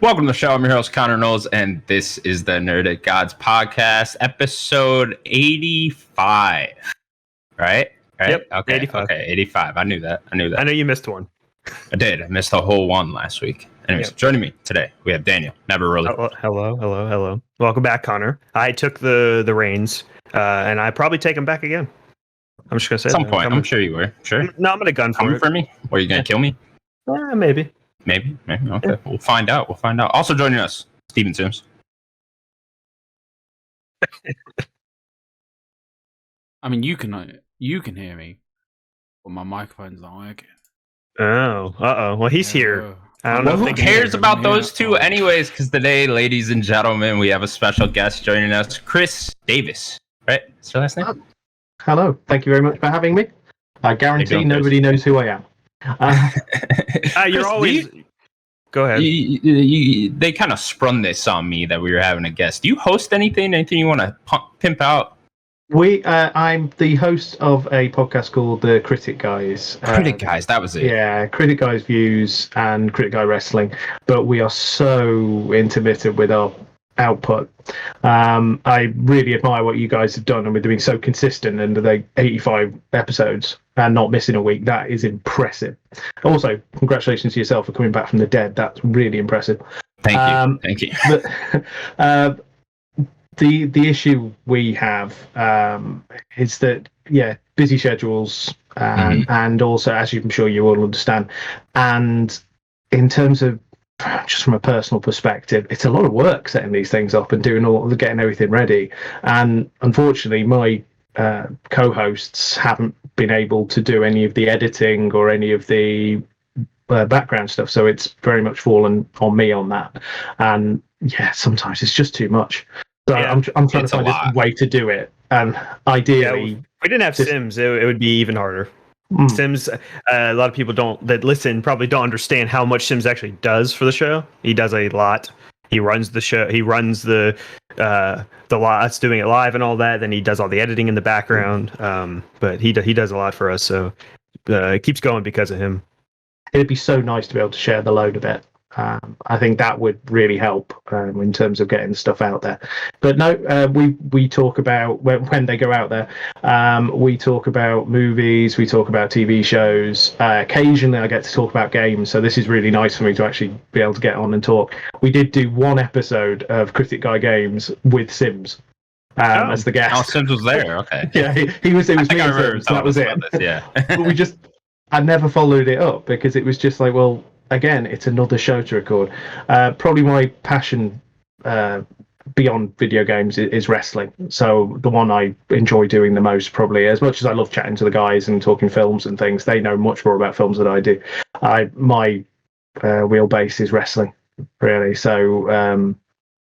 Welcome to the show. I'm your host, Connor Knowles, and this is the Nerdic Gods Podcast, episode 85. Right? Yep, Okay. 85. Okay, 85. I knew that. I know you missed one. I did. I missed a whole one last week. Anyways, Joining me today, we have Daniel. Never really. Hello. Welcome back, Connor. I took the reins, and I probably take them back again. I'm just going to say at some point. I'm sure you were. Sure. No, I'm going to gun for it. For me? Or are you going to kill me? Maybe. Maybe. Okay. Yeah. We'll find out. Also joining us, Steven Sims. I mean, you can hear me, but my microphone's not working. Oh, Well, he's here. I don't know. Who cares about those two anyways? Because today, ladies and gentlemen, we have a special guest joining us, Chris Davis. Right? That's your last name? Hello. Thank you very much for having me. I guarantee nobody knows who I am. You're Chris, always... Go ahead. They kind of sprung this on me that we were having a guest. Do you host anything? Anything you want to pimp out? I'm the host of a podcast called The Critic Guys. Critic Guys, that was it. Yeah, Critic Guys Views and Critic Guy Wrestling. But we are so intermittent with our output. I really admire what you guys have done, and we're doing so consistent, and the 85 episodes and not missing a week. That is impressive. Also, congratulations to yourself for coming back from the dead. That's really impressive. Thank you. But, the issue we have is that busy schedules and also, as I'm sure you all understand, and in terms of just from a personal perspective, it's a lot of work setting these things up and getting everything ready. And unfortunately, my co-hosts haven't been able to do any of the editing or any of the background stuff, so it's very much fallen on me on that. And sometimes it's just too much. So I'm trying to find a way to do it. And ideally, if we didn't have Sims, it would be even harder. Sims, a lot of people that listen probably don't understand how much Sims actually does for the show. He does a lot. He runs the show. He runs the lots, doing it live and all that. Then he does all the editing in the background. But he does a lot for us. So it keeps going because of him. It'd be so nice to be able to share the load a bit. I think that would really help in terms of getting stuff out there. But no, we talk about when they go out there. We talk about movies. We talk about TV shows. Occasionally, I get to talk about games. So this is really nice for me to actually be able to get on and talk. We did do one episode of Critic Guy Games with Sims as the guest. Oh, Sims was there. Okay. Yeah, he was. It was me and Sims. That was it. But I never followed it up because it was just like, well. Again, it's another show to record. Probably my passion beyond video games is wrestling. So the one I enjoy doing the most, probably, as much as I love chatting to the guys and talking films and things, they know much more about films than I do. My wheelbase is wrestling, really. So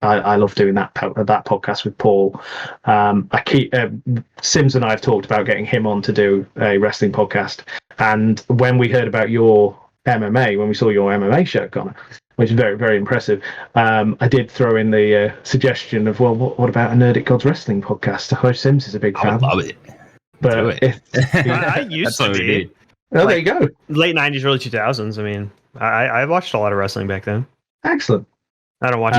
I love doing that podcast with Paul. Sims and I have talked about getting him on to do a wrestling podcast. And when we heard about your MMA, when we saw your MMA show, Connor, which is very, very impressive, I did throw in the suggestion of, well, what about a Nerdic Gods Wrestling podcast? I know Sims is a big fan. I would love it. But I used to be. Oh, there you go. Late 90s, early 2000s. I mean, I watched a lot of wrestling back then. Excellent. I don't watch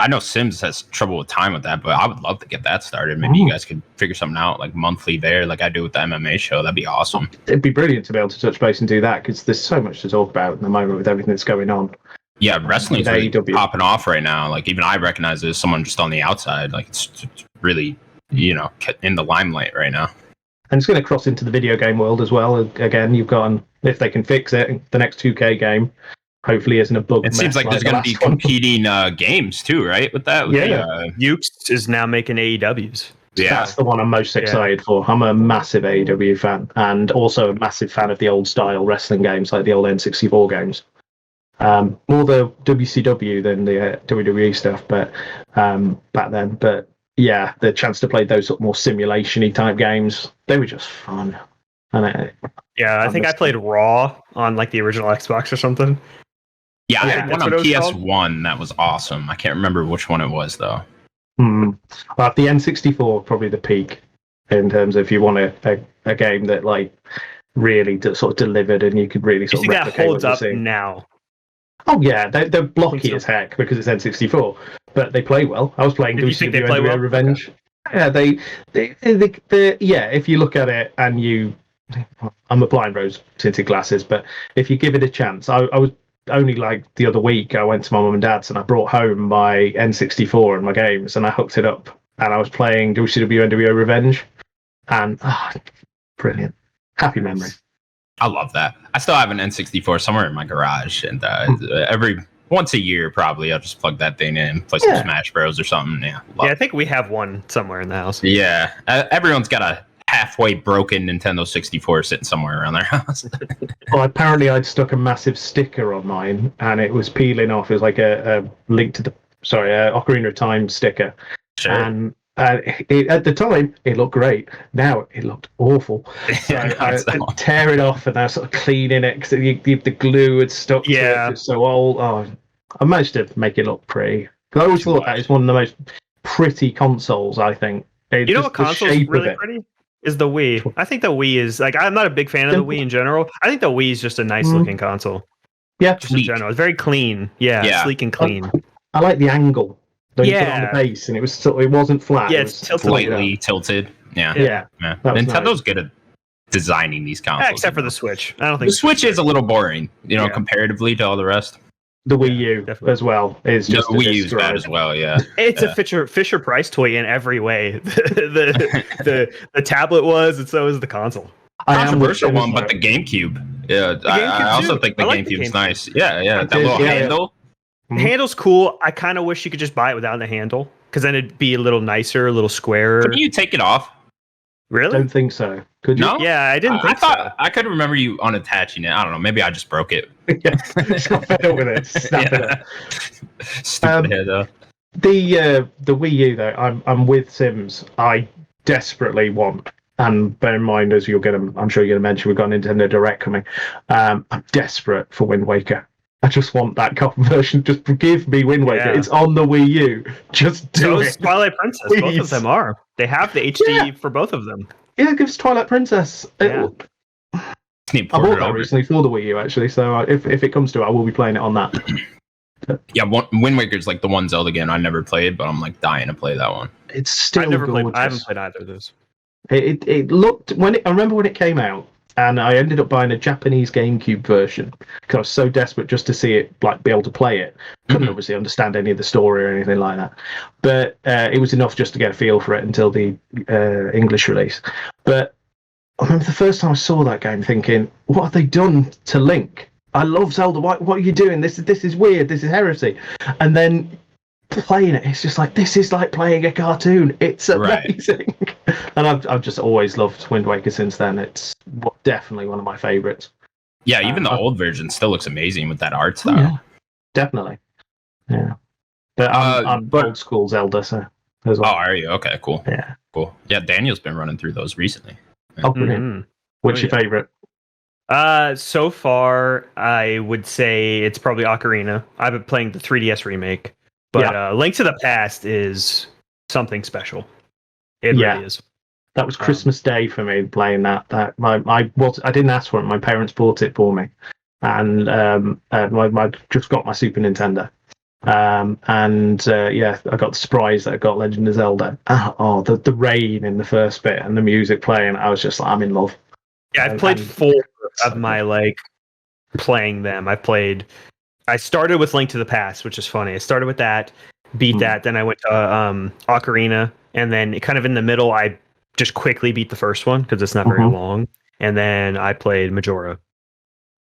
I know Sims has trouble with time with that, but I would love to get that started. Maybe you guys could figure something out like monthly there, like I do with the MMA show. That'd be awesome. It'd be brilliant to be able to touch base and do that because there's so much to talk about at the moment with everything that's going on. Yeah, wrestling's really popping off right now. Like even I recognize it as someone just on the outside. Like it's really, in the limelight right now. And it's going to cross into the video game world as well. Again, you've got, if they can fix it, the next 2K game. Hopefully isn't a bug. It seems like there's going to be competing games too, right? With that, Ukes is now making AEWs. Yeah, that's the one I'm most excited for. I'm a massive AEW fan, and also a massive fan of the old style wrestling games, like the old N64 games. More the WCW than the WWE stuff, but back then. But yeah, the chance to play those sort of more simulation-y type games, they were just fun. And I think I played Raw on like the original Xbox or something. Yeah, I had one on PS1 that was awesome. I can't remember which one it was, though. Well, the N64 probably the peak in terms of if you want a game that like really sort of delivered and you could really sort of replicate that holds what up you're seeing. now. Oh yeah, they're blocky as heck because it's N64, but they play well. I was playing Did you think they WCW play well? Revenge. Okay. Yeah, yeah. If you look at it and I'm applying rose-tinted glasses, but if you give it a chance, I was only like the other week. I went to my mum and dad's and I brought home my N64 and my games, and I hooked it up, and I was playing WCW NWO Revenge, and brilliant, happy memory. I love that. I still have an N64 somewhere in my garage, and every once a year probably I'll just plug that thing in, play some Smash Bros or something. Yeah, I think we have one somewhere in the house. Yeah, everyone's got a halfway broken Nintendo 64 sitting somewhere around their house. Well, apparently I'd stuck a massive sticker on mine, and it was peeling off. It was like a link to Ocarina of Time sticker. Sure. And at the time, it looked great. Now it looked awful. So I tear it off, and I was sort of cleaning it because the glue had stuck to it. It's so old. Oh, I managed to make it look pretty. Because I always thought that is one of the most pretty consoles, I think. You know what console is really pretty? Is the Wii. I think the Wii is, like, I'm not a big fan of the Wii in general. I think the Wii is just a nice looking console. Yeah. Just in general. It's very clean. Yeah. Sleek and clean. I like the angle. You put it on the base, and it wasn't flat. Yeah, it's slightly tilted. Yeah. Nintendo's good at designing these consoles. Except for the Switch. I don't think the Switch is a little boring, comparatively to all the rest. The Wii U as well is just the Wii U's bad as well. Yeah, it's a Fisher Price toy in every way. the tablet was, and so is the console. Controversial one, but the GameCube. Yeah, I also think the GameCube's nice. Yeah. That little handle. The handle's cool. I kind of wish you could just buy it without the handle, because then it'd be a little nicer, a little squarer. Couldn't you take it off? Really? I don't think so. Could you? No? Yeah, I didn't think so. I could remember you unattaching it. I don't know. Maybe I just broke it. Snap it up with it. Snap it up. Stupid head, though. The Wii U, though, I'm with Sims. I desperately want, and bear in mind, as I'm sure you're going to mention, we've got a Nintendo Direct coming. I'm desperate for Wind Waker. I just want that copy version. Just give me Wind Waker. It's on the Wii U. Just do it. Twilight Princess. Please. Both of them are. They have the HD for both of them. Yeah, it gives Twilight Princess. I bought that recently for the Wii U, actually. So if it comes to it, I will be playing it on that. Yeah, Wind Waker's like the one Zelda game I never played, but I'm like dying to play that one. It's still gorgeous. I haven't played either of those. It looked I remember when it came out. And I ended up buying a Japanese GameCube version because I was so desperate just to see it, like, be able to play it. Couldn't obviously understand any of the story or anything like that, but it was enough just to get a feel for it until the English release. But I remember the first time I saw that game, thinking, "What have they done to Link? I love Zelda. What are you doing? This is weird. This is heresy." And then playing it, it's just like, this is like playing a cartoon. It's amazing. Right. And I've just always loved Wind Waker since then. It's definitely one of my favorites. Yeah, even the old version still looks amazing with that art style. Yeah, definitely. Yeah. But I'm old school Zelda, so as well. Oh, are you? Okay, cool. Yeah. Cool. Yeah, Daniel's been running through those recently. Oh, brilliant. What's your favorite? So far, I would say it's probably Ocarina. I've been playing the 3DS remake. But Link to the Past is something special. It really is. That was Christmas Day for me playing that. I didn't ask for it. My parents bought it for me, and I just got my Super Nintendo. I got the surprise that I got Legend of Zelda. The rain in the first bit and the music playing. I was just like, I'm in love. Yeah, I've played 4 of my playing them. I started with Link to the Past, which is funny. I started with that, beat that, then I went to Ocarina, and then kind of in the middle, I just quickly beat the first one because it's not very long, and then I played Majora.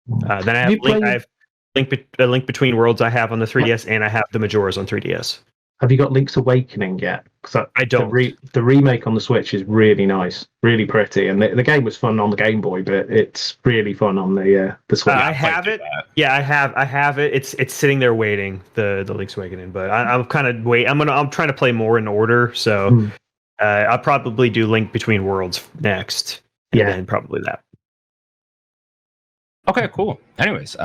Then I have Link Between Worlds I have on the 3DS, and I have the Majoras on 3DS. Have you got Link's Awakening yet? Because I don't. The remake on the Switch is really nice, really pretty, and the game was fun on the Game Boy, but it's really fun on the Switch. I have it. Yeah, I have it. It's sitting there waiting, the Link's Awakening. But I'm kind of I'm trying to play more in order, so I'll probably do Link Between Worlds next, and then probably that. Okay, cool. Anyways,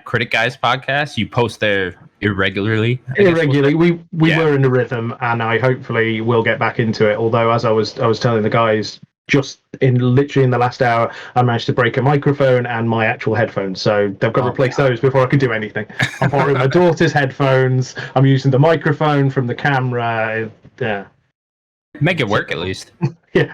Critic Guys podcast. You post there irregularly. We were in the rhythm, and I hopefully will get back into it. Although, as I was telling the guys just literally in the last hour, I managed to break a microphone and my actual headphones. So they've got to replace those before I can do anything. I'm borrowing my daughter's headphones. I'm using the microphone from the camera. Yeah. Make it work at least. Yeah.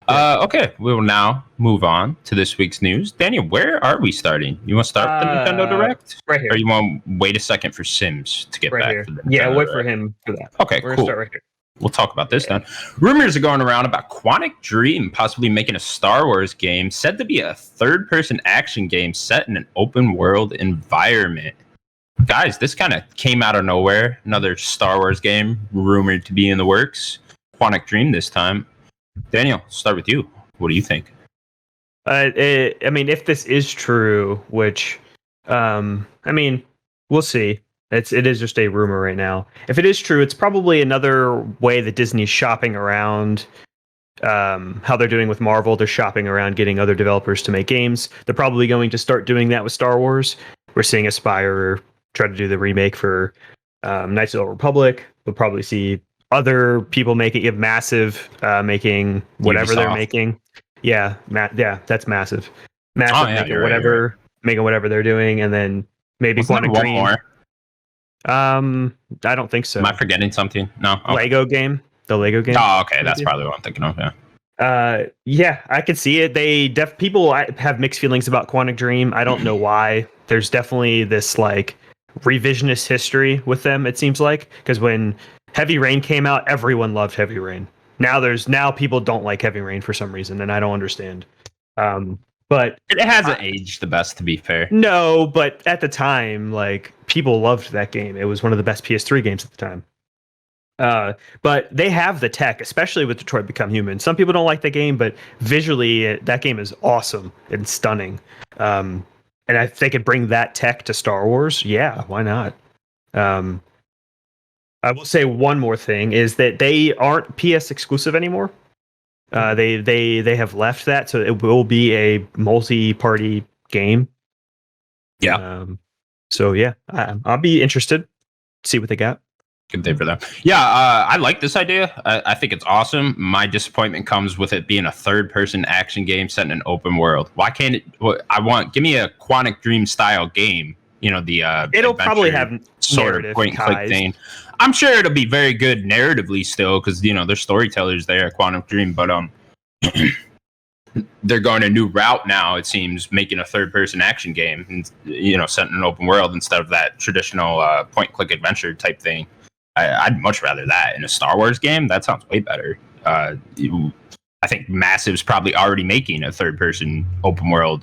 Okay, we will now move on to this week's news. Daniel, where are we starting? You want to start with the Nintendo Direct? Right here. Or you want to wait a second for Sims to get right back here. to the Yeah, Nintendo wait Direct? for him for that. Okay, We're cool. gonna start right here. We'll talk about this then. Rumors are going around about Quantic Dream possibly making a Star Wars game said to be a third-person action game set in an open-world environment. Guys, this kind of came out of nowhere. Another Star Wars game rumored to be in the works. Quantic Dream this time. Daniel, start with you. What do you think? I mean, if this is true, which, I mean, we'll see. It is just a rumor right now. If it is true, it's probably another way that Disney's shopping around. How they're doing with Marvel, they're shopping around getting other developers to make games. They're probably going to start doing that with Star Wars. We're seeing Aspire try to do the remake for Knights of the Old Republic. We'll probably see other people making Massive making whatever they're making. Yeah, that's Massive. Massive making whatever they're doing, and then maybe Quantic Dream. More? I don't think so. Am I forgetting something? No. Okay. Lego game. The Lego game. Oh, okay. That's probably what I'm thinking of. Yeah. Yeah, I could see it. People have mixed feelings about Quantic Dream. I don't know why. There's definitely this like revisionist history with them. It seems like because when Heavy Rain came out, everyone loved Heavy Rain. Now people don't like Heavy Rain for some reason, and I don't understand. But it hasn't aged the best, to be fair. No, but at the time, like people loved that game. It was one of the best PS3 games at the time. But they have the tech, especially with Detroit Become Human. Some people don't like the game, but visually, that game is awesome and stunning. And if they could bring that tech to Star Wars, yeah, why not? I will say one more thing is that they aren't PS exclusive anymore. They have left that, so it will be a multi-party game. Yeah. So yeah, I'll be interested. See what they got. Good day for them. Yeah, I like this idea. I think it's awesome. My disappointment comes with it being a third-person action game set in an open world. Why can't it? Give me a Quantic Dream style game. You know, the it'll probably have sort of point and click thing. I'm sure it'll be very good narratively still, because you know there's storytellers there at Quantic Dream, but they're going a new route now. It seems, making a third-person action game, and you know, set in an open world instead of that traditional point-click adventure type thing. I'd much rather that in a Star Wars game. That sounds way better. I think Massive's probably already making a third-person open world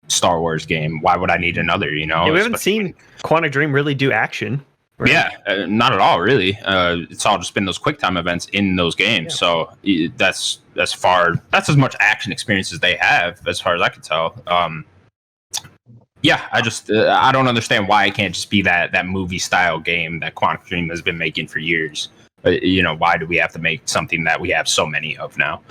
Star Wars game. Why would I need another? You know, we haven't seen Quantic Dream really do action. Right? Yeah, not at all, really. It's all just been those QuickTime events in those games. Yeah. So that's as much action experience as they have, as far as I can tell. Yeah, I don't understand why it can't just be that movie style game that Quantic Dream has been making for years. You know, why do we have to make something that we have so many of now?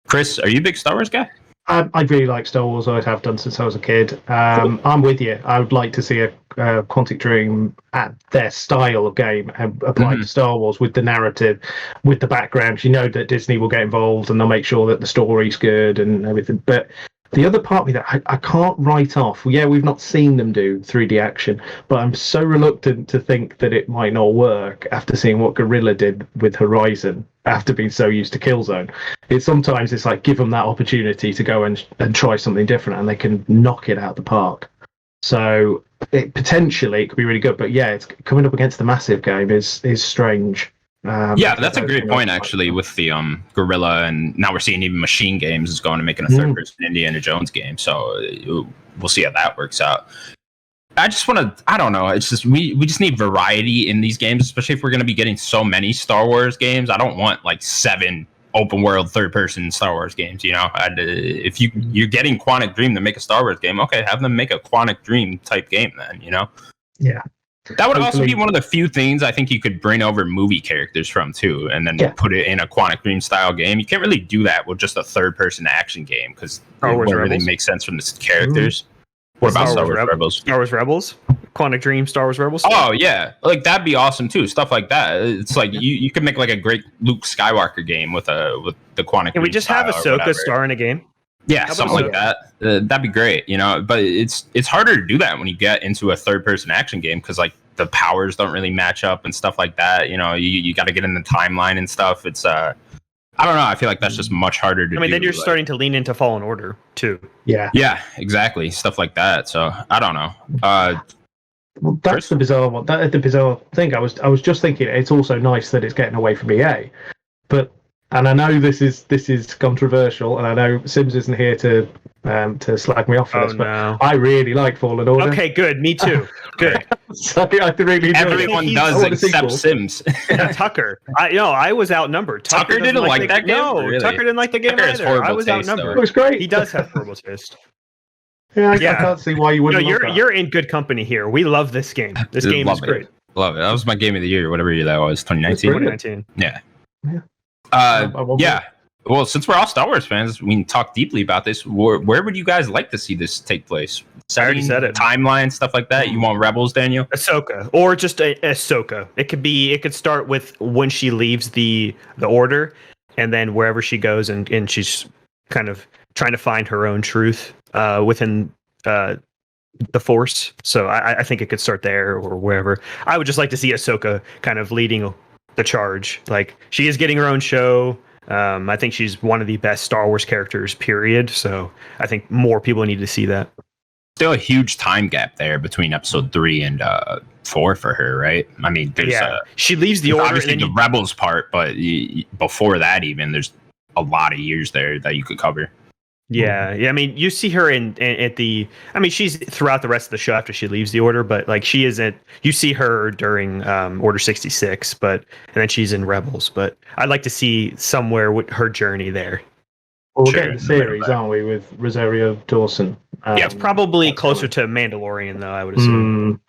Chris, are you a big Star Wars guy? I really like Star Wars. I always have done since I was a kid. I'm with you. I would like to see a Quantic Dream at their style of game applied to Star Wars, with the narrative, with the background. You know that Disney will get involved and they'll make sure that the story's good and everything. But the other part of me that I can't write off, yeah, we've not seen them do 3D action, but I'm so reluctant to think that it might not work after seeing what Guerrilla did with Horizon, after being so used to Killzone. Sometimes like, give them that opportunity to go and try something different, and they can knock it out of the park. So potentially it could be really good, but yeah, it's coming up against the Massive game is strange. Yeah, that's a great point, actually, with the Guerrilla, and now we're seeing even Machine Games is going to making a third-person Indiana Jones game, so we'll see how that works out. I just want to, I don't know, it's just, we just need variety in these games, especially if we're going to be getting so many Star Wars games. I don't want, like, 7 open-world third-person Star Wars games, you know? If you're getting Quantic Dream to make a Star Wars game, okay, have them make a Quantic Dream-type game then, you know? Yeah. That would also be one of the few things I think you could bring over movie characters from too, and then put it in a Quantic Dream style game. You can't really do that with just a third-person action game, because it wouldn't really make sense from the characters. What about Star Wars Rebels? Star Wars Rebels? Quantic Dream Star Wars Rebels stuff. Oh yeah, like that'd be awesome too. Stuff like that. It's like you could make like a great Luke Skywalker game with the Quantic. Can we just have Ahsoka star in a game? Yeah, something like that. That'd be great, But it's harder to do that when you get into a third-person action game because like the powers don't really match up and stuff like that. You got to get in the timeline and stuff. It's I don't know. I feel like that's just much harder to do. Then you're starting to lean into Fallen Order too. Yeah. Yeah, exactly. Stuff like that. So I don't know. Well, that's the bizarre one. The bizarre thing. I was just thinking it's also nice that it's getting away from EA, and I know this is controversial, and I know Sims isn't here to slag me off for this, but I really like Fallen Order. Okay, good. Me too. Good. So I really enjoy Everyone does except Sims. Tucker. I was outnumbered. Tucker didn't like that game? No, Really? Tucker didn't like the game either. I was outnumbered. It was great. He does have horrible taste. I can't see why you wouldn't. You're in good company here. We love this game. This game is great. Love it. That was my game of the year, whatever year that was, 2019. Yeah. Yeah. Well, since we're all Star Wars fans, we can talk deeply about this. Where would you guys like to see this take place? I already said it. Timeline, stuff like that. You want Rebels, Daniel? Ahsoka, or just Ahsoka. It could start with when she leaves the Order, and then wherever she goes, and she's kind of trying to find her own truth within the Force. So I think it could start there or wherever. I would just like to see Ahsoka kind of leading the charge. Like, she is getting her own show. I think she's one of the best Star Wars characters, period. So I think more people need to see that. Still a huge time gap there between episode 3 and 4 for her, right? I mean, there's she leaves the Order, obviously the Rebels part, but before that, even there's a lot of years there that you could cover. Yeah. I mean, you see her she's throughout the rest of the show after she leaves the Order, but like she isn't. You see her during Order 66, and then she's in Rebels. But I'd like to see somewhere with her journey there. Well, we're getting the series, aren't we, with Rosario Dawson? It's probably closer to Mandalorian, though. I would assume.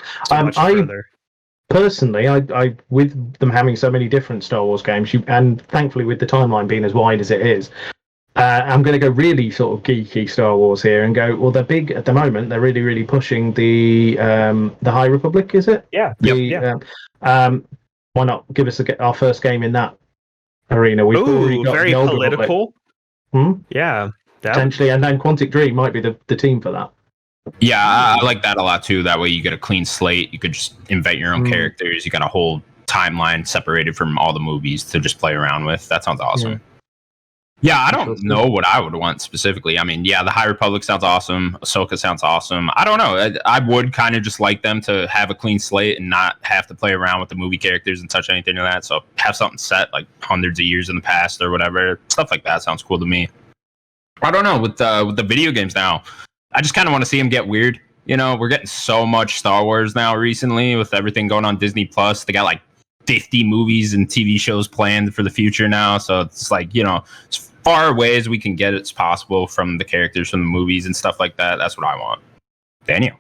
Personally, I with them having so many different Star Wars games, and thankfully with the timeline being as wide as it is. I'm going to go really sort of geeky Star Wars here and go, well, they're big at the moment. They're really, really pushing the High Republic, is it? Yeah. Why not give us our first game in that arena? We've already got very political. Yeah. Potentially, and then Quantic Dream might be the team for that. Yeah, I like that a lot too. That way you get a clean slate. You could just invent your own characters. You got a whole timeline separated from all the movies to just play around with. That sounds awesome. Yeah, I don't know what I would want specifically. I mean, the High Republic sounds awesome. Ahsoka sounds awesome. I don't know. I would kind of just like them to have a clean slate and not have to play around with the movie characters and touch anything like that. So have something set like hundreds of years in the past or whatever. Stuff like that sounds cool to me. I don't know. With the video games now, I just kind of want to see them get weird. We're getting so much Star Wars now recently with everything going on Disney Plus. They got like 50 movies and TV shows planned for the future now. So it's like, as far away as we can get it's possible from the characters from the movies and stuff like that. That's what I want. Daniel.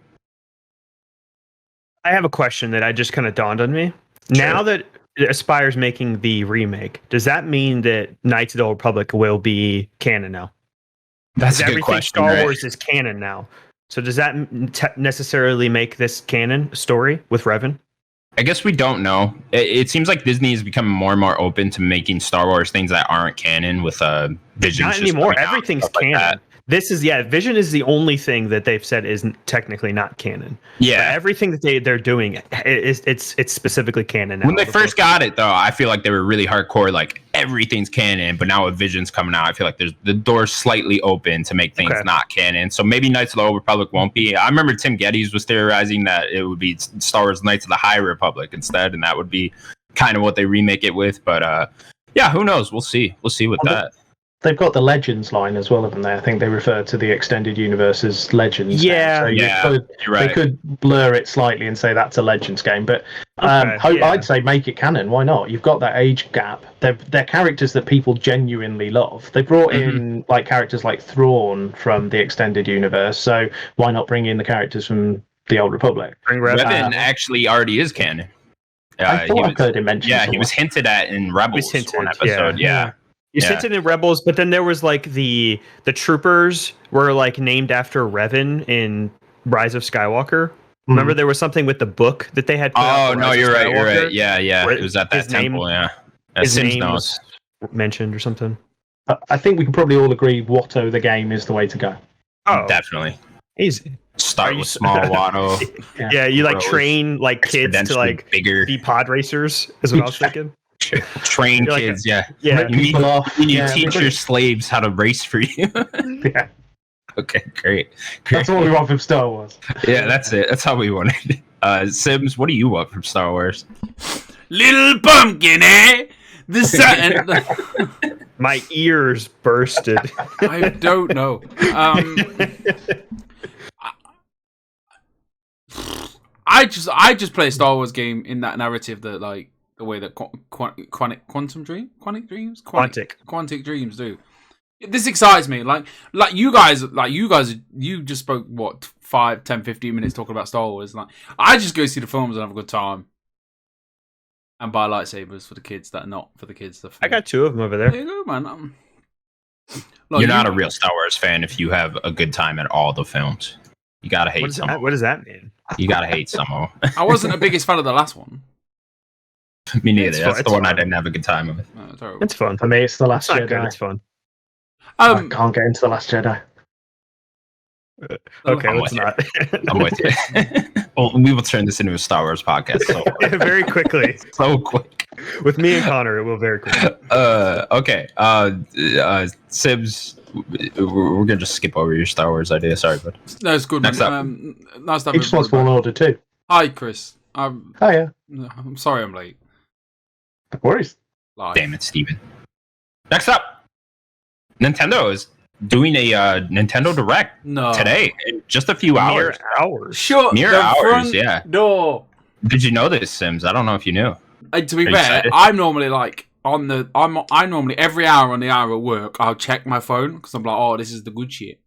I have a question that I just kind of dawned on me. Sure. Now that Aspire's making the remake, does that mean that Knights of the Old Republic will be canon now? That's a good question. Star Wars is canon now. So does that necessarily make this canon story with Revan? I guess we don't know. It seems like Disney is becoming more and more open to making Star Wars things that aren't canon with Vision. Not anymore. Everything's canon. Like Vision is the only thing that they've said isn't technically not canon. Yeah, but everything that they're doing it's specifically canon now. When they first got it, though, I feel like they were really hardcore. Like everything's canon, but now with Vision's coming out, I feel like there's the door's slightly open to make things not canon. So maybe Knights of the Old Republic won't be. I remember Tim Geddes was theorizing that it would be Star Wars Knights of the High Republic instead, and that would be kind of what they remake it with. But who knows? We'll see. We'll see with that. They've got the Legends line as well, haven't they? I think they refer to the extended universe as Legends. Yeah, They could blur it slightly and say that's a Legends game, but I'd say make it canon. Why not? You've got that age gap. They're characters that people genuinely love. They brought in like characters like Thrawn from the extended universe, so why not bring in the characters from the Old Republic? Revan actually already is canon. I thought I heard him mention. Yeah, he was hinted at in Rebels one episode. Yeah. You hinted in Rebels, but then there was like the troopers were like named after Revan in Rise of Skywalker. Remember, there was something with the book that they had. Put out, no, you're right. You're right. Yeah. Where It was at that temple. His Sims name knows. was mentioned or something. I think we can probably all agree Watto the game is the way to go. Oh, Definitely. easy. Start with small Watto. Yeah, you like Gross. train like kids to like bigger. be pod racers. Is what I was thinking. Train You're like kids. yeah. You need, People off. you need Yeah, to teach your slaves how to race for you. Yeah, Okay, great. that's what we want from Star Wars. Yeah, that's it. That's how we want it. Sims, what do you want from Star Wars? Little pumpkin, eh? The sun. My ears bursted. I don't know. I just play a Star Wars game in that narrative that like the way that Quantic Dreams do. This excites me. Like you guys, you just spoke what 5, 10, 15 minutes talking about Star Wars. Like I just go see the films and have a good time. And buy lightsabers for the kids that are not for the kids. I got 2 of them over there. There you go, man. You're not a real Star Wars fan if you have a good time at all the films. You gotta hate some. What does that mean? You gotta hate some of them. I wasn't the biggest fan of the last one. Me neither. It's That's fun. the one I It's fun. didn't have a good time with. No, terrible. It's fun. For me, it's the Last It's not good. Jedi. It's fun. I can't get into the Last Jedi. Okay, I'm let's with not. I'm with you. Well, we will turn this into a Star Wars podcast so Very quickly. so quick. With me and Connor, it will very quickly. Okay. Sims, we're gonna just skip over your Star Wars idea. Sorry, but No, it's good, man. Next up. Nice to have He just wants everybody Fallen back. Order too. Hi, Chris. Oh yeah, I'm sorry I'm late. no worries. Live. damn it, Steven. Next up, Nintendo is doing a Nintendo Direct No. today in just a few hours. Hours. Shut Mere the hours, front yeah. door. Did you know this, Sims? I don't know if you knew. To be Are you fair, excited? I'm normally like I'm normally every hour on the hour at work I'll check my phone because I'm like, oh, this is the good shit.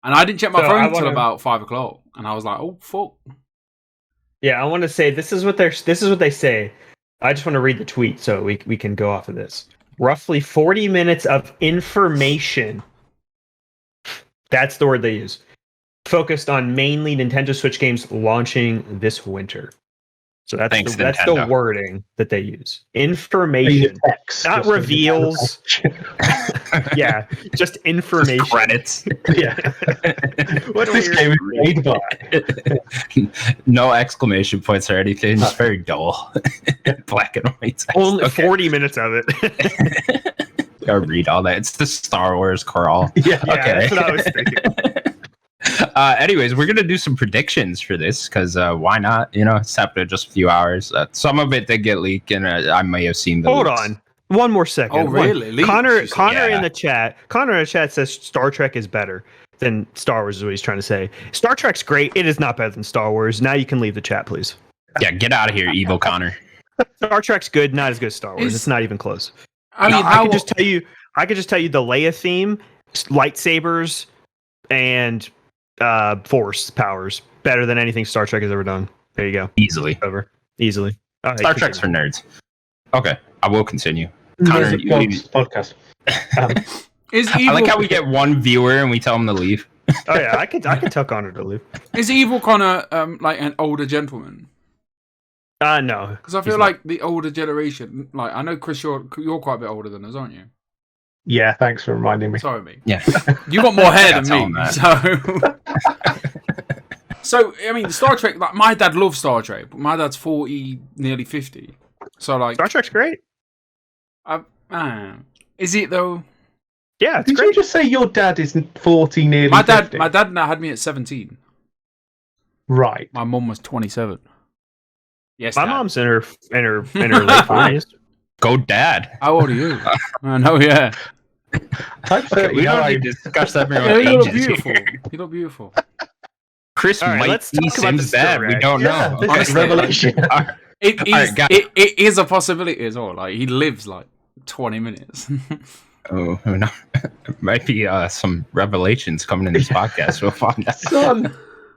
And I didn't check my So phone I until wanna- about 5 o'clock, and I was like, oh fuck. Yeah, I want to say this is what they say. I just want to read the tweet so we can go off of this. Roughly 40 minutes of information. That's the word they use. Focused on mainly Nintendo Switch games launching this winter. So that's Thanks, that's the Nintendo. wording that they use. Information. Text, Not just a reveals. Yeah, just information. Credits. Yeah. What This weird- game is made by. No exclamation points or anything. Just very dull. Black and white text. Only Okay. 40 minutes of it. Gotta read all that. It's the Star Wars crawl. Yeah. Yeah, Okay. that's what I was thinking. Anyways, we're gonna do some predictions for this because why not? You know, it's happened in just a few hours. Some of it did get leaked, and I may have seen the. Hold leaks. on. One more second. Oh, really? Leaks, Connor you said? Yeah. in the chat. Connor in the chat says Star Trek is better than Star Wars is what he's trying to say. Star Trek's great. It is not better than Star Wars. Now you can leave the chat, please. Yeah, get out of here, evil Connor. Star Trek's good, not as good as Star Wars. Is- It's not even close. I mean, I could just tell you the Leia theme, lightsabers, and force powers better than anything Star Trek has ever done. There you go. Easily. Over. Easily. All right, Star Trek's for continue. nerds. Okay, I will continue. There's Connor, a podcast. is I evil, like how we get one viewer and we tell him to leave. Oh yeah, I could tell Connor to leave. is evil Connor like an older gentleman? No. Because I feel he's like the older generation, like I know Chris, you're quite a bit older than us, aren't you? Yeah, thanks for reminding me. Sorry, me. Yeah. You got more hair I tell than him me, so I mean, Star Trek. Like my dad loves Star Trek, but my dad's 40, nearly 50. So like, Star Trek's great. is it though? Yeah, it's Did great. you just say your dad is 40, nearly My 50? dad now had me at 17. Right. My mum was 27. Yes, My Dad. mom's in her late 40s. Go, Dad. How old are you? I know, yeah. Type 30. We how don't are need you? to discuss Yeah, everyone's you look ages beautiful. here. You look beautiful. Chris All right, might let's be talk about Sims this dad. We direct. don't Yeah, know. this is Honestly, revelation. It is. Alright, guys. It is a possibility as well. Like he lives like 20 minutes. Oh, no. Might be some revelations coming in this podcast. We'll find out. Son.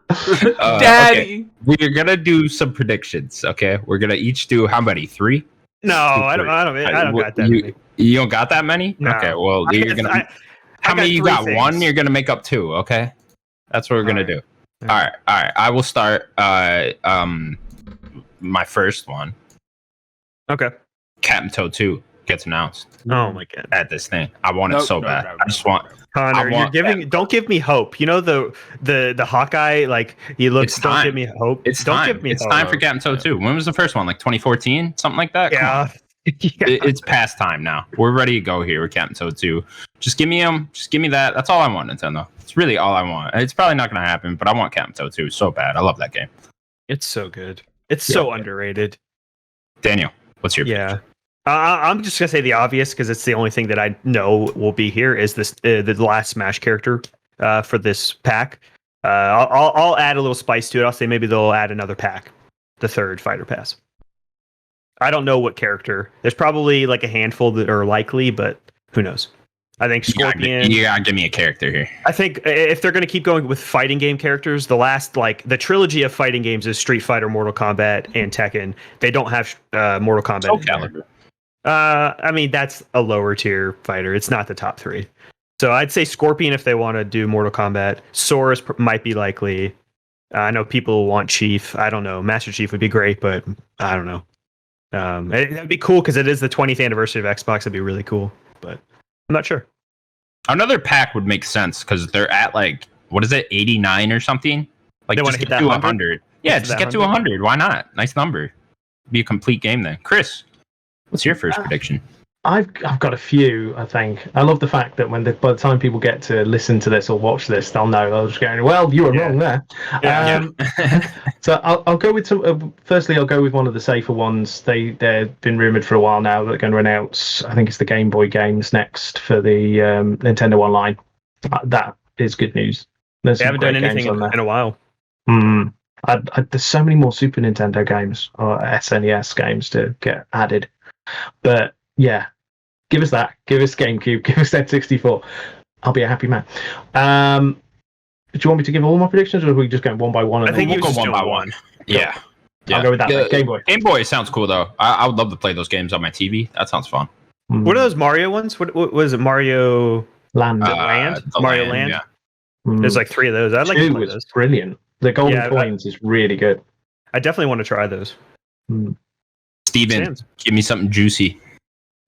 Daddy. Okay. We're gonna do some predictions. Okay, we're gonna each do how many? 3? No, I don't got that many. You don't got that many? No. Okay, well I you're guess gonna. I how many you three got? things. One. You're gonna make up 2. Okay, that's what we're gonna do. All right. I will start. My first one, Okay. Captain Toad 2 gets announced Oh my god. at this thing. I want it so bad. I just want. Connor, I want don't give me hope. You know the Hawkeye, like he looks. It's Don't time. give me hope. It's don't time. give me It's hope. time for Captain Toad 2. When was the first one? Like 2014, something like that. Come on. Yeah. It's past time now. We're ready to go here with Captain Toad 2. Just give me him. Just give me that. That's all I want, Nintendo. It's really all I want. It's probably not going to happen, but I want Captain Toad 2 so bad. I love that game. It's so good. It's so underrated. Daniel, what's your Yeah. I'm just gonna say the obvious because it's the only thing that I know will be here is this the last Smash character for this pack. I'll add a little spice to it. I'll say maybe they'll add another pack, the third Fighter Pass. I don't know what character. There's probably like a handful that are likely, but who knows? I think Scorpion. You gotta give me a character here. I think if they're going to keep going with fighting game characters, the last, like, the trilogy of fighting games is Street Fighter, Mortal Kombat, and Tekken. They don't have Mortal Kombat. Soul Calibur. I mean, that's a lower tier fighter. It's not the top three. So I'd say Scorpion if they want to do Mortal Kombat. Sora's might be likely. I know people want Chief. I don't know. Master Chief would be great, but I don't know. That'd be cool because it is the 20th anniversary of Xbox. That'd be really cool, but I'm not sure. Another pack would make sense because they're at like, what is it, 89 or something? Like, They just wanna hit get that to 100? 100. Yeah, Just just that get to 100. Why not? Nice number. Be a complete game then. Chris, what's your first prediction? I've got a few. I think I love the fact that by the time people get to listen to this or watch this, they'll know. They'll just go, "Well, you were wrong there." So I'll go with some. Firstly, I'll go with one of the safer ones. They've been rumored for a while now that they're going to announce. I think it's the Game Boy games next for the Nintendo Online. That is good news. There's They some haven't done great anything games on in a while. there. There's so many more Super Nintendo games or SNES games to get added, but yeah. Give us that. Give us GameCube. Give us N64. I'll be a happy man. Do you want me to give all my predictions, or are we just going one by one? I think we'll you go just one do by one. one. Yeah. I'll go with that. Then. Game Boy. Game Boy sounds cool though. I would love to play those games on my TV. That sounds fun. What are those Mario ones? What was it? Mario Land. Land? The Mario Land? Yeah. There's like 3 of those. I'd like to Two play was those. brilliant. The Golden Yeah, Coins is really good. I definitely want to try those. Steven, Sounds- give me something juicy.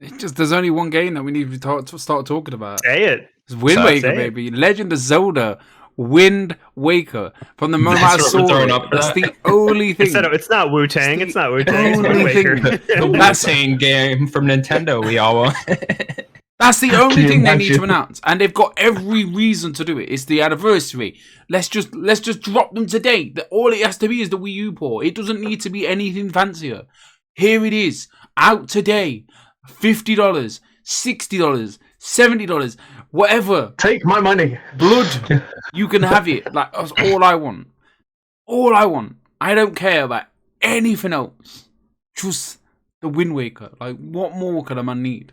It's just there's only one game that we need to start talking about. Say it. It's Wind So- Waker, Say it. baby. Legend of Zelda, Wind Waker. From the moment That's I what we're saw throwing it, up for that's that? the only thing. It's not Wu Tang. It's It's not Wu Tang. It's only Wind Waker. The That's- Wu-Tang game from Nintendo we all want. That's the only Can you thing they need to imagine? announce, and they've got every reason to do it. It's the anniversary. Let's just drop them today. All it has to be is the Wii U port. It doesn't need to be anything fancier. Here it is, out today. $50, $60, $70, whatever. Take my money. Blood, you can have it. Like, that's all I want. All I want. I don't care about anything else. Just the Wind Waker. Like, what more could a man need?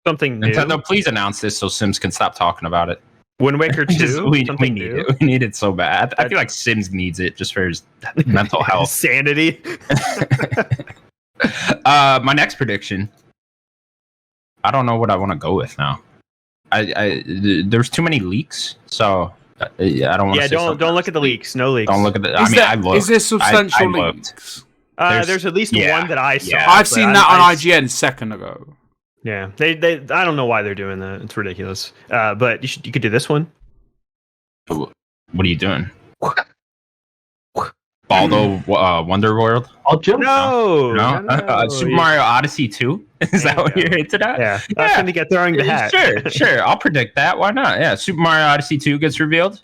Something new. Nintendo, please announce this so Sims can stop talking about it. Wind Waker 2. we Something need new. it. We need it so bad. I feel like Sims needs it just for his mental health. Sanity. My next prediction. I don't know what I want to go with now. There's too many leaks, so I don't want to. Yeah, don't look at the leaks. No leaks. Don't look at the. I looked. Is there substantial I looked. leaks? There's at least one that I saw. yeah. I've but seen that on IGN a second ago. Yeah, they. I don't know why they're doing that. It's ridiculous. But you could do this one. What are you doing? Baldo Wonder World? I'll jump. No? Super Mario Odyssey 2? Is that what you're hinting at? Yeah, that's when you get throwing the hat. Sure. I'll predict that. Why not? Yeah, Super Mario Odyssey 2 gets revealed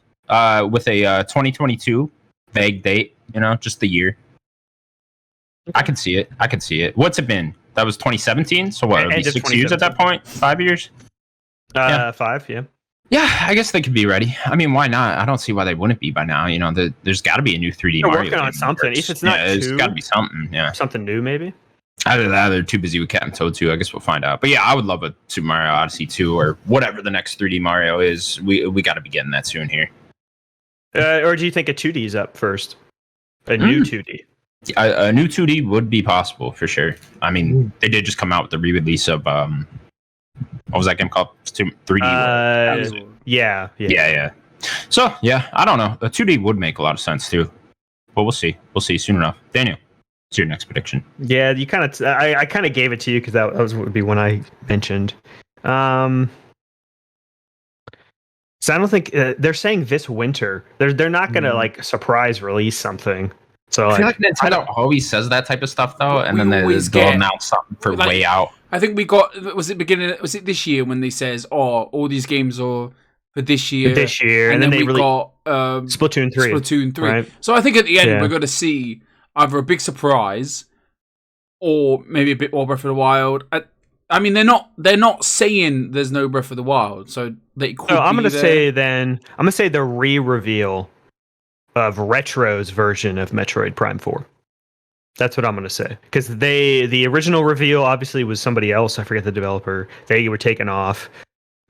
with a 2022 vague date. Just the year. I can see it. What's it been? That was 2017. So what? It'd be 6 years at that point. 5 years. 5. Yeah. Yeah, I guess they could be ready. I mean, why not? I don't see why they wouldn't be by now. There's got to be a new 3D They're Mario. working on game something. that If it's not works. It's 2, got to be something. Yeah, something new maybe. either that or they're too busy with Captain Toad 2. I guess we'll find out. But yeah, I would love a Super Mario Odyssey 2 or whatever the next 3D Mario is. We got to be getting that soon here. Or do you think a 2D is up first? A new 2D. A new 2D would be possible for sure. I mean, they did just come out with the re-release of what was that game called? 3D. Yeah. Yeah. So yeah, I don't know. A 2D would make a lot of sense too, but we'll see. We'll see soon enough. Daniel, what's your next prediction? Yeah, you kind of. I kind of gave it to you because that would be one I mentioned. So I don't think they're saying this winter. They're not gonna like surprise release something. So I feel like Nintendo always says that type of stuff though, and then they'll announce something for way out. I think we got. Was it this year when they says, "Oh, all these games are for this year." And then we got Splatoon 3. Splatoon 3. Right? So I think at the end we're going to see either a big surprise or maybe a bit more Breath of the Wild. I mean, they're not saying there's no Breath of the Wild, so they could. I'm going to say the re-reveal of Retro's version of Metroid Prime 4. That's what I'm going to say, because the original reveal obviously was somebody else. I forget the developer. They were taken off.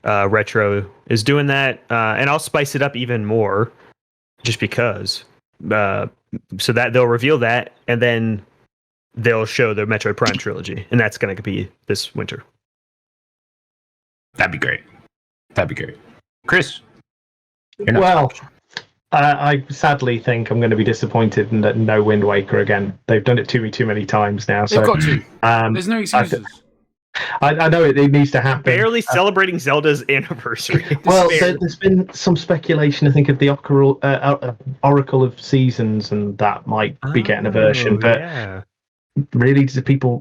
Retro is doing that, and I'll spice it up even more, just because. So that they'll reveal that, and then they'll show the Metroid Prime trilogy, and that's going to be this winter. That'd be great. Chris? Well, I sadly think I'm going to be disappointed in that no Wind Waker again. They've done it to me too many times now. They've got to. There's no excuses. I know it needs to happen. Barely celebrating Zelda's anniversary. Well, there's been some speculation, I think, of the Oracle of Seasons, and that might be getting a version. But really,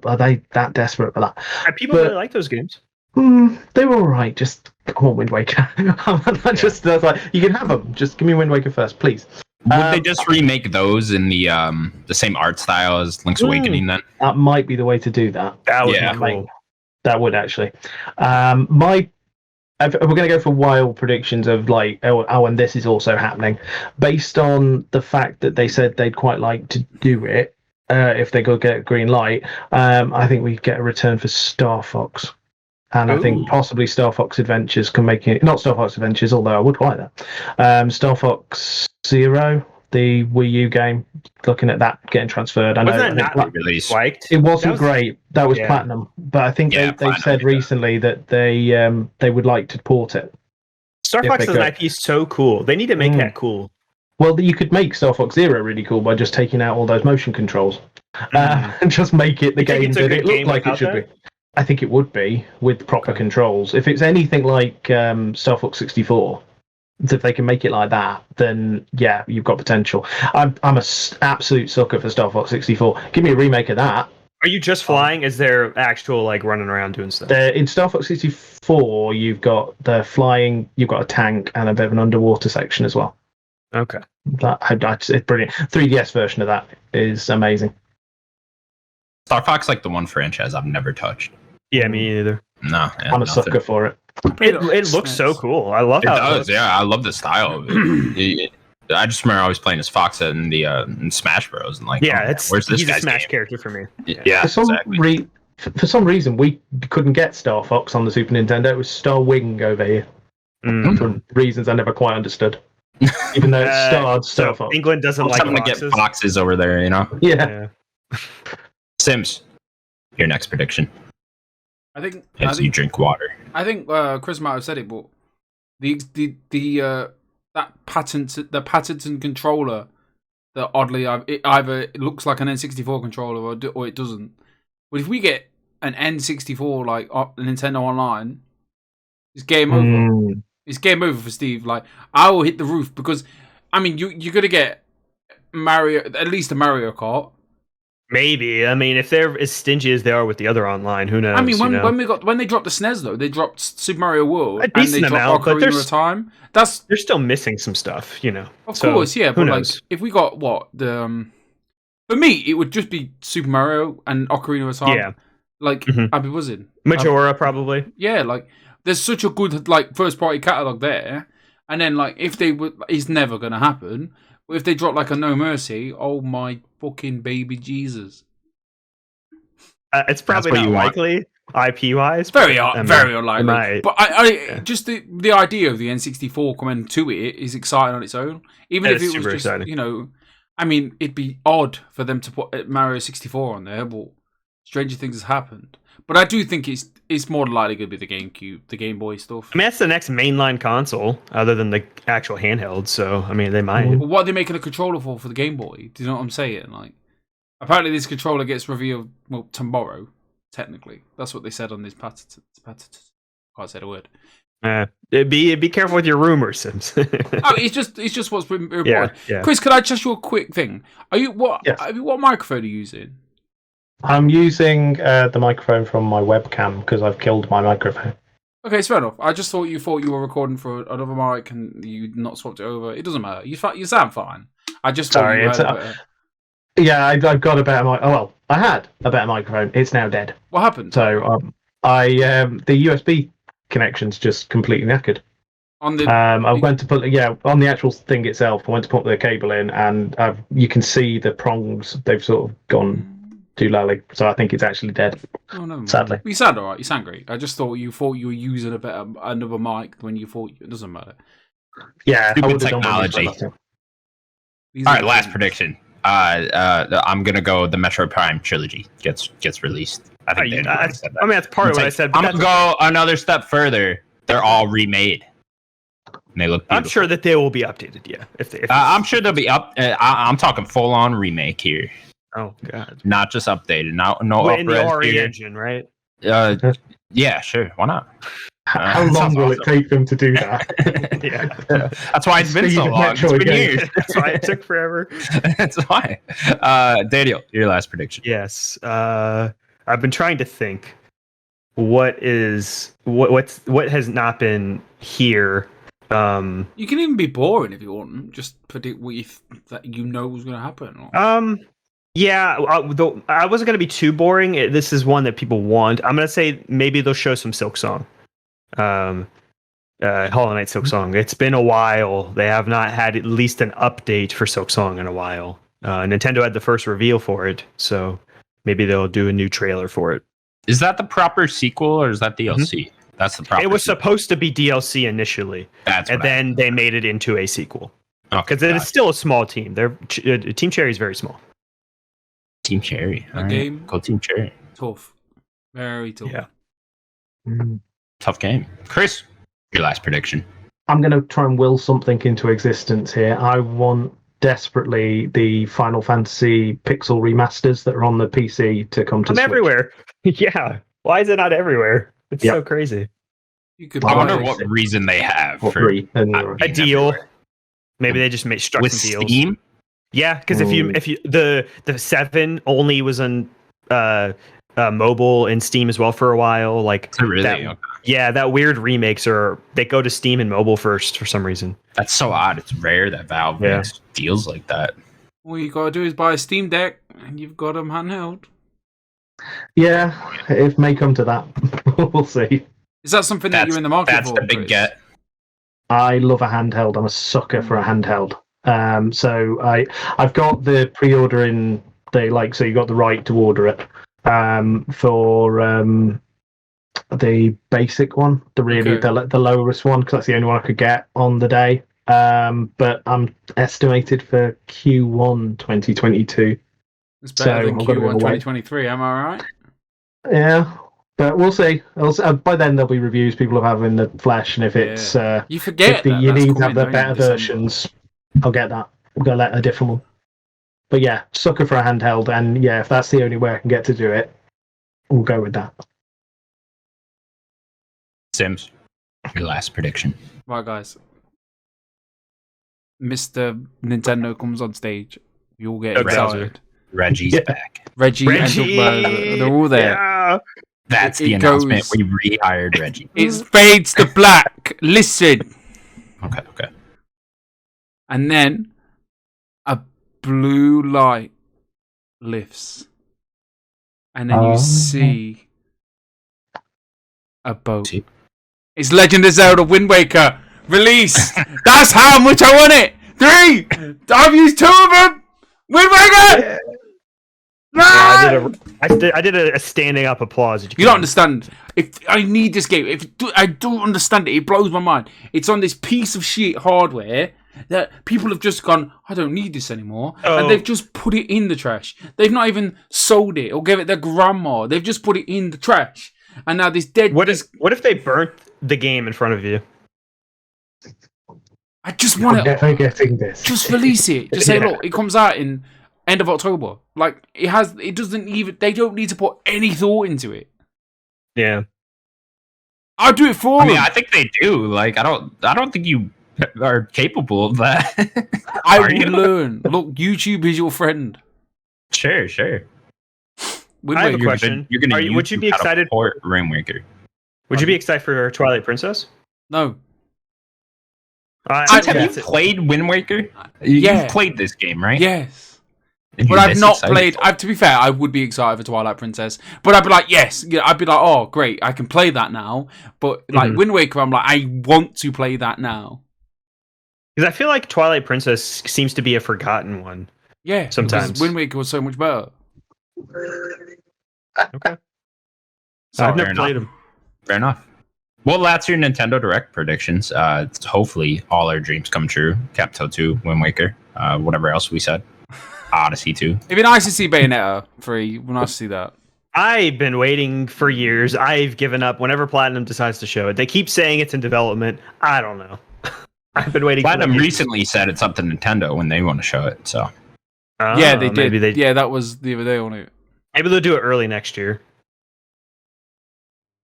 are they that desperate for that? People really like those games. They were all right. Just I want Wind Waker. I was like, you can have them. Just give me Wind Waker first, please. Would they just remake those in the same art style as Link's Awakening then? That might be the way to do that. That would be cool. That would actually. We're going to go for wild predictions of like, and this is also happening, based on the fact that they said they'd quite like to do it if they could get a green light. I think we get a return for Star Fox. And I think possibly Star Fox Adventures can make it. Not Star Fox Adventures, although I would like that. Star Fox Zero, the Wii U game, looking at that getting transferred. I know Wasn't that not released? It wasn't great. That was Platinum, but I think they said recently that they would like to port it. Star Fox as an IP is so cool. They need to make that cool. Well, you could make Star Fox Zero really cool by just taking out all those motion controls and just make it the game that it looked like it should be. I think it would be with proper controls. If it's anything like Star Fox 64, if they can make it like that, then yeah, you've got potential. I'm a absolute sucker for Star Fox 64. Give me a remake of that. Are you just flying? Is there actual like running around doing stuff? In Star Fox 64, you've got the flying, you've got a tank and a bit of an underwater section as well. Okay, it's brilliant. 3DS version of that is amazing. Star Fox, like the one franchise I've never touched. Yeah, me either. No, I'm a sucker for it. It looks so cool. I love how it does. Yeah, I love the style of it. I just remember always playing as Fox in the in Smash Bros. And like, where's this he's guy's a Smash game? character for me. Yeah, for some reason, we couldn't get Star Fox on the Super Nintendo. It was Star Wing over here. For reasons I never quite understood. Even though it starred Star Fox. England doesn't like to get foxes over there, you know? Yeah. Sims, your next prediction. I think you drink water. I think Chris might have said it, but the patented controller that oddly it either looks like an N64 controller or it doesn't. But if we get an N64 like Nintendo Online, it's game over. It's game over for Steve. Like, I will hit the roof because I mean you're gonna get Mario, at least a Mario Kart. Maybe. I mean, if they're as stingy as they are with the other online, who knows? I mean, when they dropped the SNES though, they dropped Super Mario World and they dropped Ocarina of Time. They're still missing some stuff, you know. Of course, yeah. But like, if we got for me, it would just be Super Mario and Ocarina of Time. Yeah. Like, I'd be buzzing. Majora probably. Yeah, like there's such a good like first party catalog there, and then like if they would, it's never gonna happen. But if they drop like a No Mercy, oh my fucking baby Jesus! It's probably not likely IP wise. Very unlikely. But I just the idea of the N64 coming to it is exciting on its own. Even if it was just exciting. I mean, it'd be odd for them to put Mario 64 on there, but stranger things has happened. But I do think it's more likely going to be the GameCube, the Game Boy stuff. I mean, that's the next mainline console, other than the actual handheld. So, I mean, they might. Well, what are they making a controller for the Game Boy? Do you know what I'm saying? Like, apparently this controller gets revealed tomorrow. Technically, that's what they said on this patent. Can't say the word. Be careful with your rumors, Sims. It's just what's been reported. Yeah. Chris, could I just you a quick thing? What microphone are you using? I'm using the microphone from my webcam because I've killed my microphone. Okay, it's fair enough. I just thought you were recording for another mic and you not swapped it over. It doesn't matter. You sound fine. I just thought you had yeah, I've got a better mic. Oh well, I had a better microphone. It's now dead. What happened? So the USB connection's just completely knackered. On the I went to put on the actual thing itself. I went to put the cable in, and you can see the prongs. They've sort of gone too lolly, so I think it's actually dead. Oh no! Sadly, you sound alright. You sound great. I just thought you were using another mic when you thought it doesn't matter. Yeah, stupid technology. All right, last prediction. I'm gonna go. The Metroid Prime trilogy gets released. I think. That's part of what I said. I'm gonna go another step further. They're all remade. And they look beautiful. I'm sure that they will be updated. Yeah, if I'm sure they'll be up. I'm talking full on remake here. Oh god! Not just updated. No in the RE engine, right? Yeah, sure. Why not? How long will it take them to do that? Yeah, that's why it's been so long. It's been years. That's why it took forever. That's why. Daniel, your last prediction. Yes. I've been trying to think what has not been here. You can even be boring if you want. Just predict what that you know was going to happen. Yeah, I wasn't going to be too boring. This is one that people want. I'm going to say maybe they'll show some Silk Song. Hollow Knight Silk Song. It's been a while. They have not had at least an update for Silk Song in a while. Nintendo had the first reveal for it, so maybe they'll do a new trailer for it. Is that the proper sequel or is that DLC? Mm-hmm. That's the proper. It was supposed to be DLC initially, and then they made it into a sequel. Because it is still a small team. Team Cherry is very small. Team Cherry. Game. Go Team Cherry. Tough. Very tough. Yeah. Tough game. Chris, your last prediction. I'm going to try and will something into existence here. I want desperately the Final Fantasy pixel remasters that are on the PC to come to Switch. Everywhere. Yeah. Why is it not everywhere? It's so crazy. I wonder what reason they have for a deal. Maybe they just struck with some deals. Steam. Yeah, because if you the 7 only was on mobile and Steam as well for a while, like that weird remakes they go to Steam and mobile first for some reason. That's so odd. It's rare that Valve makes deals like that. All you gotta do is buy a Steam Deck and you've got them handheld. Yeah, it may come to that. We'll see. Is that something that you're in the market for? That's the big get. I love a handheld. I'm a sucker for a handheld. So I've got the pre-order in. So you got the right to order it for the basic one, the lowest one, because that's the only one I could get on the day. But I'm estimated for Q1 2022. It's better than Q1 2023. Am I right? Yeah. But we'll see. By then there'll be reviews people have in the flesh, and if it's you forget you need to have the better versions, I'll get that. I'll go let a different one. But yeah, sucker for a handheld, and if that's the only way I can get to do it, we'll go with that. Sims, your last prediction. Right, guys. Mr. Nintendo comes on stage. You all get excited. Reggie's back. Reggie and they're all there. Yeah. That's the announcement. We rehired Reggie. It fades to black. Listen. Okay. And then a blue light lifts. And then you see a boat. It's Legend of Zelda Wind Waker. Release. That's how much I want it. 3. I've used 2 of them. Wind Waker. Yeah. I did a standing up applause. You don't understand. If I need this game, I don't understand it. It blows my mind. It's on this piece of shit hardware, that people have just gone, I don't need this anymore, and they've just put it in the trash. They've not even sold it or gave it their grandma. They've just put it in the trash, and now this dead. What if they burnt the game in front of you? I just want I'm never getting this. Just release it. Just say, look, it comes out in end of October. Like it doesn't even. They don't need to put any thought into it. Yeah. I'll do it for them. I think they do. Like, I don't think you are capable of that. I will learn. Look, YouTube is your friend. Sure. I have a question. Would you be excited for Rain Waker? Would you be excited for Twilight Princess? No. Have you played Wind Waker? Yeah. You've played this game, right? Yes. But I've not played. To be fair, I would be excited for Twilight Princess. But I'd be like, yes. I'd be like, oh, great, I can play that now. But like Wind Waker, I'm like, I want to play that now. Because I feel like Twilight Princess seems to be a forgotten one. Yeah, sometimes Wind Waker was so much better. Okay. So I've never played them. Fair enough. Well, that's your Nintendo Direct predictions. Hopefully, all our dreams come true. Capito 2, Wind Waker, whatever else we said. Odyssey 2. It'd be nice to see Bayonetta 3. We'd nice to see that. I've been waiting for years. I've given up whenever Platinum decides to show it. They keep saying it's in development. I don't know. I've been waiting. Platinum recently said it's up to Nintendo when they want to show it. So yeah, they did. Yeah, that was the other day on it. Maybe they'll do it early next year.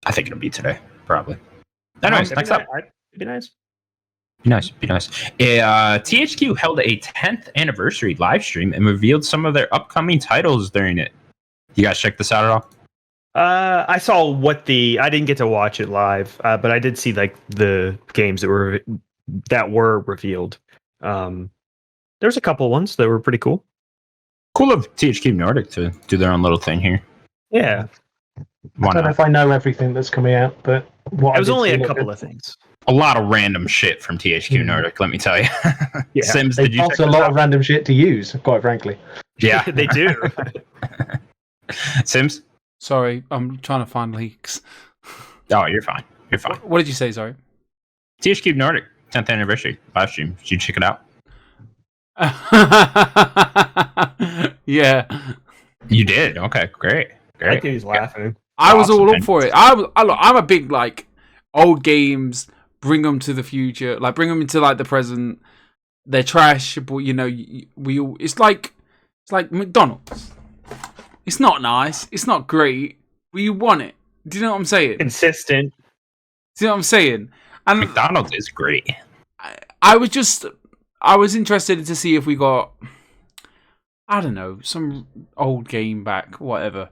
I think it'll be today, probably. Anyways, next up. It'd be nice. Be nice. THQ held a 10th anniversary live stream and revealed some of their upcoming titles during it. You guys check this out at all? I saw I didn't get to watch it live, but I did see like the games that were revealed. There's a couple ones that were pretty cool. Cool of THQ Nordic to do their own little thing here. Yeah. I don't know if I know everything that's coming out, but it was only a couple of things. A lot of random shit from THQ Nordic, let me tell you. Yeah. Sims, did you check a lot of random shit to use, quite frankly. Yeah, they do. Sims? Sorry, I'm trying to find leaks. Oh, you're fine. What did you say, sorry? THQ Nordic, 10th anniversary live stream. Did you check it out? Yeah. You did? Okay, great. I think he's laughing. I was all up for it. I'm a big, like, old games, bring them to the future, like, bring them into, like, the present. They're trash, but, you know, it's like McDonald's. It's not nice. It's not great, but you want it. Do you know what I'm saying? Consistent. Do you know what I'm saying? And McDonald's is great. I was interested to see if we got, I don't know, some old game back, whatever.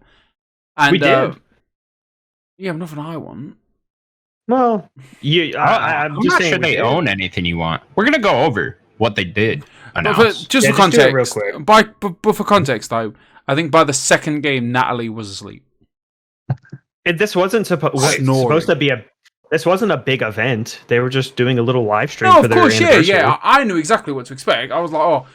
And, we did. Yeah, but nothing I want. Well, I'm just not sure they own anything you want. We're gonna go over what they did announce. For context, real quick. But for context, though, I think by the second game, Natalie was asleep. This wasn't supposed to be This wasn't a big event. They were just doing a little live stream. No, for of their course, anniversary. yeah. I knew exactly what to expect. I was like,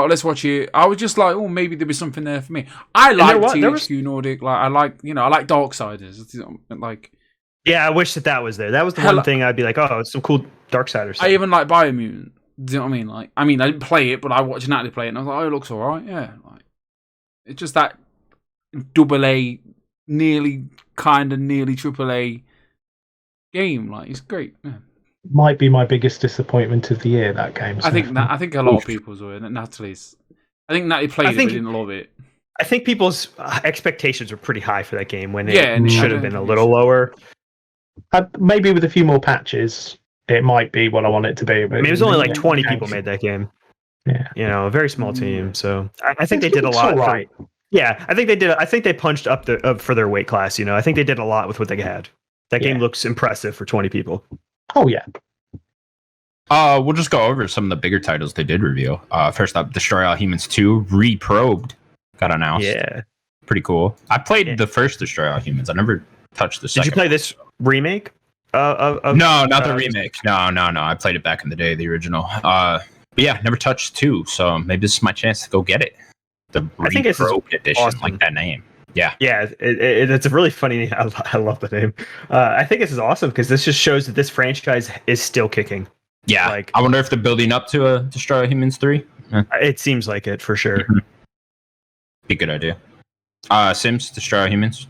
let's watch it. I was just like, oh, maybe there'll be something there for me. I like THQ Nordic. Like, I like Darksiders. Like, yeah, I wish that was there. That was the one thing I'd be like, oh, it's some cool Darksiders stuff. I even like Biomutant. Do you know what I mean? Like, I didn't play it, but I watched Natalie play it, and I was like, oh, it looks alright. Yeah, like, it's just that AA, nearly AAA game. Like, it's great. Yeah. Might be my biggest disappointment of the year, that game. So. I think a lot of people's were. Natalie's. I think Natalie played it, but didn't love it. I think people's expectations were pretty high for that game when and it should have been a little lower. Maybe with a few more patches, it might be what I want it to be. But it was only like 20 people made that game. Yeah, a very small team. So I think they did a lot. Right. Yeah, I think they did. I think they punched up for their weight class. I think they did a lot with what they had. That game looks impressive for 20 people. Oh yeah. We'll just go over some of the bigger titles they did reveal. First up, Destroy All Humans 2 Reprobed got announced. Yeah, pretty cool. I played the first Destroy All Humans. I never touched the second. Did you play this remake? No, not the remake. No. I played it back in the day, the original. But yeah, never touched 2. So maybe this is my chance to go get it. The Reprobed edition, awesome. Like that name. Yeah, it's a really funny. I love the name. I think this is awesome because this just shows that this franchise is still kicking. Yeah, Like, I wonder if they're building up to a Destroy All Humans 3. it seems like it for sure. Be a good idea. Sims, Destroy All Humans.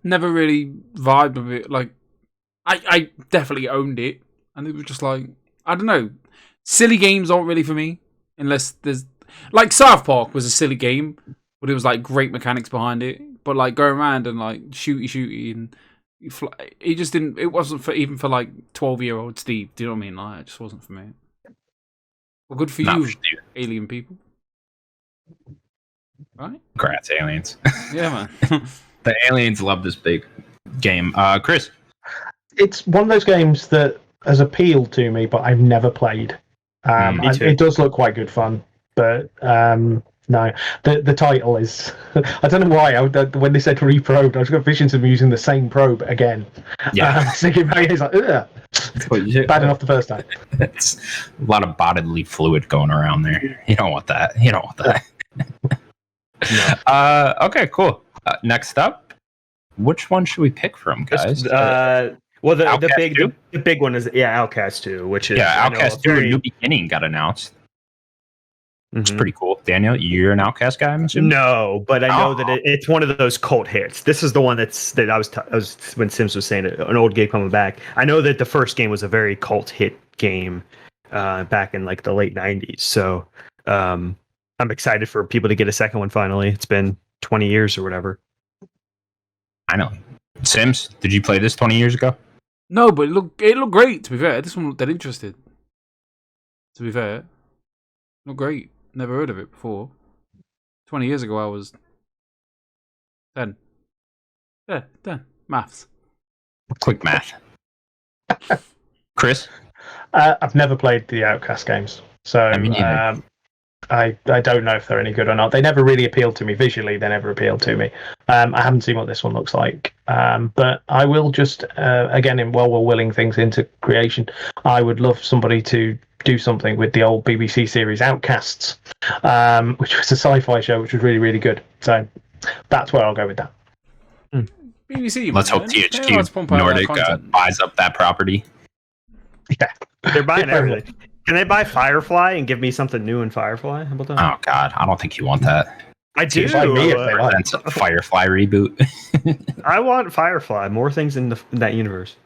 Never really vibed with it. Like, I definitely owned it, and it was just like, I don't know. Silly games aren't really for me, unless there's like South Park was a silly game, but it was like great mechanics behind it. But like going around and like shooty and it just didn't. It wasn't for even for like 12-year-old Steve. Do you know what I mean? Like, it just wasn't for me. Well, good for you, alien people. Right? Congrats, aliens. Yeah, man. The aliens love this big game. Chris. It's one of those games that has appealed to me, but I've never played. Me too. It does look quite good fun, but no. The title is... I don't know why. When they said reprobed, I was got visions of them using the same probe again. Yeah. Thinking about it, it's like, ugh. Bad enough the first time. It's a lot of bodily fluid going around there. You don't want that. You don't want that. No. Okay, cool. Next up, which one should we pick from, guys? Well, the big one is Outcast 2, which is Outcast 2 New Beginning got announced. It's pretty cool. Daniel, you're an Outcast guy, I'm assuming? No, but I know that it's one of those cult hits. This is the one that I was when Sims was saying it, an old game coming back. I know that the first game was a very cult hit game back in like the late 90s. So I'm excited for people to get a second one finally. It's been 20 years or whatever. I know. Sims, did you play this 20 years ago? No, but it looked great, to be fair. This one looked that interested. To be fair. Looked great. Never heard of it before. 20 years ago I was 10. Yeah, 10. Maths. Quick math. Chris? I've never played the Outcast games, so I don't know if they're any good or not. They never really appealed to me visually. They never appealed to me. I haven't seen what this one looks like, but I will just again, while we're willing things into creation, I would love somebody to do something with the old BBC series Outcasts, which was a sci-fi show, which was really, really good. So that's where I'll go with that. BBC. Let's hope THQ Nordic buys up that property. Yeah, they're buying everything. Can they buy Firefly and give me something new in Firefly? How about that? Oh God, I don't think you want that. I do. Me if they like. That's a Firefly reboot. I want Firefly. More things in that universe.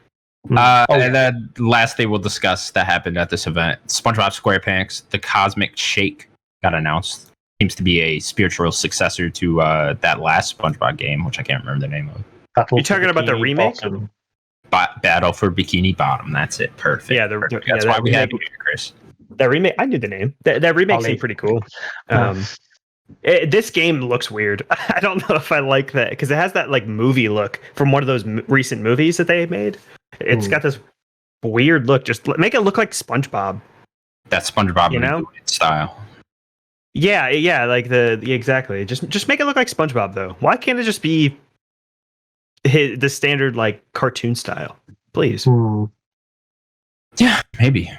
And then last thing we'll discuss that happened at this event: SpongeBob SquarePants: The Cosmic Shake got announced. Seems to be a spiritual successor to that last SpongeBob game, which I can't remember the name of. You talking about the remake? Battle for Bikini Bottom. That's it. Perfect. Yeah, perfect. That's why we have you here, Chris. That remake, I knew the name. That remake seemed pretty cool. This game looks weird. I don't know if I like that because it has that like movie look from one of those recent movies that they made. It's got this weird look. Just make it look like SpongeBob. That SpongeBob style. Yeah, like exactly. Just make it look like SpongeBob though. Why can't it just be the standard like cartoon style, please? Yeah, maybe.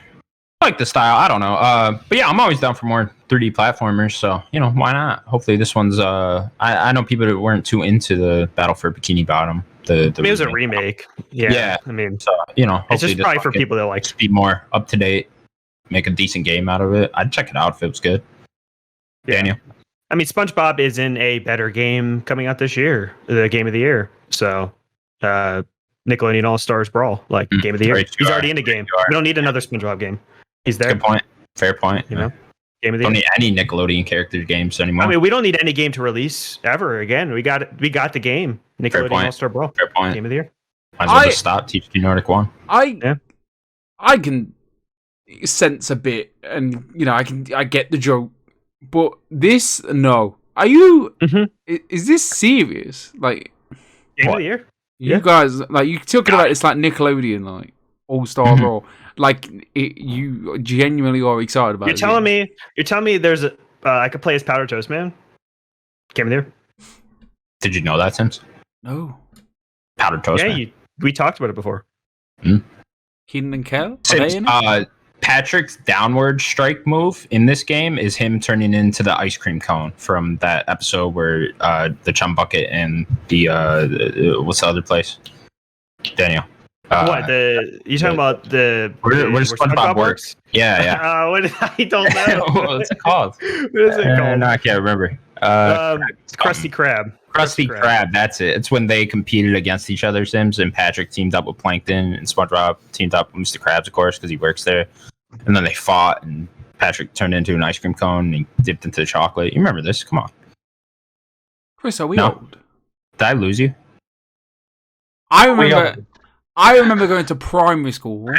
I like the style. I don't know. But yeah, I'm always down for more 3D platformers. So why not? Hopefully, this one's. I know people that weren't too into the Battle for Bikini Bottom. It was a remake. Yeah. I mean, so it's just probably for people that like be more up to date, make a decent game out of it. I'd check it out if it was good. Yeah. Daniel. I mean, SpongeBob is in a better game coming out this year, the game of the year. So, Nickelodeon All Stars Brawl, like game of the year. He's already in the game. We don't need another SpongeBob game. He's there. Good point. Fair point. Game of the year. Don't need any Nickelodeon character games anymore. I mean, we don't need any game to release ever again. We got the game. Nickelodeon All Star Brawl. Fair point. Game of the year. Might as well just stop. THQ Nordic 1. I can sense a bit, and I get the joke. But this, no. Are you? Is this serious? Like game of the year? You guys, like you talking about it's like Nickelodeon, like All Star Brawl. Like you genuinely are excited about. You're telling me there's a I could play as Powder Toast Man. Game of the year. Did you know that, Sims? No. Powder Toast Man. We talked about it before. Keenan and Kel? Sims, Patrick's downward strike move in this game is him turning into the ice cream cone from that episode where the chum bucket and the what's the other place? Daniel. What you talking about? Where SpongeBob works? Yeah. What I don't know. What's it called? What is it called? No, I can't remember. Krusty Krab. Krusty Krab. That's it. It's when they competed against each other. Sims and Patrick teamed up with Plankton, and SpongeBob teamed up with Mr. Krabs, of course, because he works there. And then they fought, and Patrick turned into an ice cream cone, and he dipped into the chocolate. You remember this? Come on, Chris. Are we old? Did I lose you? I remember going to primary school, and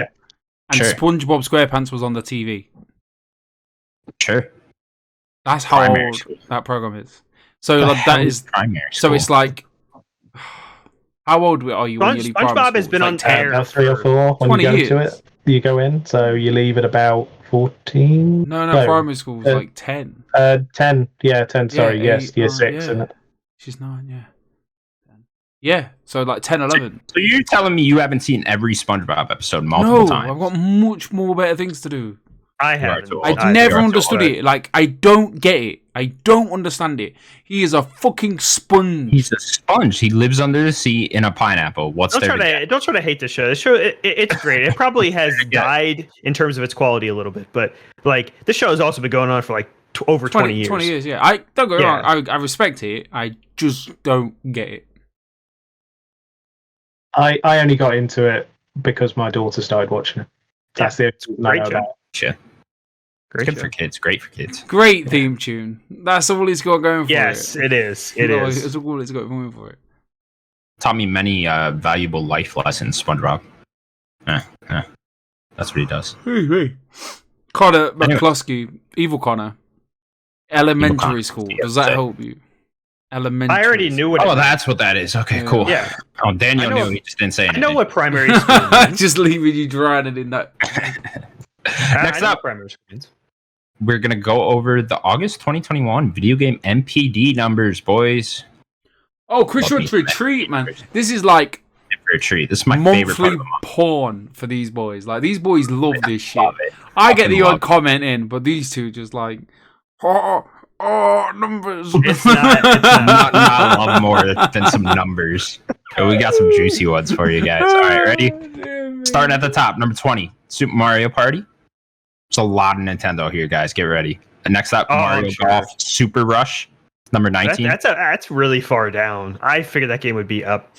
Sure. SpongeBob SquarePants was on the TV. Sure. That's how Primary old school. that program is. So like, that is primary. So school. it's like, how old are you when you leave primary SpongeBob school? has been It's on like air 10. About 3 or 4 when 20 you go years. to it. You go in, so you leave at about 14. No, primary school was like 10. 10. Yeah, 10. Sorry, Yeah, yes, year 6. yeah. Isn't it? She's 9, yeah. Yeah, so like 10, 11. So you're telling me you haven't seen every SpongeBob episode multiple times? I've got much more better things to do. I haven't. too old. I never you're understood too it. Like, I don't get it. I don't understand it. He is a fucking sponge. He's a sponge. He lives under the sea in a pineapple. What's there? Don't try to hate the show. The show it's great. It probably has died in terms of its quality a little bit, but like this show has also been going on for like over 20 years. 20 years, yeah. I don't go wrong. I respect it. I just don't get it. I only got into it because my daughter started watching it. That's the only Great I know show. about. Shit. Great Good show. for kids. Great for kids. Great theme tune. That's all he's got going for Yes, it. it is. It is. That's all he's got going for it. Taught me many valuable life lessons, SpongeBob. That's what he does. Hey. Connor Anyway. McCluskey, Evil Connor. Elementary Connor, school. yeah, Does that so- help you? Elementary. I already knew what. Oh, that's what that is. Okay, Yeah. cool. Yeah. Oh, Daniel I know- knew. He just didn't say I anything. know what primary school means. Just leaving you drowning in that. Next I know up, what primary school means. we're going to go over the August 2021 video game MPD numbers, boys. Oh, Christian's Puppy. Retreat, man. This is like For a treat. This is my favorite part monthly of the month. porn for these boys. Like, these boys love this shit. Love it. I get the Fucking odd love it. comment in, but these two just like, numbers. It's not. Not I love more than some numbers. So we got some juicy ones for you guys. All right, ready? Starting at the top, number 20, Super Mario Party. There's a lot of Nintendo here, guys. Get ready. And next up, Oh, Mario sure. Golf Super Rush, number 19. That's really far down. I figured that game would be up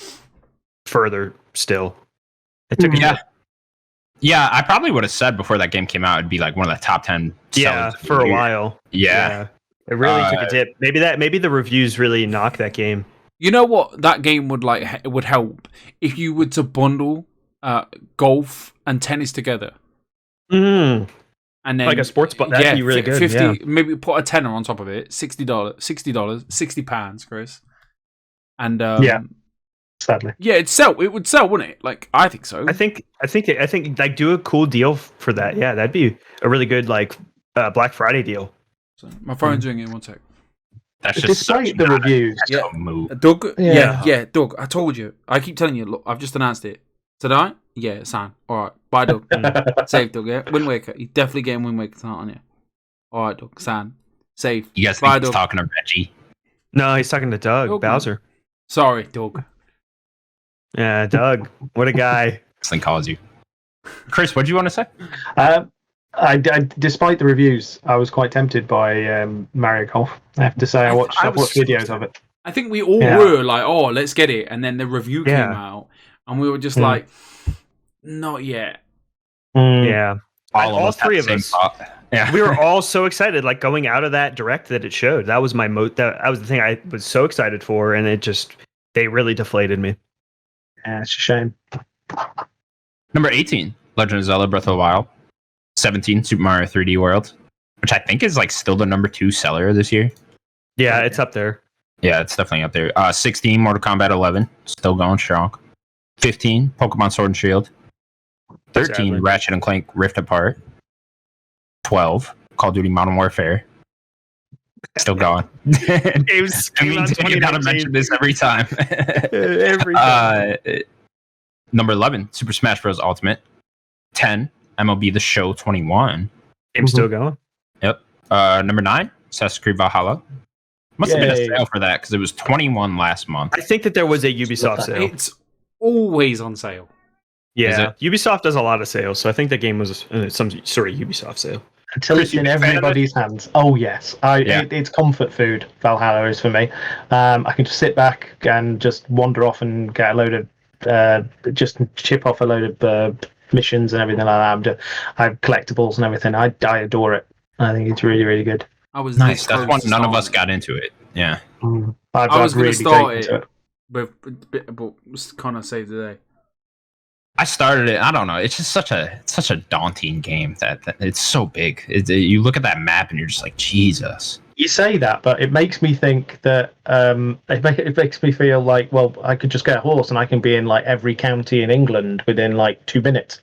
further still. It took Yeah. Yeah, I probably would have said before that game came out, it'd be like one of the top 10 yeah, sellers of the for a year. while. Yeah. It really took a dip. Maybe the reviews really knocked that game. You know what that game would help if you were to bundle golf and tennis together, Mm, and then like a sports ball. That'd be really good. 50, Yeah. maybe put a tenner on top of it. $60, £60, Chris. And Yeah. Sadly. yeah, it would sell, wouldn't it? Like, I think so. I think like do a cool deal for that. Yeah, that'd be a really good like Black Friday deal. So, my phone's ringing. One sec. That's just Despite such the not a reviews, Nintendo move. Doug. Yeah. Yeah, Doug. I told you. I keep telling you. Look, I've just announced it tonight. Yeah, Sam. All right. Bye, Doug. Safe, Doug. Yeah, Wind Waker. You're definitely getting Wind Waker tonight, aren't you? All right, Doug. Sam. Safe. You guys Bye, think he's Doug. talking to Reggie? No, he's talking to Doug Doug, Bowser. Sorry, Doug. Yeah, Doug. What a guy. This thing calls you. Chris, what do you want to say? I, despite the reviews, I was quite tempted by Mario Golf. I have to say, I I've watched was so videos of it. I think we all Yeah. were like, "Oh, let's get it," and then the review came Yeah. out, and we were just Mm. like, "Not yet." Yeah. All us had three the of same us. thought. Yeah. We were all so excited, like going out of that direct that it showed. That was that was the thing I was so excited for, and they really deflated me. Yeah, it's a shame. Number 18, Legend of Zelda Breath of the Wild. 17, Super Mario 3D World, which I think is like still the number 2 seller this year. Yeah, it's up there. Yeah, it's definitely up there. 16, Mortal Kombat 11, still going strong. 15, Pokemon Sword and Shield. 13, Exactly. Ratchet and Clank Rift Apart. 12, Call of Duty Modern Warfare. Still going. Games I mean, you gotta mention this every time. Every time. Number 11, Super Smash Bros. Ultimate. 10, MLB The Show 21. Game's still going. Number 9, Assassin's Creed Valhalla. Must have been a Yay. sale for that because it was 21 last month. I think that there was a Ubisoft sale. It's always on sale. Yeah, Ubisoft does a lot of sales, so I think the game was some sort of Ubisoft sale. Until it's in everybody's hands. Oh yes, it's comfort food. Valhalla is for me. I can just sit back and just wander off and get a load of, just chip off a load of missions and everything like that. I have collectibles and everything. I adore it. I think it's really, really good. I was nice. That's one none of us got into it. Yeah, I was going to start it, but Connor saved the day. I started it. I don't know. It's just such a daunting game that it's so big. You look at that map and you're just like, Jesus. You say that, but it makes me think that it makes me feel like, well, I could just get a horse and I can be in like every county in England within like 2 minutes.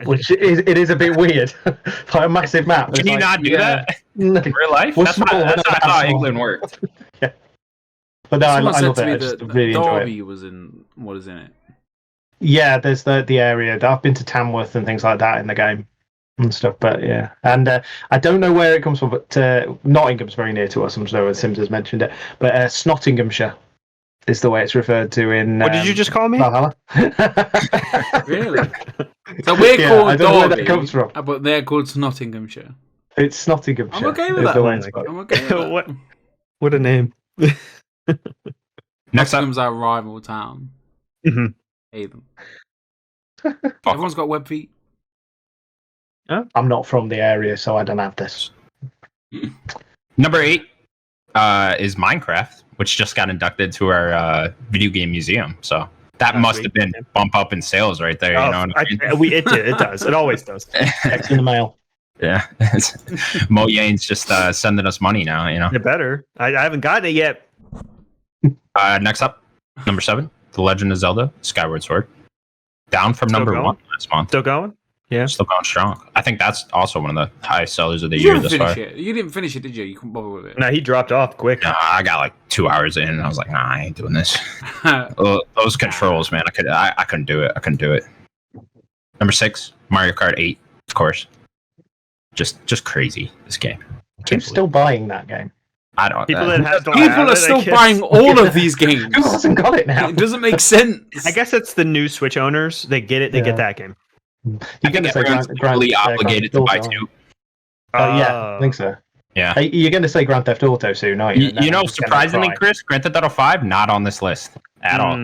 Which is a bit weird. Like a massive map. Can you not do that in real life? That's not how England works. Yeah. But no, I love it. I just really enjoy Derby it. was in what is in it? Yeah, there's the area. I've been to Tamworth and things like that in the game and stuff. But yeah, and I don't know where it comes from, but Nottingham's very near to us. I'm sure Sims has mentioned it. But Snottinghamshire is the way it's referred to in. What did you just call me? Valhalla. Really? So we're called I don't know where that comes from. But they're called Nottinghamshire. It's Nottinghamshire. I'm okay with that. I'm okay with that. What a name. Next up, Nottingham's our rival town. Mm-hmm. Hate them. Everyone's got web feet. I'm not from the area, so I don't have this. Number 8 is Minecraft, which just got inducted to our video game museum. So that must have been bump up in sales right there. You know what I mean? It does. It always does. Text in the mail. Yeah. Mo Yane's just sending us money now, you know. It better. I haven't gotten it yet. Next up, number 7, The Legend of Zelda, Skyward Sword. Down from Still number going? 1 last month. Still going? Yeah. Still going strong. I think that's also one of the highest sellers of the year thus far. You didn't finish it, did you? You couldn't bother with it. No, he dropped off quick. Nah, I got like 2 hours in and I was like, nah, I ain't doing this. Those controls, man, I couldn't do it. I couldn't do it. Number 6, Mario Kart 8, of course. Just crazy, this game. Who's still buying that game? I don't know. People are still buying all of these games. Who hasn't got it now? It doesn't make sense. I guess it's the new Switch owners. They get it. They get that game. You're going to say legally obligated to buy 2. Yeah, I think so. Yeah. You're going to say Grand Theft Auto soon, aren't you? You know, surprisingly, Chris, Grand Theft Auto 5, not on this list at all.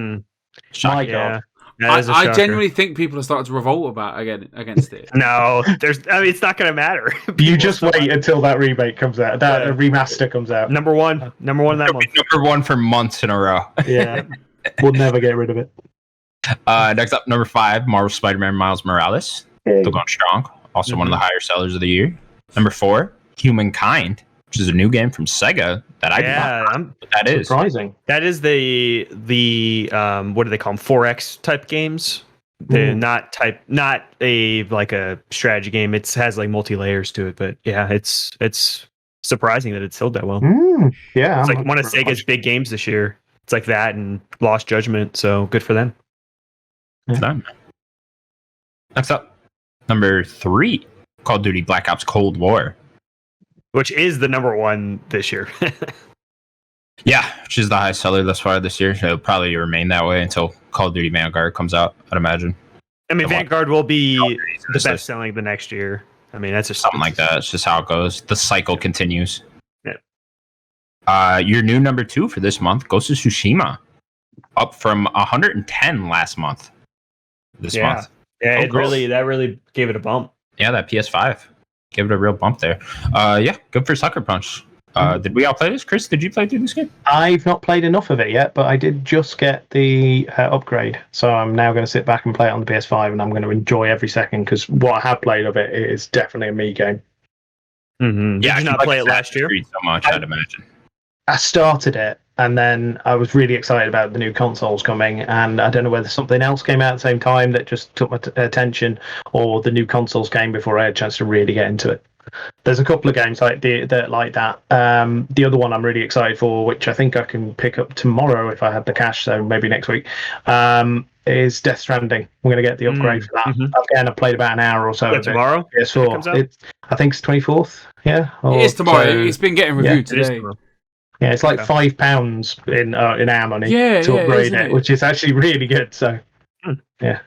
My God. I genuinely think people are starting to revolt against it. No, it's not going to matter. You just wait until that remake comes out. That remaster comes out. Number one that month. Number 1 for months in a row. Yeah, we'll never get rid of it. Next up, number 5, Marvel Spider-Man Miles Morales. Still going strong. Also one of the higher sellers of the year. Number 4, Humankind, which is a new game from Sega that I that is surprising. That is the what do they call them? 4X type games. They're not a like a strategy game. It has like multi layers to it, but yeah, it's surprising that it sold that well. Yeah, it's like one of Sega's big games this year. It's like that and Lost Judgment, so good for them. Next up, number 3, Call of Duty Black Ops Cold War, which is the number 1 this year. Yeah, which is the highest seller thus far this year. It'll probably remain that way until Call of Duty Vanguard comes out, I'd imagine. I mean, Vanguard will be the best selling the next year. I mean, that's just something like that. It's just how it goes. The cycle continues. Yeah. Your new number 2 for this month, Ghost of Tsushima, up from 110 last month. This month. Yeah, that really gave it a bump. Yeah, that PS5 gave it a real bump there. Yeah, good for Sucker Punch. Did we all play this? Chris, did you play through this game? I've not played enough of it yet, but I did just get the upgrade. So I'm now going to sit back and play it on the PS5, and I'm going to enjoy every second, because what I have played of it is definitely a me game. Mm-hmm. Yeah, did you not play it last year? So much, I'd imagine. I started it, and then I was really excited about the new consoles coming, and I don't know whether something else came out at the same time that just took my attention, or the new consoles came before I had a chance to really get into it. There's a couple of games like that. The other one I'm really excited for, which I think I can pick up tomorrow if I had the cash, so maybe next week, is Death Stranding. I'm going to get the upgrade for that. Again, I've played about an hour or so. Tomorrow? PS4. I think it's 24th. Yeah, it is tomorrow. It's been getting reviewed today. Yeah, it's like £5 in our money to upgrade it, which is actually really good. So, yeah,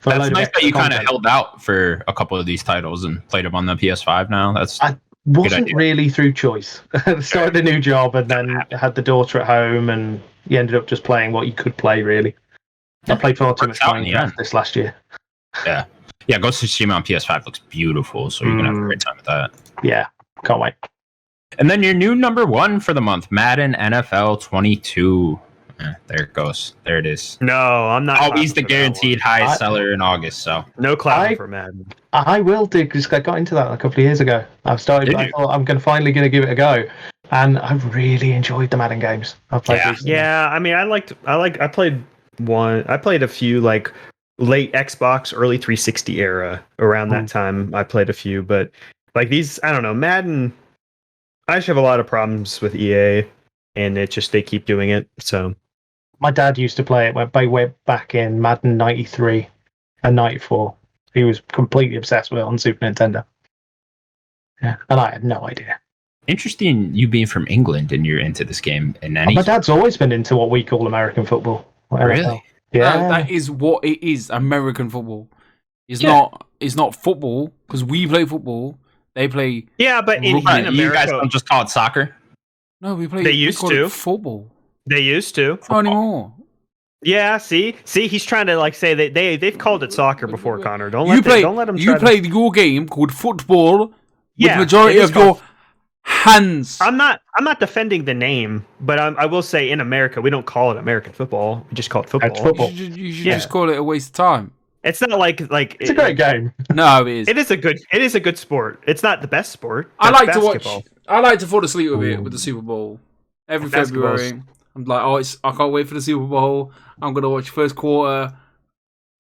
That's nice that you kind of held out for a couple of these titles and played them on the PS5 now. I wasn't really through choice. I started a new job and then had the daughter at home, and you ended up just playing what you could play, really. I played far too much Minecraft this last year. Yeah. Yeah, Ghost of Tsushima on PS5 looks beautiful, so you're going to have a great time with that. Yeah, can't wait. And then your new number 1 for the month, Madden NFL 22. There it goes. There it is. No, I'm not. Always the guaranteed highest seller in August, so. No clapping for Madden. I will do, because I got into that a couple of years ago. I thought I'm finally going to give it a go. And I've really enjoyed the Madden games I've played recently. Yeah, I mean, I played a few, like, late Xbox, early 360 era. Around that time, I played a few, but like these, I don't know, Madden. I just have a lot of problems with EA, and they keep doing it. So, my dad used to play it way back in Madden 93 and 94. He was completely obsessed with it on Super Nintendo. Yeah, and I had no idea. Interesting, you being from England and you're into this game. My dad's always been into what we call American football. Really? Yeah, that is what it is. American football. It's not football, because we play football. They play. Yeah, but in America, you guys don't just call it soccer. No, we play. They used to football. They used to. Not anymore. Yeah, see, he's trying to like say that they've called it soccer before, Connor. Don't let them. You played your game called football with majority of your hands. I'm not defending the name, but I will say in America we don't call it American football. We just call it football. It's football. You should just call it a waste of time. It's not like it's a great game. No, it is. It is a good sport. It's not the best sport. I like basketball. to watch. I like to fall asleep with it with the Super Bowl every February. I'm like, I can't wait for the Super Bowl. I'm gonna watch first quarter,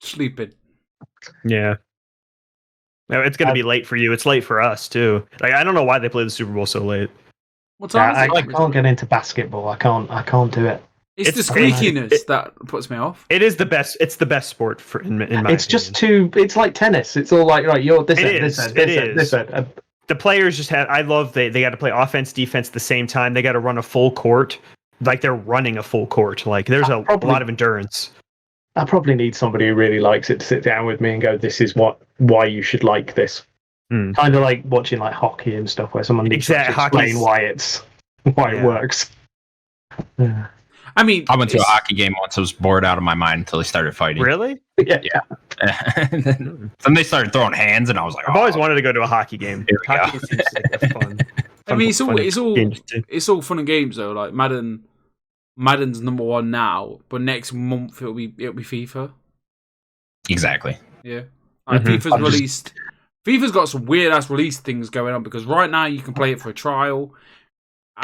sleeping. Yeah. No, it's gonna be late for you. It's late for us too. Like, I don't know why they play the Super Bowl so late. What time I can't get into basketball. I can't do it. It's the squeakiness that puts me off. It is the best. It's the best sport in my opinion. It's just too. It's like tennis. It's all like, right, you're this end. The players just have. I love they got to play offense, defense at the same time. They got to run a full court. Like they're running a full court. Like there's a lot of endurance. I probably need somebody who really likes it to sit down with me and go, "This is why you should like this." Kind of like watching like hockey and stuff, where someone needs to explain why it works. Yeah. I mean, I went to a hockey game once. I was bored out of my mind until they started fighting. Really? Yeah. Then they started throwing hands, and I was like, I've always wanted to go to a hockey game. Hockey seems like a fun. I mean, it's all fun and games though. Like Madden's number 1 now, but next month it'll be FIFA. Exactly. Yeah. FIFA's released. FIFA's got some weird ass release things going on, because right now you can play it for a trial.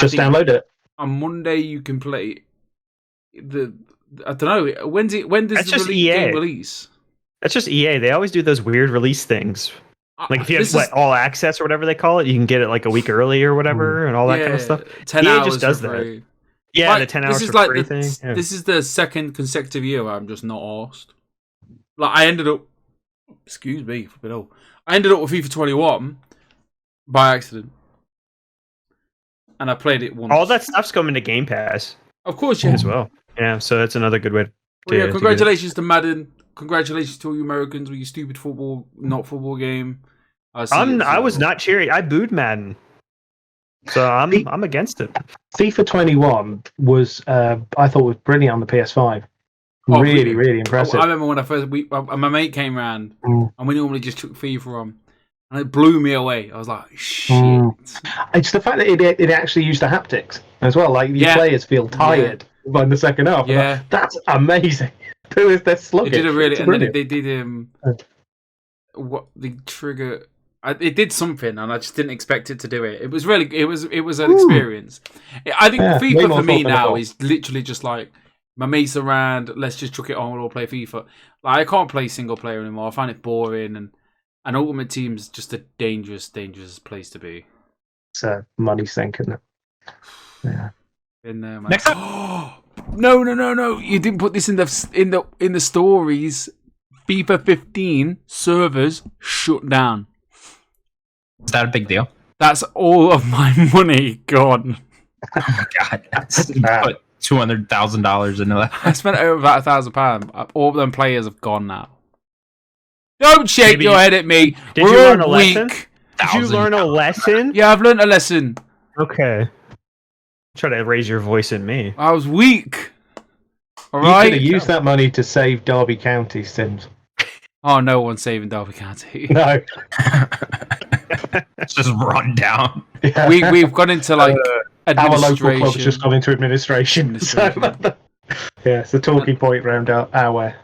Just download it. On Monday you can play I don't know. When does the game release? That's just EA. They always do those weird release things. Like if you have all access or whatever they call it, you can get it like a week early or whatever, and all that kind of stuff. 10 EA hours just does that. Yeah, the 10 hours for free thing. Yeah. This is the second consecutive year where I'm just not asked. Like I ended up, excuse me, I ended up with FIFA 21 by accident, and I played it once. All that stuff's coming to Game Pass, of course, yeah, as well. Yeah, so that's another good way. Congratulations to Madden. Congratulations to all you Americans with your stupid not football game. I was not cheering. I booed Madden, so I'm against it. FIFA 21 was I thought was brilliant on the PS5. Really impressive. I remember when my mate came around and we normally just took FIFA on, and it blew me away. I was like, shit. It's the fact that it actually used the haptics as well. Like the players feel tired by the second half. Yeah, like, that's amazing. They're sluggish. They did a really, and then they did what the trigger. It did something, and I just didn't expect it to do it. It was really, it was an experience. I think FIFA for me now is literally just like my mates around. Let's just chuck it on. We'll all play FIFA. Like I can't play single player anymore. I find it boring, and Ultimate Team's just a dangerous place to be. It's a money sink, isn't it? Yeah. In there, man. Next up. No! You didn't put this in the stories. FIFA 15 servers shut down. Is that a big deal? That's all of my money gone. Oh my god! Put $200,000 into that. I spent over about £1,000. All of them players have gone now. Don't shake your head at me. Did We're you learn all a lesson? weak. Did you learn a lesson? Yeah, I've learned a lesson. Okay. Try to raise your voice at me. I was weak. All You right. could have used that money to save Derby County, Sims. Oh, no one's saving Derby County. No. It's just run down. Yeah. We've gone into like Our administration. local club's just gone into administration. So, yeah, it's the talking point around our way.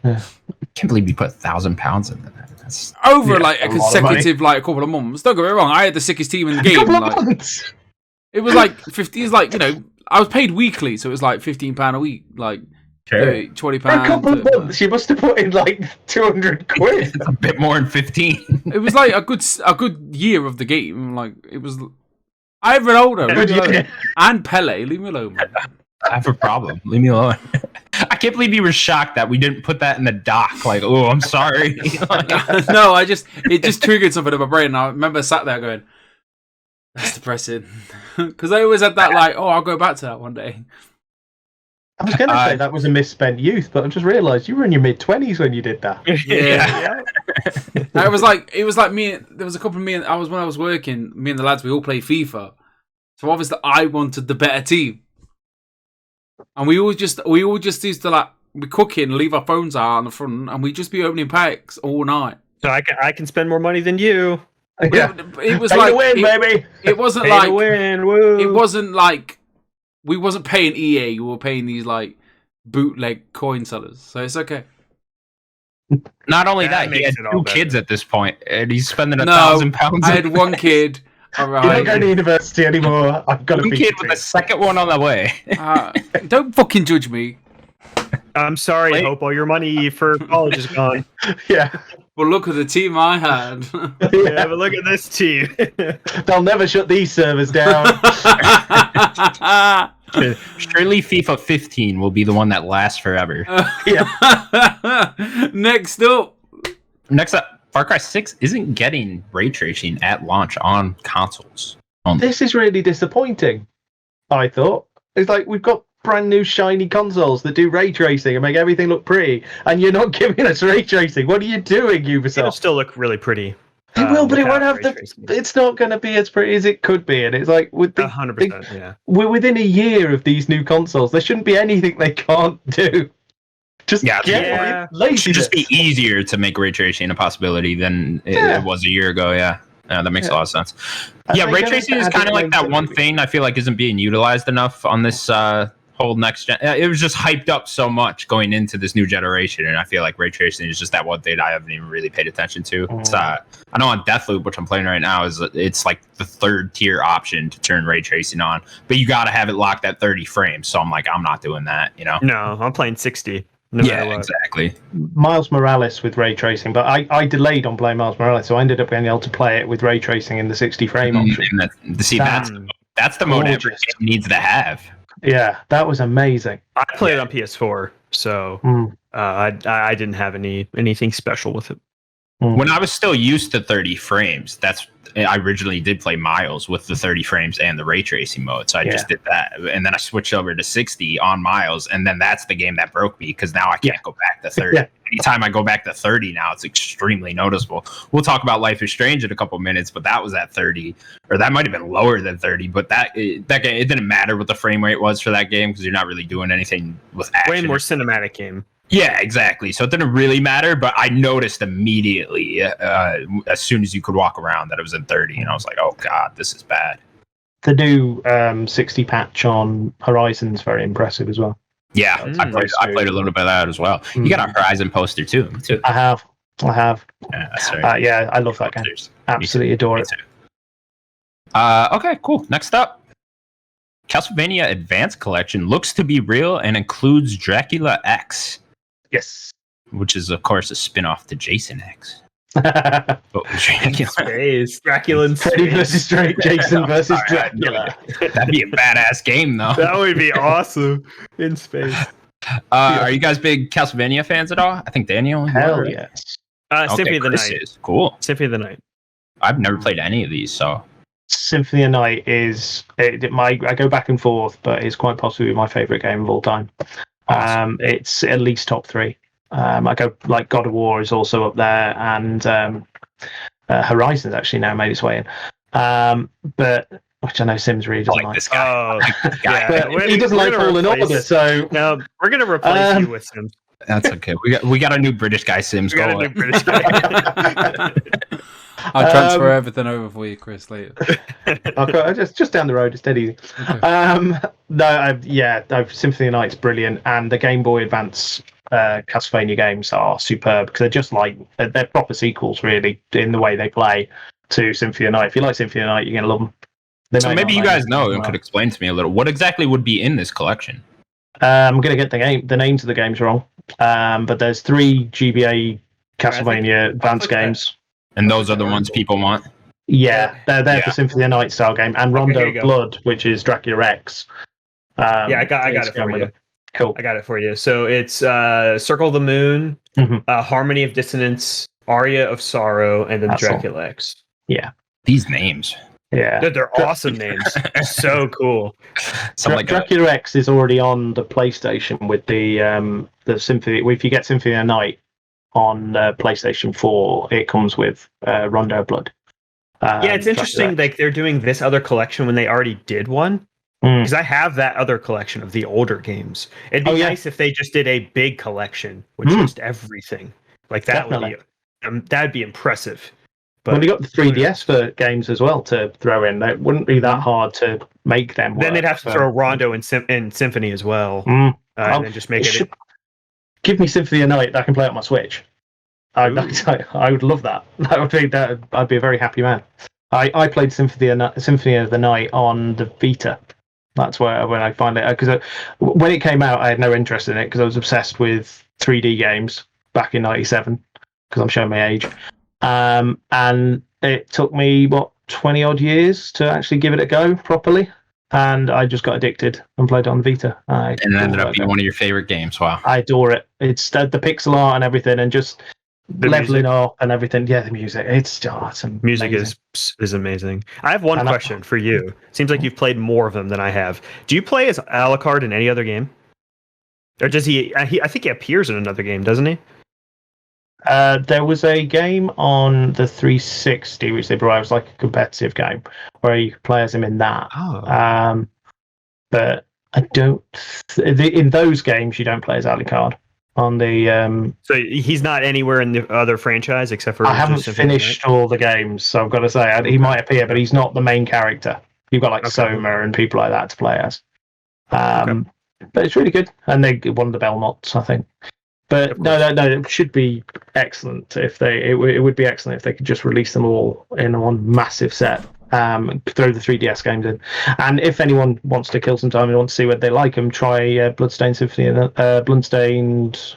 I can't believe you put £1,000 in that. That's Over like a a lot of money. consecutive like a couple of months. Don't get me wrong, I had the sickest team in the game. Couple of Like, months. it was like 50. It's like, you know, I was paid weekly, so it was like £15 a week, like sure. £20. For a couple of months, you must have put in like 200 quid. It's a bit more than 15. It was like a good year of the game. Like it was. I have Ronaldo, leave me alone. And Pele. Leave me alone, man. I have a problem. Leave me alone. I can't believe you were shocked that we didn't put that in the doc. Like, oh, I'm sorry. No, it just triggered something in my brain. And I remember I sat there going, "That's depressing," because I always had that like, "Oh, I'll go back to that one day." I was going to say that was a misspent youth, but I just realised you were in your mid-20s when you did that. Yeah. It was like me. There was a couple of me. When I was working. Me and the lads, we all play FIFA. So obviously, I wanted the better team, and we all just used to like be cooking, leave our phones out on the front, and we'd just be opening packs all night. So I can spend more money than you. Yeah. It was Pay like to win, baby. It wasn't Pay like to win. Woo. it wasn't like we wasn't paying EA. We were paying these like bootleg coin sellers. So it's okay. Not only That that, he makes had it all 2 better. kids at this point, and he's spending No, £1,000. I had one kid. All You're not going right. to university anymore. I've got to One be kid with a second one on the way. Don't fucking judge me. I'm sorry. Wait. Hope all your money for college is gone. Yeah. But look at the team I had. Yeah, but look at this team. They'll never shut these servers down. Surely FIFA 15 will be the one that lasts forever. Next up. Next up, Far Cry 6 isn't getting ray tracing at launch on consoles. This is really disappointing, I thought. It's like we've got brand new shiny consoles that do ray tracing and make everything look pretty, and you're not giving us ray tracing. What are you doing, It'll Ubisoft? still look really pretty. It will, but it won't without have ray the. tracing. It's not going to be as pretty as it could be, and it's like with the 100%. Yeah. we're within a year of these new consoles. There shouldn't be anything they can't do. Just Yeah, get yeah. it. It Laziness. should just be easier to make ray tracing a possibility than it was a year ago. Yeah, that makes a lot of sense. And Yeah, they're ray gonna tracing is add kind it of like that later. one thing I feel like isn't being utilized enough on this whole next gen. It was just hyped up so much going into this new generation, and I feel like ray tracing is just that one thing I haven't even really paid attention to. It's, I know on Deathloop, which I'm playing right now, it's like the 3rd tier option to turn ray tracing on, but you got to have it locked at 30 frames. So I'm like, I'm not doing that, you know? No, I'm playing 60. No matter Yeah, what. exactly. Miles Morales with ray tracing, but I delayed on playing Miles Morales, so I ended up being able to play it with ray tracing in the 60 frame option. And that's the mode every gorgeous. game needs to have. Yeah, that was amazing. I played it on PS4, so I didn't have anything special with it. When I was still used to 30 frames, I originally did play Miles with the 30 frames and the ray tracing mode. So I just did that. And then I switched over to 60 on Miles. And then that's the game that broke me because now I can't go back to 30. Yeah. Anytime I go back to 30 now, it's extremely noticeable. We'll talk about Life is Strange in a couple minutes, but that was at 30. Or that might have been lower than 30. But that game, it didn't matter what the frame rate was for that game because you're not really doing anything with action. Way more cinematic game. Yeah, exactly. So it didn't really matter, but I noticed immediately as soon as you could walk around that it was in 30, and I was like, "Oh God, this is bad." The new 60 patch on Horizon's very impressive as well. Yeah, I played a little bit of that as well. You got a Horizon poster too. Me too. I have. Yeah, that's right. Yeah, I love that game. Absolutely adore it. Okay, cool. Next up, Castlevania Advance Collection looks to be real and includes Dracula X. Yes. Which is, of course, a spin-off to Jason X. Freddy But Dracula. Space. Dracula and versus Jason versus Dracula. That'd be a badass game, though. That would be awesome in space. Are you guys big Castlevania fans at all? I think Daniel. Hell yes. Symphony of the Chris Night. is. Cool. Symphony of the Night. I've never played any of these, so Symphony of the Night is I go back and forth, but it's quite possibly my favorite game of all time. Awesome. It's at least top 3. I go like God of War is also up there, and Horizon's actually now made its way in. But which I know Sims really doesn't like. This guy. But he doesn't like Fallen Order, so no, we're gonna replace you with Sims. That's okay. We got a new British guy, Sims. I'll transfer everything over for you, Chris, later. Okay, just down the road. It's dead easy. No, Symphony of the Night's brilliant, and the Game Boy Advance Castlevania games are superb because they're just like they're proper sequels, really, in the way they play to Symphony of the Night. If you like Symphony of the Night, you're gonna love them. So maybe you guys know and could explain to me a little what exactly would be in this collection. I'm gonna get the names of the games wrong, but there's 3 GBA Castlevania Advance games. And those are the ones people want? Yeah, they're there for Symphony of the Night style game. And Rondo of Blood, which is Dracula X. I got it for you. Cool. I got it for you. So it's Circle of the Moon, Harmony of Dissonance, Aria of Sorrow, and then that's Dracula X. Yeah. These names. Yeah. They're awesome names. So cool. Dracula X is already on the PlayStation with the Symphony. If you get Symphony of the Night on PlayStation 4, it comes with Rondo of Blood. It's interesting. Like they're doing this other collection when they already did one. Because I have that other collection of the older games. It'd be nice if they just did a big collection with just everything. Like that would be that'd be impressive. But you got the 3DS for games as well to throw in. It wouldn't be that hard to make them work. Then they'd have to throw Rondo and Symphony as well, and then just make it. Give me Symphony of the Night that I can play on my Switch. I would love that. I'd be a very happy man. I played Symphony of the Night on the Vita. That's when I find it, because when it came out, I had no interest in it because I was obsessed with 3D games back in '97. Because I'm showing my age, and it took me 20 odd years to actually give it a go properly, and I just got addicted and played it on the Vita. And it ended up being one of your favorite games. Wow! I adore it. It's the pixel art and everything, and just the leveling up and everything. Yeah, the music. It's amazing. Music is amazing. I have one question for you. Seems like you've played more of them than I have. Do you play as Alucard in any other game? Or does he? I think he appears in another game, doesn't he? There was a game on the 360 which they brought out. It was like a competitive game where you could play as him in that. But I don't. In those games, you don't play as Alucard. On the so he's not anywhere in the other franchise except for. I haven't finished all the games, so I've got to say he might appear, but he's not the main character. You've got like Soma and people like that to play as. But it's really good, and they won the Belmonts, I think. But no, it should be excellent if it would be excellent if they could just release them all in one massive set. Throw the 3DS games in, and if anyone wants to kill some time and want to see whether they like them, try Bloodstained Symphony, Bloodstained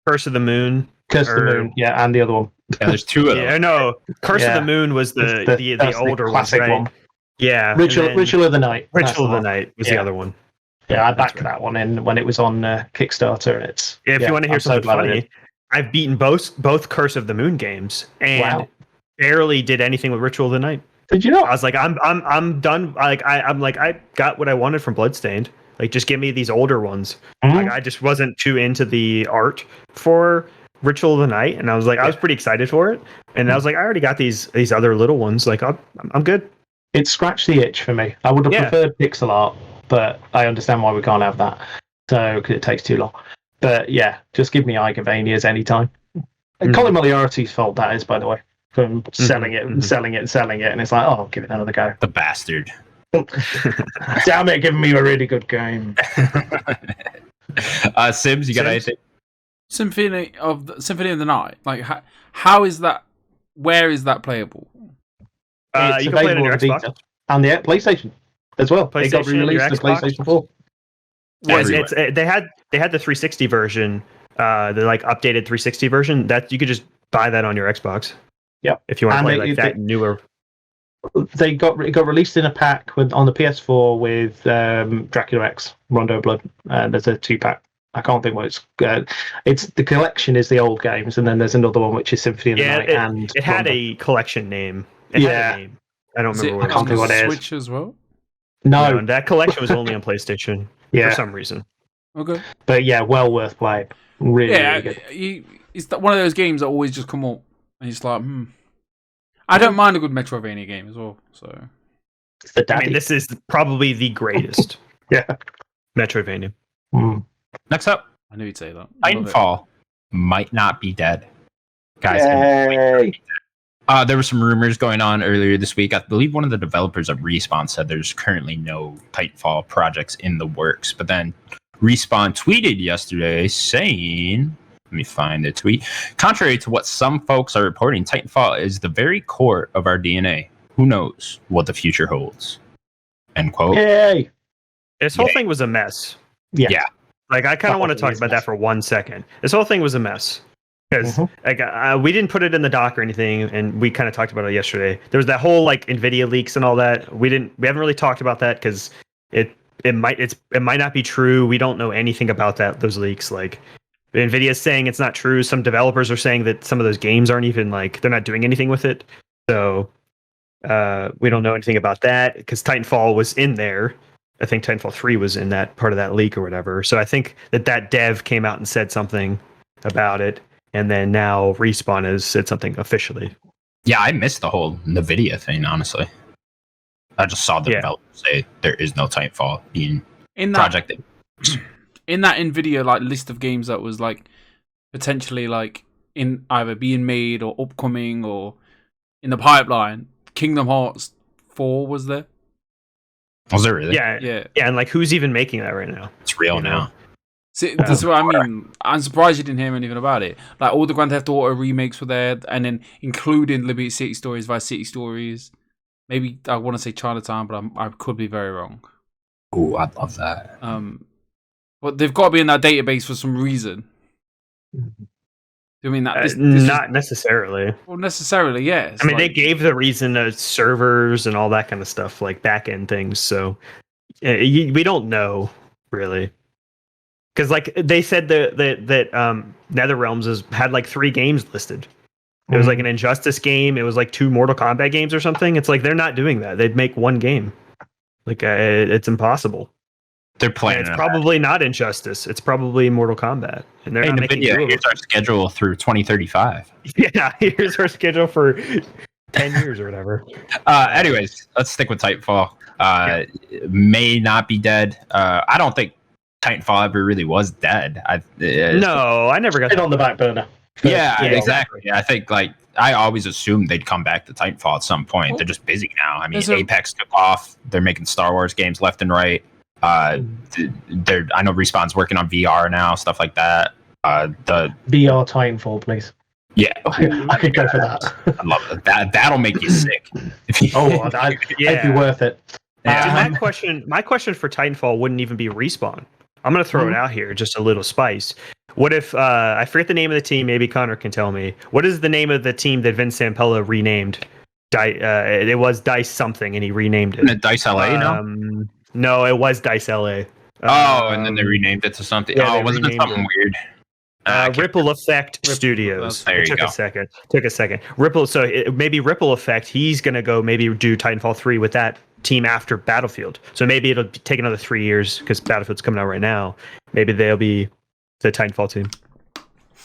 Curse of the Moon, yeah, and the other one. Yeah, there's 2 of them. Yeah, no, Curse of the Moon was the older classic one. Yeah, Ritual of the Night. Ritual of the Night was the other one. Yeah, I backed that one in when it was on Kickstarter, and it's. Yeah, if you want to hear something funny, I've beaten both Curse of the Moon games and barely did anything with Ritual of the Night. Did you know? I was like, I'm done. Like I got what I wanted from Bloodstained. Like, just give me these older ones. Like, I just wasn't too into the art for Ritual of the Night, and I was like, I was pretty excited for it, and I was like, I already got these other little ones. Like, I'm good. It scratched the itch for me. I would have preferred pixel art, but I understand why we can't have that. So, because it takes too long. But yeah, just give me Igavanias anytime. Colin Moriarty's fault that is, by the way. From selling it and selling it and selling it, and it's like, oh, give it another go. The bastard. Damn it, giving me a really good game. Sims, you got anything? Symphony of the Night. Like, how is that? Where is that playable? It's you can play it on your Xbox Vita and the PlayStation as well. It got released to PlayStation 4. They had the 360 version, the like updated 360 version. That you could just buy that on your Xbox. Yeah, if you want to play that newer. It got released in a pack on the PS4 with Dracula X, Rondo of Blood. There's a 2-pack. I can't think what it's the collection is the old games, and then there's another one which is Symphony of the Night. It had a collection name. It had a name. I don't remember what it was. What it is. Switch as well. No, that collection was only on PlayStation for some reason. Okay. But yeah, well worth playing. Really, really good. It's one of those games that always just come up, and it's like, I don't mind a good Metroidvania game as well. So, It's the daddy. I mean, this is probably the greatest. Yeah. Metroidvania. Next up, I knew you'd say that. Titanfall might not be dead. Guys, Yay. there were some rumors going on earlier this week. I believe one of the developers of Respawn said there's currently no Titanfall projects in the works. But then Respawn tweeted yesterday saying, let me find the tweet. Contrary to what some folks are reporting, Titanfall is the very core of our DNA. Who knows what the future holds? End quote. Yay. This whole thing was a mess. Yeah. Like, I kind of want to talk is about mess. that for 1 second. This whole thing was a mess. Because we didn't put it in the doc or anything, and we kind of talked about it yesterday. There was that whole like Nvidia leaks and all that. We haven't really talked about that because it might not be true. We don't know anything about those leaks. Like, Nvidia's saying it's not true. Some developers are saying that some of those games aren't even like, they're not doing anything with it. So we don't know anything about that because Titanfall was in there. I think Titanfall 3 was in that part of that leak or whatever. So I think that dev came out and said something about it. And then now Respawn has said something officially. Yeah, I missed the whole Nvidia thing, honestly. I just saw the developers say there is no Titanfall being projected. In that Nvidia like list of games that was like potentially like in either being made or upcoming or in the pipeline, Kingdom Hearts 4 was there. Was there really? Yeah. And like, who's even making that right now? It's real now. See, that's what I mean. I'm surprised you didn't hear anything about it. Like, all the Grand Theft Auto remakes were there, and then including Liberty City Stories, Vice City Stories. Maybe I want to say Chinatown, but I could be very wrong. Oh, I'd love that. But they've got to be in that database for some reason. I mean, that not necessarily. Well, necessarily, yes. I mean, they gave the reason to servers and all that kind of stuff, like back end things. So we don't know really. Because like they said that NetherRealms had like 3 games listed. It was like an Injustice game. It was like 2 Mortal Kombat games or something. It's like they're not doing that. They'd make 1 game. Like it's impossible. They're playing. And it's probably not Injustice. It's probably Mortal Kombat. And they're not making Nvidia, here's our schedule through 2035. Yeah, here's our schedule for 10 years or whatever. Anyways, let's stick with Titanfall. May not be dead. I don't think Titanfall ever really was dead. No, I never got it on the back burner. Yeah, exactly. I think like I always assumed they'd come back to Titanfall at some point. They're just busy now. I mean, Apex took off. They're making Star Wars games left and right. I know Respawn's working on VR now, stuff like that. The VR Titanfall, please. Yeah, I could go for that. I love it. That'll make you sick. That'd be worth it. Yeah. My question for Titanfall wouldn't even be Respawn. I'm going to throw it out here, just a little spice. What if, I forget the name of the team, maybe Connor can tell me. What is the name of the team that Vince Zampella renamed? It was Dice something, and he renamed it. Dice LA, no? No, it was Dice LA. And then they renamed it to something. Yeah, wasn't it something weird? Ripple Effect Studios. There you Took go. a second. Ripple. So maybe Ripple Effect. He's gonna go maybe do Titanfall 3 with that team after Battlefield. So maybe it'll take another 3 years because Battlefield's coming out right now. Maybe they'll be the Titanfall team.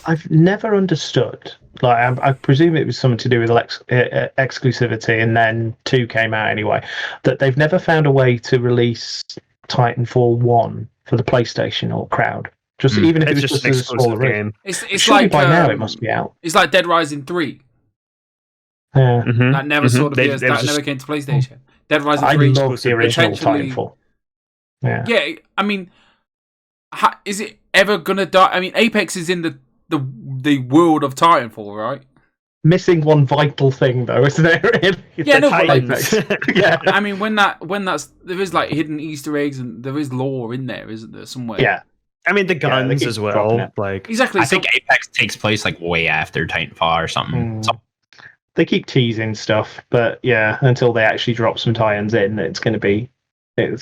I've never understood. Like, I presume it was something to do with exclusivity, and then 2 came out anyway. That they've never found a way to release Titanfall 1 for the PlayStation or crowd. Even if it was just a smaller game. It's like by now it must be out. It's like Dead Rising 3. Yeah. That never saw the PS. That never came to PlayStation. Dead Rising 3. I love the original Titanfall. Yeah. Yeah, I mean, is it ever gonna die? I mean, Apex is in the world of Titanfall, right? Missing one vital thing though, isn't there? Yeah, no, but Apex. Yeah. I mean, when that's there is like hidden Easter eggs and there is lore in there, isn't there, somewhere? Yeah. I mean, the guns as well. Like exactly. I think Apex takes place like way after Titanfall or something. They keep teasing stuff, but yeah, until they actually drop some tie-ins in, it's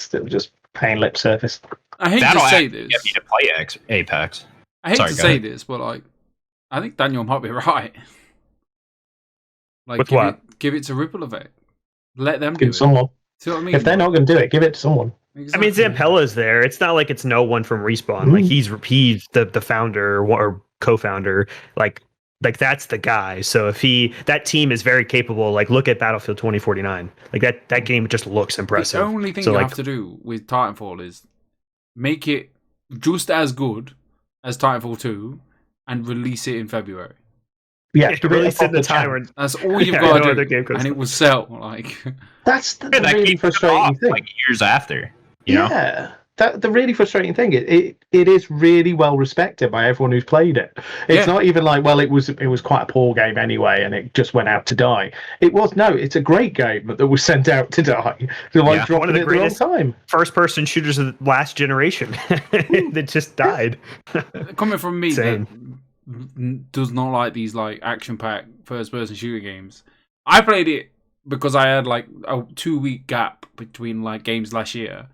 still just paying lip service. I hate to say this. Get me to play Apex. I hate to say this, but like, I think Daniel might be right. Like, with give it to Ripple Effect. Let them give it to someone. See what I mean? If they're not going to do it, give it to someone. I mean, Zampella's there. It's not like it's no one from Respawn. Like he's the founder or co-founder. Like that's the guy. So if that team is very capable. Like look at Battlefield 2049. Like that game just looks impressive. The only thing you have to do with Titanfall is make it just as good as Titanfall 2 and release it in February. Yeah, release it in the time. That's all you've got to do, and it will sell. Like that's the really frustrating thing. Like years after, you know? The really frustrating thing it is really well respected by everyone who's played it. It's not even like, well, it was quite a poor game anyway, and it just went out to die. It's a great game that was sent out to die. One of the greatest time. First-person shooters of the last generation that just died. Coming from me, that does not like these like action-packed first-person shooter games. I played it because I had like a 2-week gap between like games last year.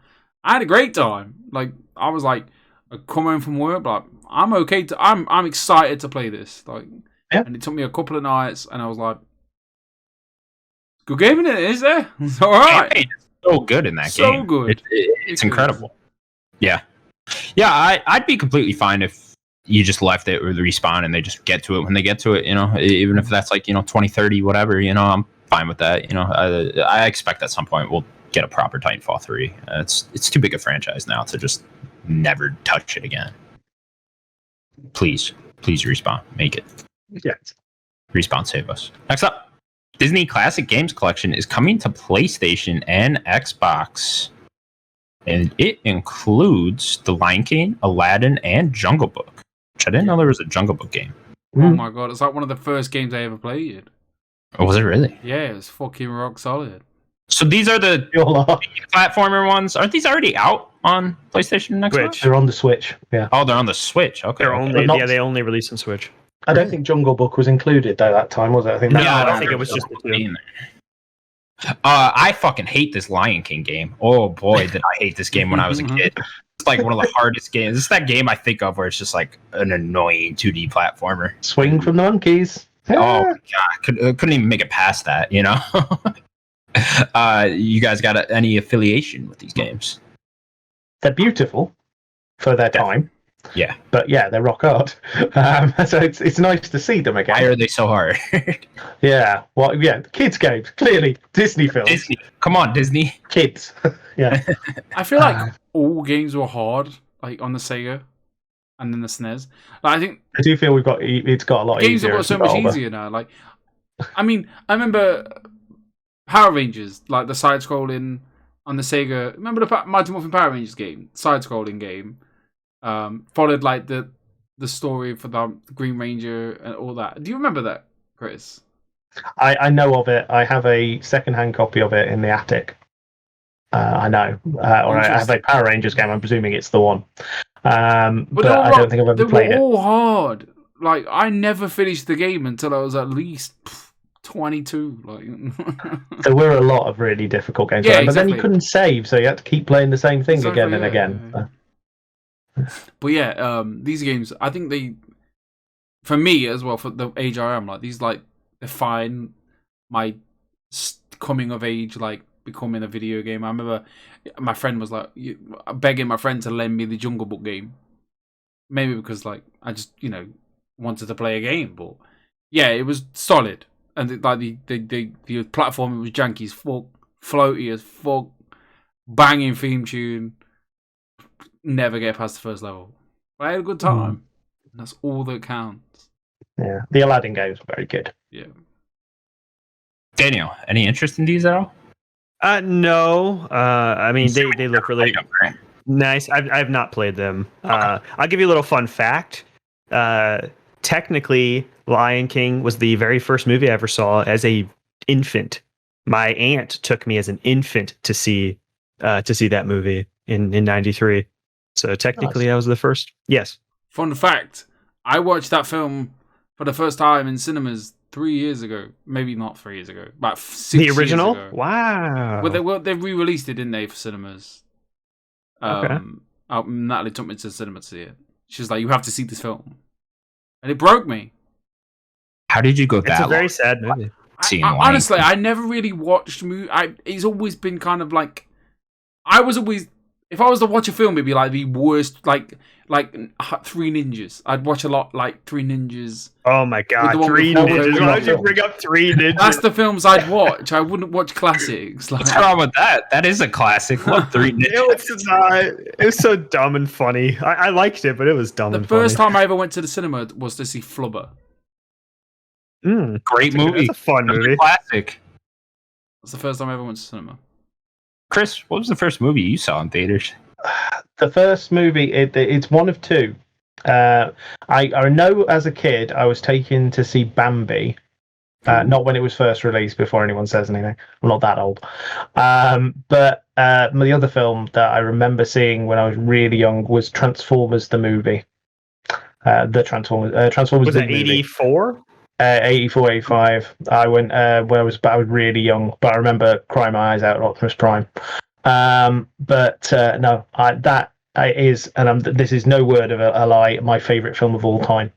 I had a great time. Like I was like, I come home from work, but I'm okay I'm excited to play this. Like, and it took me a couple of nights, and I was like, good game in it, is there? It's all right. It's so good in that game. So good. It's incredible. Yeah. I'd be completely fine if you just left it with Respawn and they just get to it when they get to it. You know, even if that's like 2030, whatever. You know, I'm fine with that. You know, I expect at some point we'll get a proper Titanfall 3. It's too big a franchise now to just never touch it again. Please Respawn, make it. Yeah. Respawn, save us. Next up, Disney Classic Games Collection is coming to PlayStation and Xbox. And it includes The Lion King, Aladdin, and Jungle Book. Which I didn't know there was a Jungle Book game. Oh my god, it's like one of the first games I ever played. Oh, was it really? Yeah, it's fucking rock solid. So these are the platformer ones. Aren't these already out on PlayStation and Xbox? Switch. They're on the Switch. Yeah. Oh, they're on the Switch. Okay. They only released on Switch. I don't think Jungle Book was included though that time, was it? I think I don't think it was just the two. I fucking hate this Lion King game. Oh boy, did I hate this game when I was a kid. It's like one of the hardest games. It's that game I think of where it's just like an annoying 2D platformer. Swing from the monkeys. Oh my god, couldn't even make it past that. You know. You guys got any affiliation with these games? They're beautiful for their time. Yeah, but they're rock hard. So it's nice to see them again. Why are they so hard? Yeah, well, kids games, clearly Disney films. Disney, come on, Disney, kids. Yeah, I feel like all games were hard, like on the Sega, and then the SNES. Like, I think I do feel it's got a lot games easier. Games have got so much easier now. Like, I mean, I remember Power Rangers, like the side-scrolling on the Sega. Remember the Mighty Morphin Power Rangers game, side-scrolling game. Followed like the story for the Green Ranger and all that. Do you remember that, Chris? I know of it. I have a second-hand copy of it in the attic. I know, or I have a Power Rangers game. I'm presuming it's the one. But I don't think I've ever played it. They were all hard. Like I never finished the game until I was at least 22. Like there were a lot of really difficult games, but then you couldn't save, so you had to keep playing the same thing again and again. Yeah. But these games, I think they, for me as well, for the age I am, like these, like define my coming of age, like becoming a video game. I remember my friend was like begging my friend to lend me the Jungle Book game, maybe because like I just wanted to play a game, but yeah, it was solid, and the platform was janky as fuck, floaty as fuck, banging theme tune. Never get past the first level. But I had a good time. That's all that counts. Yeah, the Aladdin games were very good. Yeah. Daniel, any interest in these at all? No. I mean, they look really nice. I've not played them. Okay. I'll give you a little fun fact. Technically, Lion King was the very first movie I ever saw as a infant. My aunt took me as an infant to see that movie in '93. So technically, I was the first. Yes. Fun fact: I watched that film for the first time in cinemas 3 years ago. Maybe not 3 years ago, about 6 years ago. The original? Wow. Well, they re-released it, didn't they, for cinemas? Okay. Natalie took me to the cinema to see it. She was like, "You have to see this film," and it broke me. How did you go that? It's a very sad movie. Honestly, I never really watched movie. It's always been kind of like I was always if I was to watch a film, it'd be like the worst, like Three Ninjas. I'd watch a lot like Three Ninjas. Oh my god, With the one Three with Ninjas! Wolverine. Why would you bring up Three Ninjas? That's the films I'd watch. I wouldn't watch classics. Like, What's wrong with that? That is a classic. What, Three Ninjas? It's not. It was so dumb and funny. I liked it, but it was dumb the and first funny. time I ever went to the cinema was to see Flubber. Great movie. That's a fun movie. Classic. That's the first time I ever went to cinema. Chris, what was the first movie you saw in theaters? The first movie, it's one of two. I know as a kid I was taken to see Bambi. Not when it was first released, before anyone says anything. I'm not that old. But the other film that I remember seeing when I was really young was Transformers the movie. The Transformers Was the it movie. 84? 84, 85. I went when I was really young, but I remember crying my eyes out at Optimus Prime. But no, that is, and this is no word of a lie, my favourite film of all time.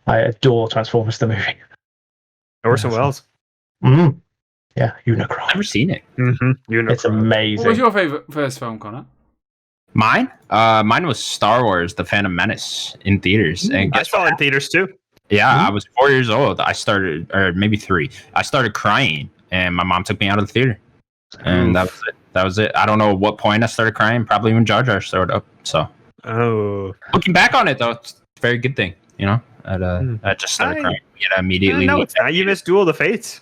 I adore Transformers the movie. Orson Welles. Yeah, Unicron. Never seen it. Unicron. It's amazing. What was your favorite first film, Connor? Mine? Mine was Star Wars: The Phantom Menace in theaters. And I guess saw what? it in theaters too. Yeah, I was 4 years old. I started, or maybe 3. I started crying, and my mom took me out of the theater, and that was it. That was it. I don't know what point I started crying. Probably when Jar Jar showed up. So, looking back on it, though, it's a very good thing. You know, I just started crying. Immediately. No, it's not. You missed Duel of the Fates.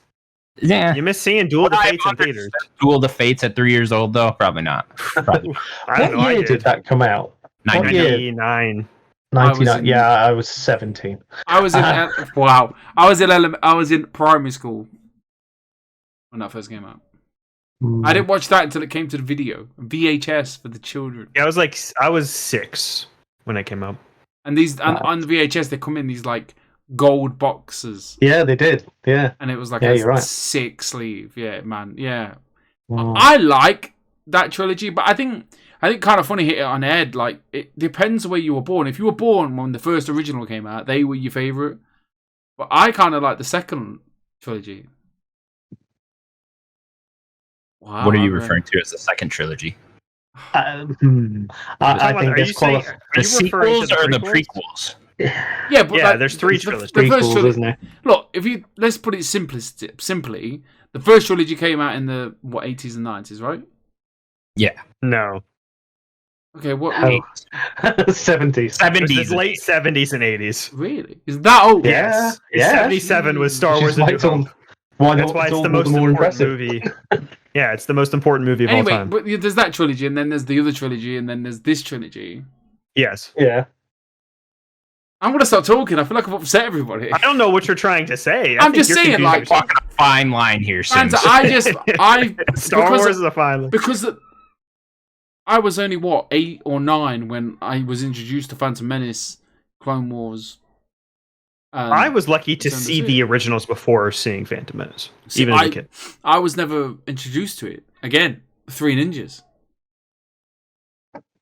Yeah, You missed seeing Duel of the Fates in theaters. Duel of the Fates at 3 years old, though. Probably not. Probably. I don't know. What I year did that come out? What year? 99. 99. Yeah, I was 17. I was in wow. I was in primary school when that first came out. I didn't watch that until it came to the video VHS for the children. Yeah, I was 6 when it came out. And these on the VHS they come in these like gold boxes. Yeah, they did. Yeah. And it was like you're right. sick sleeve. Yeah, man. Yeah. Wow. I like that trilogy, but I think kind of funny hit it on the head. Like, it depends where you were born. If you were born when the first original came out, they were your favourite. But I kind of like the second trilogy. Wow, What are you referring to as the second trilogy? I think there's The sequels or the prequels? Yeah, but Yeah, there's 3 trilogies. The first Prequels, isn't it? Look, let's put it simply, the first trilogy came out in the 80s and 90s, right? Yeah. No. Okay, what? 70s. 70s. Late 70s and 80s. Really? Is that old? Yeah. Yes. 77 was Star Wars: A New Hope. That's why it's the most important movie. Yeah, it's the most important movie of all Anyway, time. but there's that trilogy, and then there's the other trilogy, and then there's this trilogy. Yes. Yeah. I'm gonna start talking. I feel like I've upset everybody. I don't know what you're trying to say. I'm just saying, like, Walking a fine line here, And Sims. Star Wars is a fine line. because I was only 8 or 9 when I was introduced to Phantom Menace, Clone Wars. I was lucky to see the originals before seeing Phantom Menace, even as a kid. I was never introduced to it. Again, Three Ninjas.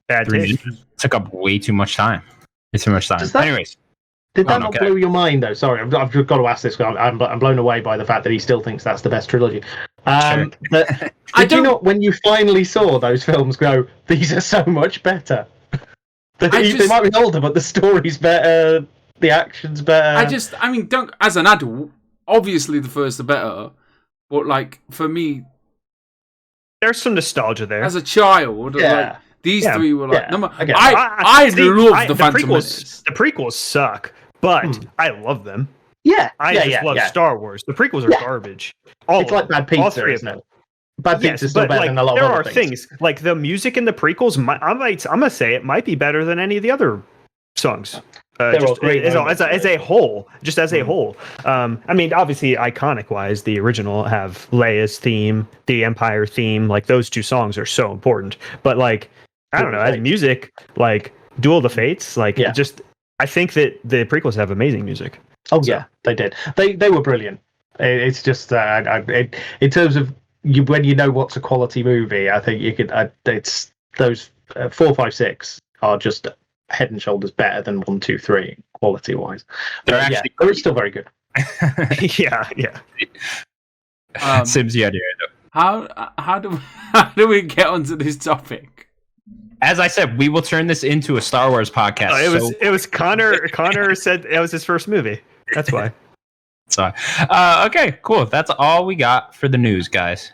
Bad taste. Took up way too much time. It's too much time. Anyways. Did that not blow your mind, though? Sorry, I've got to ask this. I'm blown away by the fact that he still thinks that's the best trilogy. Sure. But did you not, when you finally saw those films, go, these are so much better? They might be older, but the story's better, the action's better. As an adult, obviously the first are better, but like for me, there's some nostalgia there. as a child, like, these 3 were like yeah. I love the Phantom Menace. The prequels suck, but I love them. Yeah, I love Star Wars. The prequels are garbage. It's like bad pizza, isn't it? Bad pizza is still better than a lot of other things. Like the music in the prequels. I'm gonna say it might be better than any of the other songs. They're all great as a whole. Just as a whole. I mean, obviously, iconic wise, the original have Leia's theme, the Empire theme. Like those 2 songs are so important. But like, I don't know, as music, like Duel of the Fates, like just. I think that the prequels have amazing music. Oh yeah, they did. They were brilliant. It's just in terms of when you know what's a quality movie, I think you could. It's those 4, 5, 6 are just head and shoulders better than 1, 2, 3 quality wise. They're still very good. yeah. Sims, yeah, How do we get onto this topic? As I said, we will turn this into a Star Wars podcast. It was Connor. Connor said that was his first movie. That's why. So, okay, cool. That's all we got for the news, guys.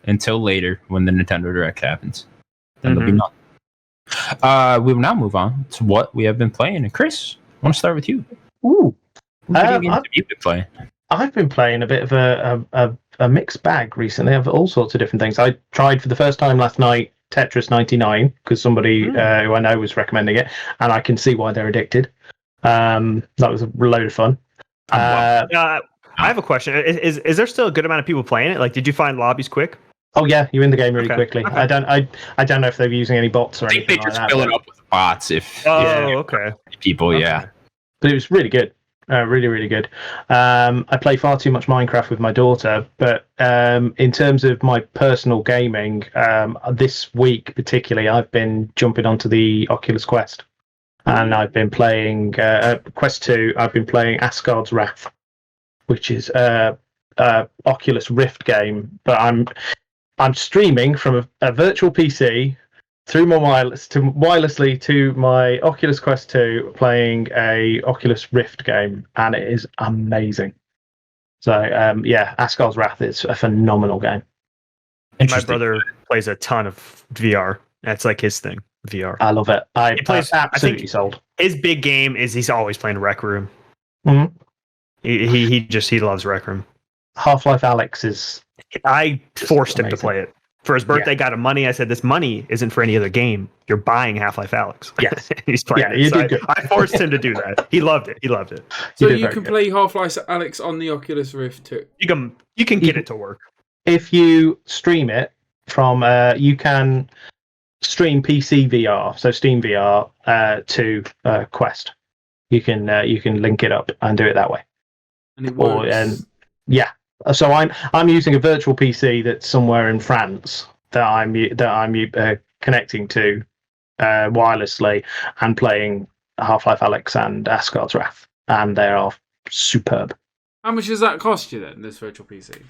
Until later, when the Nintendo Direct happens, then there'll be nothing. We will now move on to what we have been playing. And Chris, I want to start with you. Ooh, What video games have you been playing? I've been playing a bit of a mixed bag recently of all sorts of different things. I tried for the first time last night Tetris 99 because somebody who I know was recommending it, and I can see why they're addicted. That was a load of fun. I have a question. Is there still a good amount of people playing it? Like, did you find lobbies quick? Oh yeah, you're in the game really quickly. Okay. I don't know if they're using any bots or I think anything they like just that. fill it up with bots Okay. people, Okay. But it was really good. Really, really good. I play far too much Minecraft with my daughter, but in terms of my personal gaming, this week particularly, I've been jumping onto the Oculus Quest, and I've been playing Quest 2. I've been playing Asgard's Wrath, which is a Oculus Rift game, but I'm streaming from a virtual PC through my wirelessly to my Oculus Quest 2, playing a Oculus Rift game, and it is amazing. So Asgard's Wrath is a phenomenal game. My brother plays a ton of VR. That's like his thing, VR. I love it. I'm absolutely I think sold. His big game is he's always playing Rec Room. Mm-hmm. He loves Rec Room. Half-Life Alyx is. I forced him to play it. For his birthday, got him money. I said, "This money isn't for any other game. You're buying Half-Life Alyx." Yes, he's playing it. You So did good. I forced him to do that. He loved it. So you can play Half-Life Alyx on the Oculus Rift too. You can get it to work. If you stream it from, you can stream PC VR, so Steam VR to Quest. You can link it up and do it that way. And it works. So I'm using a virtual PC that's somewhere in France that I'm connecting to wirelessly and playing Half-Life Alyx and Asgard's Wrath, and they are superb. How much does that cost you then? This virtual PC?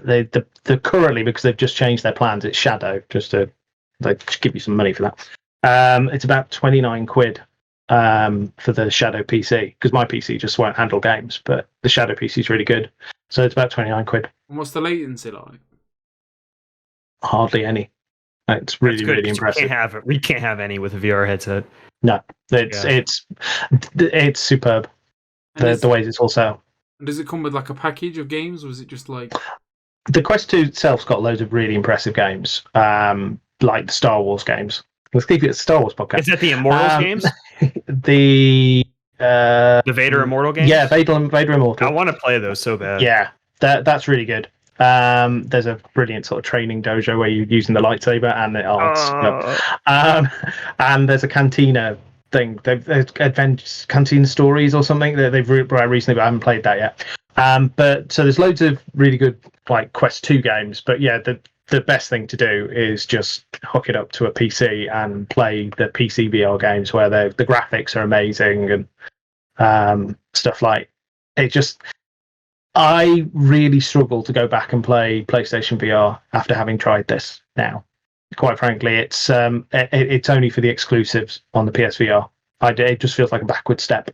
They currently, because they've just changed their plans, it's Shadow. They give you some money for that. It's about 29 quid. For the Shadow PC, because my PC just won't handle games, but the Shadow PC is really good, so it's about 29 quid. And what's the latency like? Hardly any. It's really, really impressive. We can't have any with a VR headset. No, it's superb. The ways it's all set up. And does it come with like a package of games, or is it just like the Quest 2 itself's got loads of really impressive games, like the Star Wars games. Let's keep it a Star Wars podcast. Is that the Immortal games? The Vader Immortal games? Yeah, Vader Immortal. I want to play those so bad. Yeah, that's really good. There's a brilliant sort of training dojo where you're using the lightsaber, and and there's a cantina thing. There's adventure cantina stories or something that they've recently, but I haven't played that yet. But so there's loads of really good like Quest 2 games, but yeah, the best thing to do is just hook it up to a PC and play the PC VR games where the graphics are amazing and stuff like it. I really struggle to go back and play PlayStation VR after having tried this now. Quite frankly, it's only for the exclusives on the PSVR. It just feels like a backward step.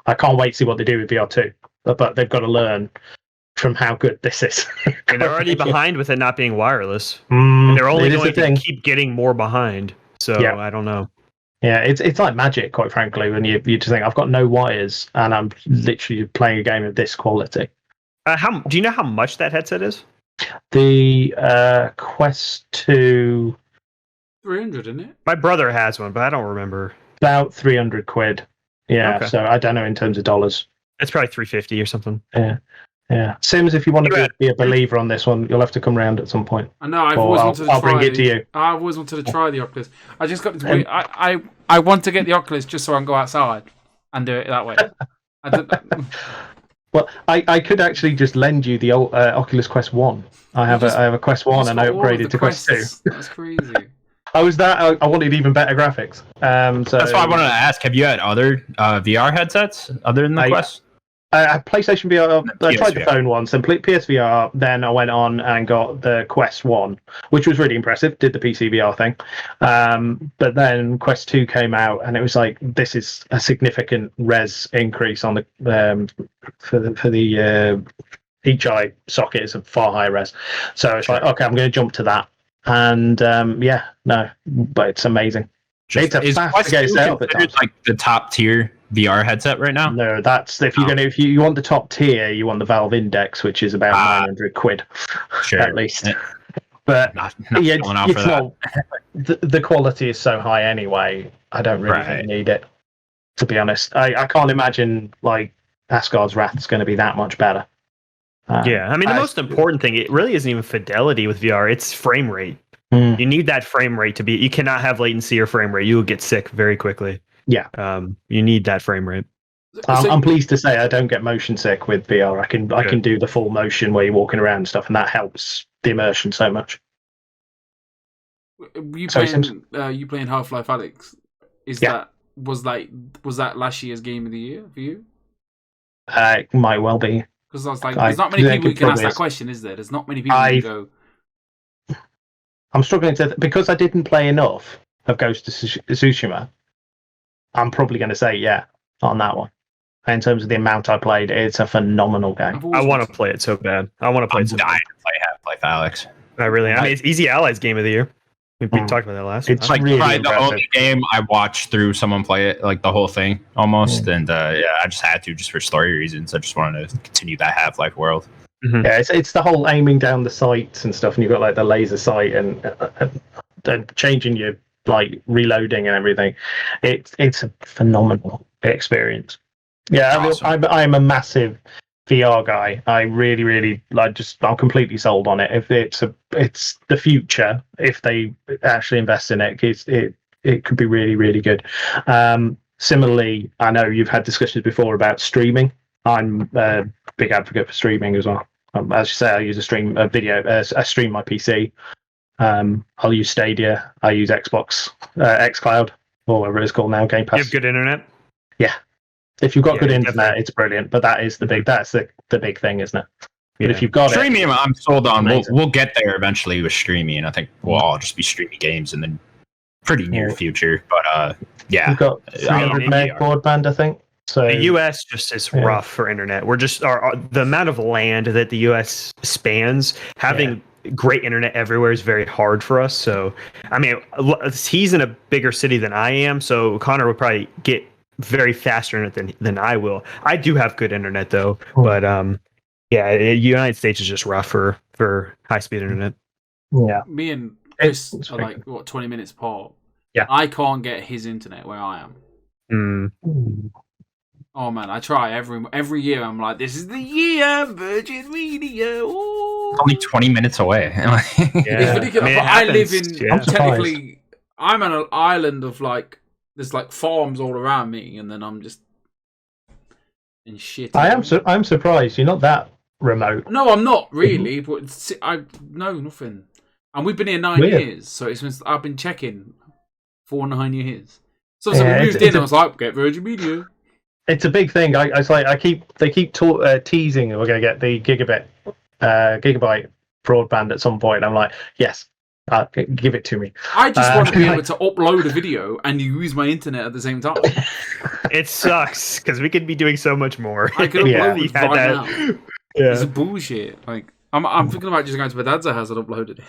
I can't wait to see what they do with VR 2, but they've got to learn from how good this is. And they're already behind with it not being wireless. And they're only going to keep getting more behind. So yeah. I don't know. Yeah, it's like magic, quite frankly, when you just think, I've got no wires and I'm literally playing a game of this quality. Do you know how much that headset is? The Quest 2... 300, isn't it? My brother has one, but I don't remember. About 300 quid. Yeah, okay. So I don't know in terms of dollars. It's probably 350 or something. Yeah. Sims, if you want to be a believer on this one, you'll have to come round at some point. I know. I've always wanted to try. I'll bring it to you. I've always wanted to try the Oculus. I just got to. I want to get the Oculus just so I can go outside and do it that way. Well, I could actually just lend you the old Oculus Quest 1. I have a Quest 1 and I upgraded to Quest 2. That's crazy. I wanted even better graphics. So that's why I wanted to ask: have you had other VR headsets other than the Quest? PlayStation VR. I tried the PSVR. phone once, and PSVR. Then I went on and got the Quest 1, which was really impressive. Did the PC VR thing, but then Quest 2 came out, and it was like, this is a significant res increase on the for the each eye socket is a far higher res. So it's like, okay, I'm going to jump to that, and but it's amazing. It's a fast to get set up at times. Like the top tier VR headset right now. No, that's if you want the top tier, you want the Valve Index, which is about £900 Sure. at least. But not yeah, going out it's for that. not. The quality is so high anyway. I don't really think you need it. To be honest, I can't imagine like Asgard's Wrath is going to be that much better. Yeah, I mean, the most important thing, it really isn't even fidelity with VR, it's frame rate. You need that frame rate to be, you cannot have latency or frame rate. You will get sick very quickly. Yeah. You need that frame rate. I'm pleased to say I don't get motion sick with VR. I can do the full motion where you're walking around and stuff, and that helps the immersion so much. You playing Half-Life Alyx? Was that last year's game of the year for you? It might well be. Because I was like, there's not many people who can ask that question, is there? There's not many people who go. I'm struggling because I didn't play enough of Ghost of Tsushima. I'm probably going to say on that one. In terms of the amount I played, it's a phenomenal game. I want to play it so bad. I want to play it so bad. I play Half-Life Alyx. I mean, it's Easy Allies game of the year. We talked about that last time. It's like really probably impressive. the only game I watched through someone play it, like the whole thing almost. And I just had to, just for story reasons. I just wanted to continue that Half-Life world. Mm-hmm. Yeah, it's the whole aiming down the sights and stuff, and you've got like the laser sight and changing your like reloading and everything. It's a phenomenal experience. Yeah, Awesome. I'm a massive VR guy. I really I'm completely sold on it. If it's the future, if they actually invest in it, it could be really good. Similarly, I know you've had discussions before about streaming. I'm a big advocate for streaming as well. As you say, I use I stream my PC. I'll use Stadia. I use Xbox, xCloud, or whatever it's called now, Game Pass. You have good internet? Yeah. If you've got good internet, definitely. it's brilliant. But that's the big thing, isn't it? But if you've got streaming, I'm sold on. Amazing. We'll get there eventually with streaming. I think we'll all just be streaming games in the pretty near future. But you've got 300 meg broadband, I think. So the U.S. just is rough for internet. We're just the amount of land that the U.S. spans. Having great internet everywhere is very hard for us. So, I mean, he's in a bigger city than I am, so Connor would probably get very faster internet than I will. I do have good internet though, but United States is just rough for high speed internet. Yeah, me and Chris are like 20 minutes apart. Yeah, I can't get his internet where I am. Oh man, I try every year. I'm like, this is the year, Virgin Media. Ooh. only 20 minutes away. It's ridiculous. I live in technically. I'm on an island of like there's like farms all around me, and then I'm just in shit. I'm surprised you're not that remote. No, I'm not really. But I know nothing, and we've been here 9 years, so I've been checking for 9 years. So we moved in, I was like, get Virgin Media. It's a big thing. They keep teasing we're going to get the gigabyte broadband at some point. I'm like, yes, give it to me. I just want to be able to upload a video and use my internet at the same time. It sucks because we could be doing so much more. I could upload right now. Yeah. It's bullshit. Like I'm thinking about just going to my dad's house and uploading it.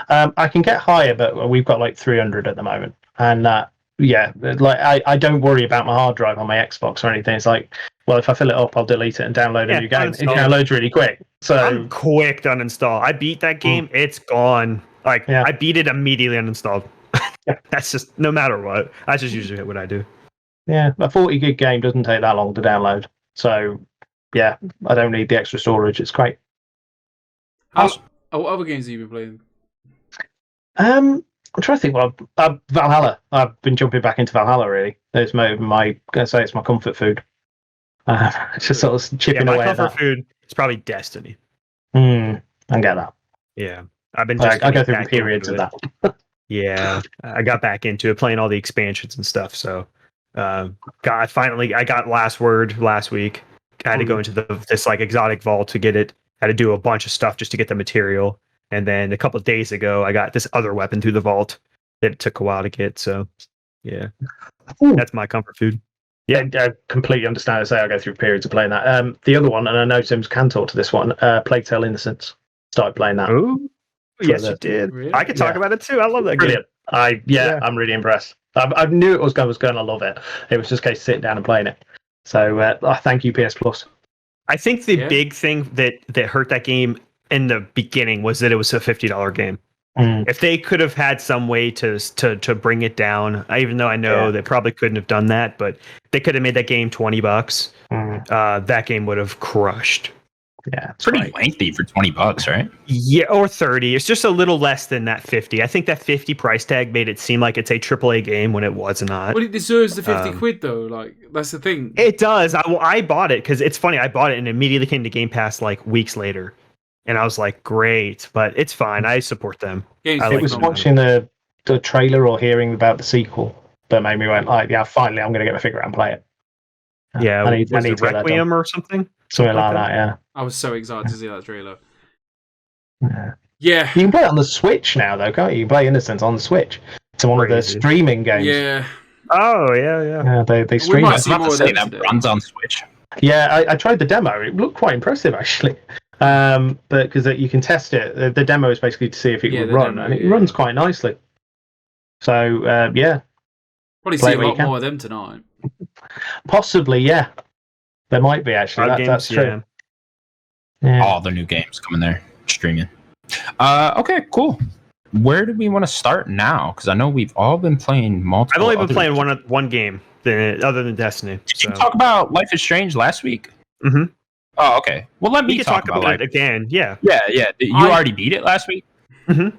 I can get higher, but we've got like 300 at the moment, and I don't worry about my hard drive on my Xbox or anything. It's like, well, if I fill it up, I'll delete it and download a new game. It downloads really quick. So I'm quick to uninstall. I beat that game, it's gone. I beat it immediately uninstalled. That's just no matter what. That's just usually what I do. Yeah, a 40 gig game doesn't take that long to download. So I don't need the extra storage. It's great. What other games have you been playing? I'm trying to think. Well, Valhalla. I've been jumping back into Valhalla. Really, it's my comfort food. Just sort of chipping away. My comfort food is probably Destiny. I get that. Yeah, I've been. I go through periods of that. Yeah, I got back into it, playing all the expansions and stuff. So, I got Last Word last week. I had to go into this like exotic vault to get it. Had to do a bunch of stuff just to get the material. And then a couple of days ago, I got this other weapon through the vault that it took a while to get. So, yeah, that's my comfort food. Yeah, I completely understand it. Say I go through periods of playing that. The other one, and I know Sims can talk to this one, Plague Tale Innocence. Started playing that. Oh, yes, you did. Really? I could talk about it too. I love that game. Brilliant. I'm really impressed. I knew it was going to love it. It was just a case of sitting down and playing it. So thank you, PS Plus. I think the big thing that hurt that game in the beginning was that it was a $50 game. If they could have had some way to bring it down, even though I know they probably couldn't have done that, but they could have made that game $20. That game would have crushed. Yeah, it's pretty lengthy for $20, right? Yeah, or 30. It's just a little less than that 50. I think that 50 price tag made it seem like it's a AAA game when it was not. But it deserves the 50 quid though. Like that's the thing. It does. I bought it because it's funny. I bought it and immediately came to Game Pass like weeks later, and I was like, great. But it's fine. I support them. It was watching the trailer or hearing about the sequel that made me went like, yeah, finally, I'm going to get my figure out and play it. Yeah, I need Requiem or something. Something like that. Yeah. I was so excited to see that trailer. Yeah. You can play it on the Switch now, though, can't you? You can play Innocence on the Switch. It's one of the streaming games. Yeah. Oh, yeah. They stream it. That runs on Switch. Yeah, I tried the demo. It looked quite impressive, actually. But because you can test it. The demo is basically to see if it will run, and it runs quite nicely. So, yeah. Probably see a lot more of them tonight. Possibly, yeah. There might be, actually. That's true. Yeah. All the new games coming there, streaming. Okay, cool. Where do we want to start now? Because I know we've all been playing multiple. I've only been playing one game other than Destiny. Did you talk about Life is Strange last week? Mm-hmm. Oh, okay. Well, let me talk about it again. Yeah. Yeah. You already beat it last week? Mm-hmm.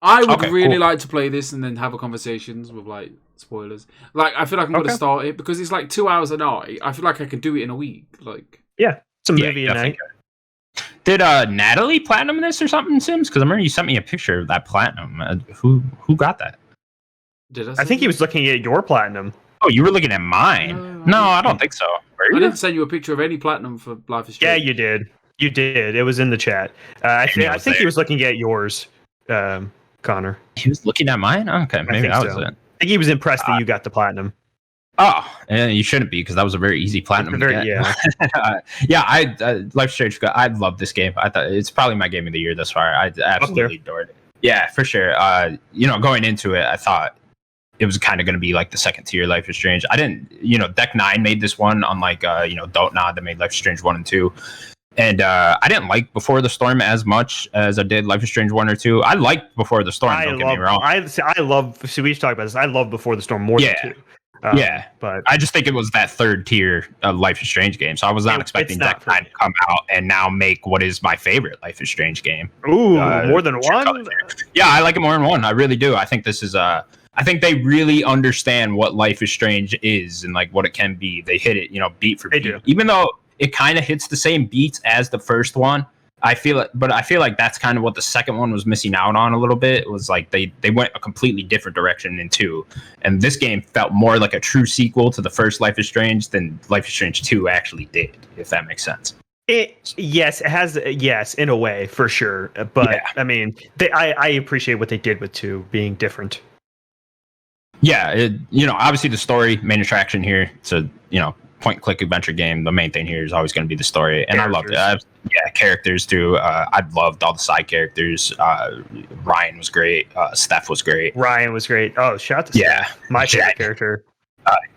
I would really like to play this and then have a conversations with like spoilers. Like I feel like I'm going to start it because it's like 2 hours a night. I feel like I could do it in a week. Like it's a movie a night. Did Natalie platinum this or something, Sims? Because I remember you sent me a picture of that platinum. Who got that? Did I think he was looking at your platinum. Oh, you were looking at mine. No, I don't think so. I didn't send you a picture of any platinum for Life is Strange. Yeah, you did. You did. It was in the chat. I think he was looking at yours, Connor. He was looking at mine? Okay, maybe that was it. I think he was impressed that you got the platinum. Oh, and you shouldn't be because that was a very easy platinum to get. Yeah. Life is Strange. I love this game. I thought it's probably my game of the year thus far. I absolutely adored it. Yeah, for sure. Going into it, I thought it was kind of going to be like the second tier Life is Strange. I didn't, Deck 9 made this one on Don't Nod that made Life is Strange 1 and 2. And I didn't like Before the Storm as much as I did Life is Strange 1 or 2. I liked Before the Storm, don't get me wrong. We should talk about this. I love Before the Storm more than 2. But I just think it was that third tier of Life is Strange game. So I was not expecting Deck 9 to come out and now make what is my favorite Life is Strange game. Ooh, more than one? Yeah, I like it more than one. I really do. I think this is I think they really understand what Life is Strange is and like what it can be. They hit it, beat for beat. Even though it kind of hits the same beats as the first one. I feel like that's kind of what the second one was missing out on a little bit. It was like they went a completely different direction in 2. And this game felt more like a true sequel to the first Life is Strange than Life is Strange 2 actually did, if that makes sense. It has, in a way, for sure. But, I mean, I appreciate what they did with 2 being different. Yeah, obviously the story, main attraction here. It's a, point-and-click adventure game. The main thing here is always going to be the story, and I loved it. Characters too. I loved all the side characters. Ryan was great. Steph was great. Ryan was great. Oh, shout out to Steph. My favorite character.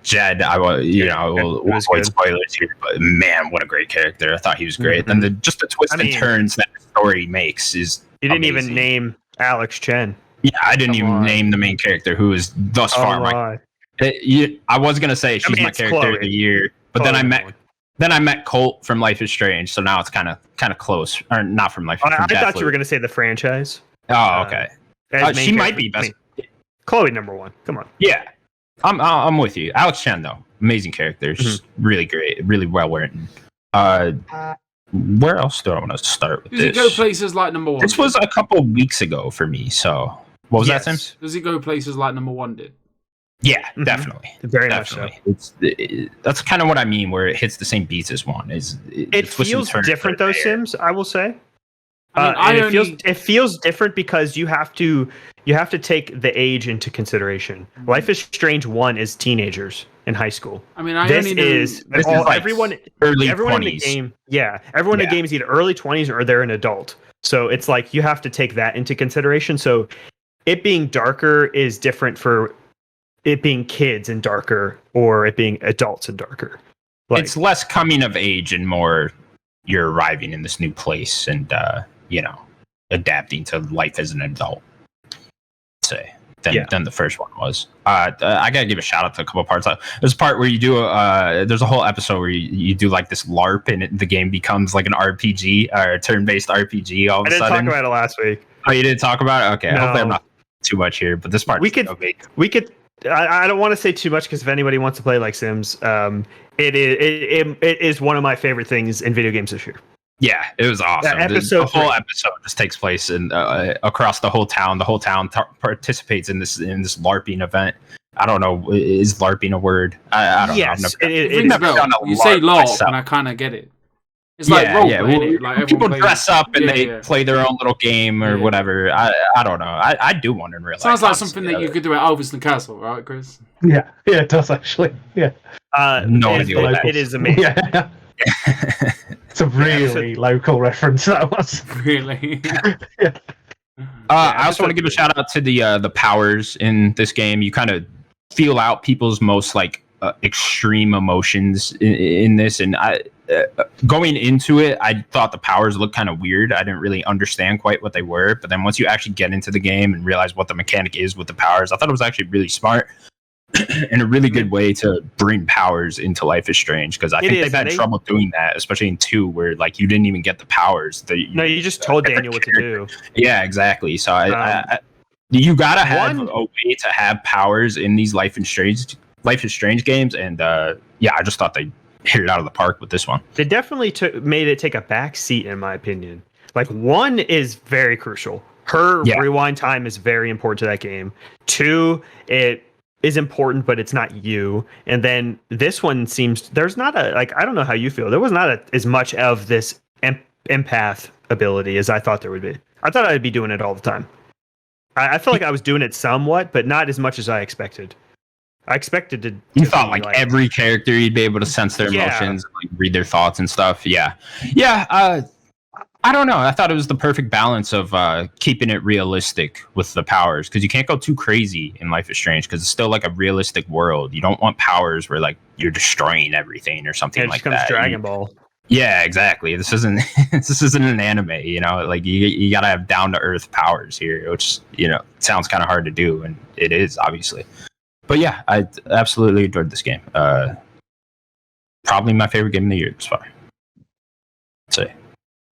Jed, we'll avoid spoilers here, but man, what a great character. I thought he was great. Mm-hmm. And the twists and turns that the story makes is You didn't even name Alex Chen. Yeah, I didn't even name the main character, who is thus far I was gonna say she's my character of the year, but then I met Colt from Life is Strange, so now it's kind of close, or not from Life. I thought you were gonna say the franchise. Oh, okay. She might be best. Chloe number 1. Come on. Yeah, I'm with you. Alex Chen though, amazing character, just really great, really well written. Where else do I want to start with this? Does it go places like number 1? This was a couple weeks ago for me, so what was that, Sims? Does it go places like number 1 did? Yeah, definitely. Very Definitely. much so. That's kind of what I mean, where it hits the same beats as one. It feels different though, Sims, I will say. It feels different because you have to take the age into consideration. Life is Strange 1 is teenagers in high school. I mean, everyone early everyone 20s. in the game. Yeah, everyone in the game is either early 20s or they're an adult. So it's like you have to take that into consideration. So it being darker is different for it being kids and darker, or it being adults and darker. Like, it's less coming of age and more you're arriving in this new place and adapting to life as an adult. Say than the first one was. I gotta give a shout out to a couple of parts. There's a part where you do there's a whole episode where you do like this LARP and the game becomes like an RPG or a turn-based RPG all of a sudden. I didn't talk about it last week. Oh, you didn't talk about it? Okay, no. Hopefully I'm not too much here, but this part we could. I don't want to say too much because if anybody wants to play like Sims, it is one of my favorite things in video games this year. Yeah, it was awesome. The whole episode just takes place in across the whole town. The whole town participates in this LARPing event. I don't know, is LARPing a word? I don't know. You say LARP, and I kind of get it. It's like role play. Like people dress up and they play their own little game or whatever. I don't know. I do wonder in real life. Sounds like something that you could do at Elviston Castle, right, Chris? Yeah, it does actually. Yeah. No idea what that is. It is amazing. Yeah. It's a really local reference, that was. Really? Yeah. I also want to give a shout out to the powers in this game. You kind of feel out people's most like extreme emotions in this, and going into it, I thought the powers looked kind of weird. I didn't really understand quite what they were, but then once you actually get into the game and realize what the mechanic is with the powers, I thought it was actually really smart and a really good way to bring powers into Life is Strange, because I think they've had trouble doing that, especially in 2, where like you didn't even get the powers. You just told Daniel what to do. Yeah, exactly. So you gotta have a way to have powers in these Life is Strange games, and I just thought they hit it out of the park with this one. They definitely made it take a back seat, in my opinion. Like 1 is very crucial. Rewind time is very important to that game. 2, it is important, but it's not you. And then this one seems there's not I don't know how you feel. There was not as much of this empath ability as I thought there would be. I thought I'd be doing it all the time. I feel like I was doing it somewhat, but not as much as I expected. I expected to. You thought like every character you'd be able to sense their emotions, like read their thoughts and stuff. Yeah. I don't know. I thought it was the perfect balance of keeping it realistic with the powers, because you can't go too crazy in Life is Strange because it's still like a realistic world. You don't want powers where like you're destroying everything or something like that. Dragon Ball. Yeah, exactly. This isn't an anime. Like you gotta have down to earth powers here, which sounds kind of hard to do, and it is obviously. But yeah, I absolutely enjoyed this game. Probably my favorite game of the year so far. So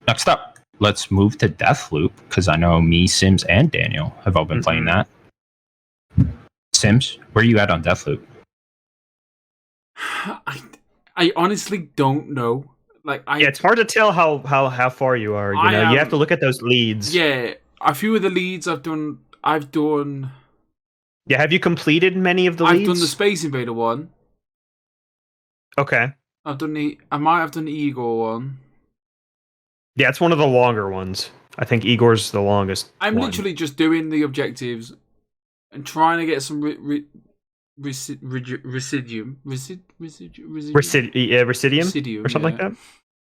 next up, let's move to Deathloop, because I know me, Sims, and Daniel have all been playing that. Sims, where are you at on Deathloop? I honestly don't know. It's hard to tell how far you are. You have to look at those leads. Yeah, a few of the leads I've done. Yeah, have you completed many of the leads? I've done the Space Invader one. Okay. I might have done the Igor one. Yeah, it's one of the longer ones. I think Igor's the longest. I'm literally just doing the objectives and trying to get some residium or something like that.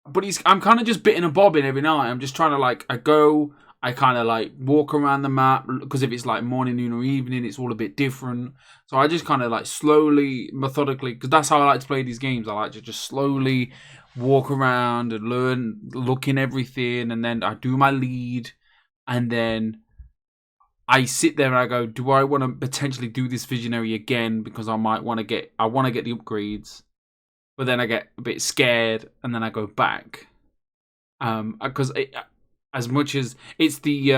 But I'm kind of just bitting and bobbing every night. I'm just trying to I kind of walk around the map, because if it's like morning, noon, or evening, it's all a bit different. So I just kind of slowly, methodically, because that's how I like to play these games. I like to just slowly walk around and look in everything, and then I do my lead, and then I sit there and I go, do I want to potentially do this visionary again, because I want to get the upgrades, but then I get a bit scared and then I go back, because as much as it's the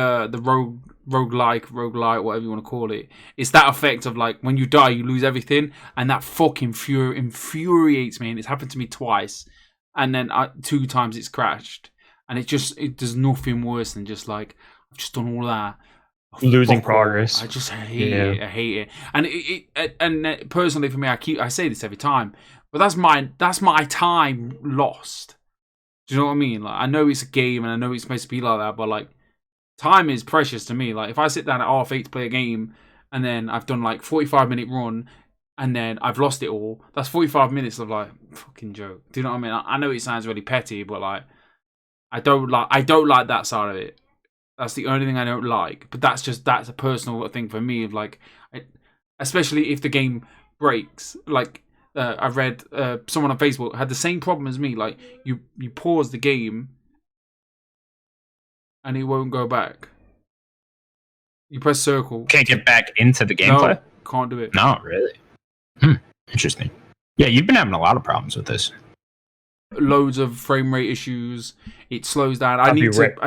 roguelike, whatever you want to call it, it's that effect of when you die, you lose everything, and that fucking infuriates me. And it's happened to me twice, and then 2 times it's crashed, and it does nothing worse than just I've just done all that. losing fuck progress. all. I just hate it. I hate it. And personally for me, I say this every time, but that's my time lost. Do you know what I mean? Like, I know it's a game and I know it's supposed to be like that, but like, time is precious to me. Like, if I sit down at half 8 to play a game and then I've done like 45-minute run and then I've lost it all, that's 45 minutes of like fucking joke. Do you know what I mean? I know it sounds really petty, but like, I don't like that side of it. That's the only thing I don't like. But that's a personal thing for me. Of like, especially if the game breaks. Like, I read someone on Facebook had the same problem as me. Like, you pause the game and it won't go back. You press circle. Can't get back into the gameplay? No, can't do it. No, really? Interesting. Yeah, you've been having a lot of problems with this. Loads of frame rate issues. It slows down. I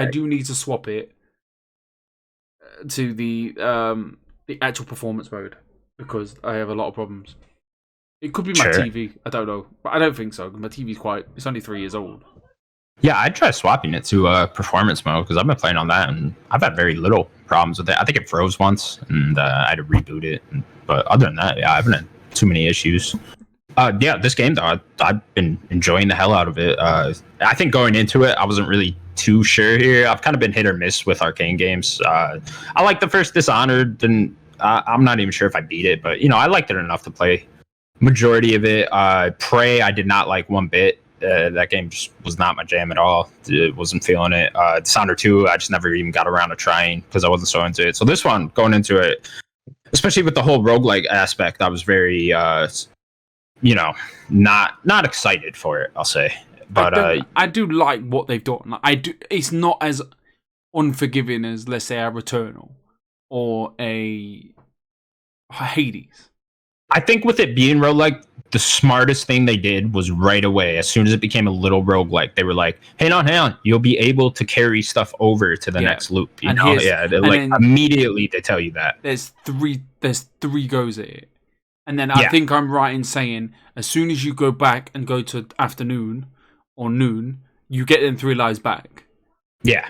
do need to swap it to the actual performance mode because I have a lot of problems. It could be my TV. I don't know, but I don't think so. My TV's it's only 3 years old. Yeah, I'd try swapping it to performance mode because I've been playing on that and I've had very little problems with it. I think it froze once and I had to reboot it. But other than that, yeah, I haven't had too many issues. Yeah, this game though, I've been enjoying the hell out of it. I think going into it, I wasn't really too sure here. I've kind of been hit or miss with arcade games. I like the first Dishonored, and I'm not even sure if I beat it, but you know, I liked it enough to play majority of it. Prey, I did not like one bit. That game just was not my jam at all. It wasn't feeling it. Dishonored 2, I just never even got around to trying because I wasn't so into it. So this one, going into it, especially with the whole roguelike aspect, I was very, not excited for it, I'll say. But I do like what they've done. I do. It's not as unforgiving as, let's say, a Returnal or a Hades. I think with it being roguelike, the smartest thing they did was right away, as soon as it became a little roguelike, they were like, hang on, you'll be able to carry stuff over to the next loop. You know? Yeah, immediately they tell you that. There's three goes at it. And then I think I'm right in saying, as soon as you go back and go to afternoon or noon, you get them 3 lives back. Yeah.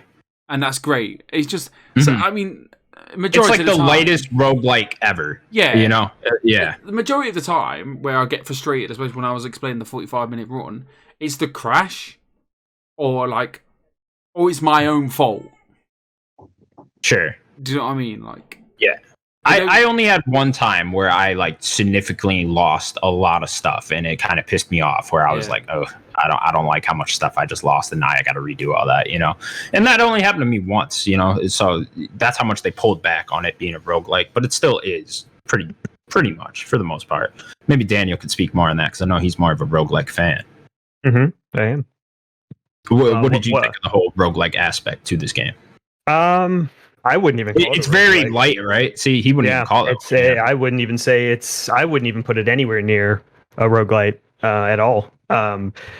And that's great. It's just, so, I mean, majority it's like of the the time, lightest roguelike ever. Yeah. You know? Yeah. The majority of the time where I get frustrated, especially when I was explaining the 45-minute run, it's the crash or like, it's my own fault. Sure. Do you know what I mean? Like, yeah. I only had one time where I like significantly lost a lot of stuff and it kind of pissed me off where I was like, oh, I don't like how much stuff I just lost and now I got to redo all that, you know? And that only happened to me once, you know? So that's how much they pulled back on it being a roguelike, but it still is pretty much for the most part. Maybe Daniel could speak more on that because I know he's more of a roguelike fan. I am. What did you think of the whole roguelike aspect to this game? I wouldn't even call it. It's very light, right? See, he wouldn't even call it. I wouldn't even say it's. I wouldn't even put it anywhere near a roguelite at all.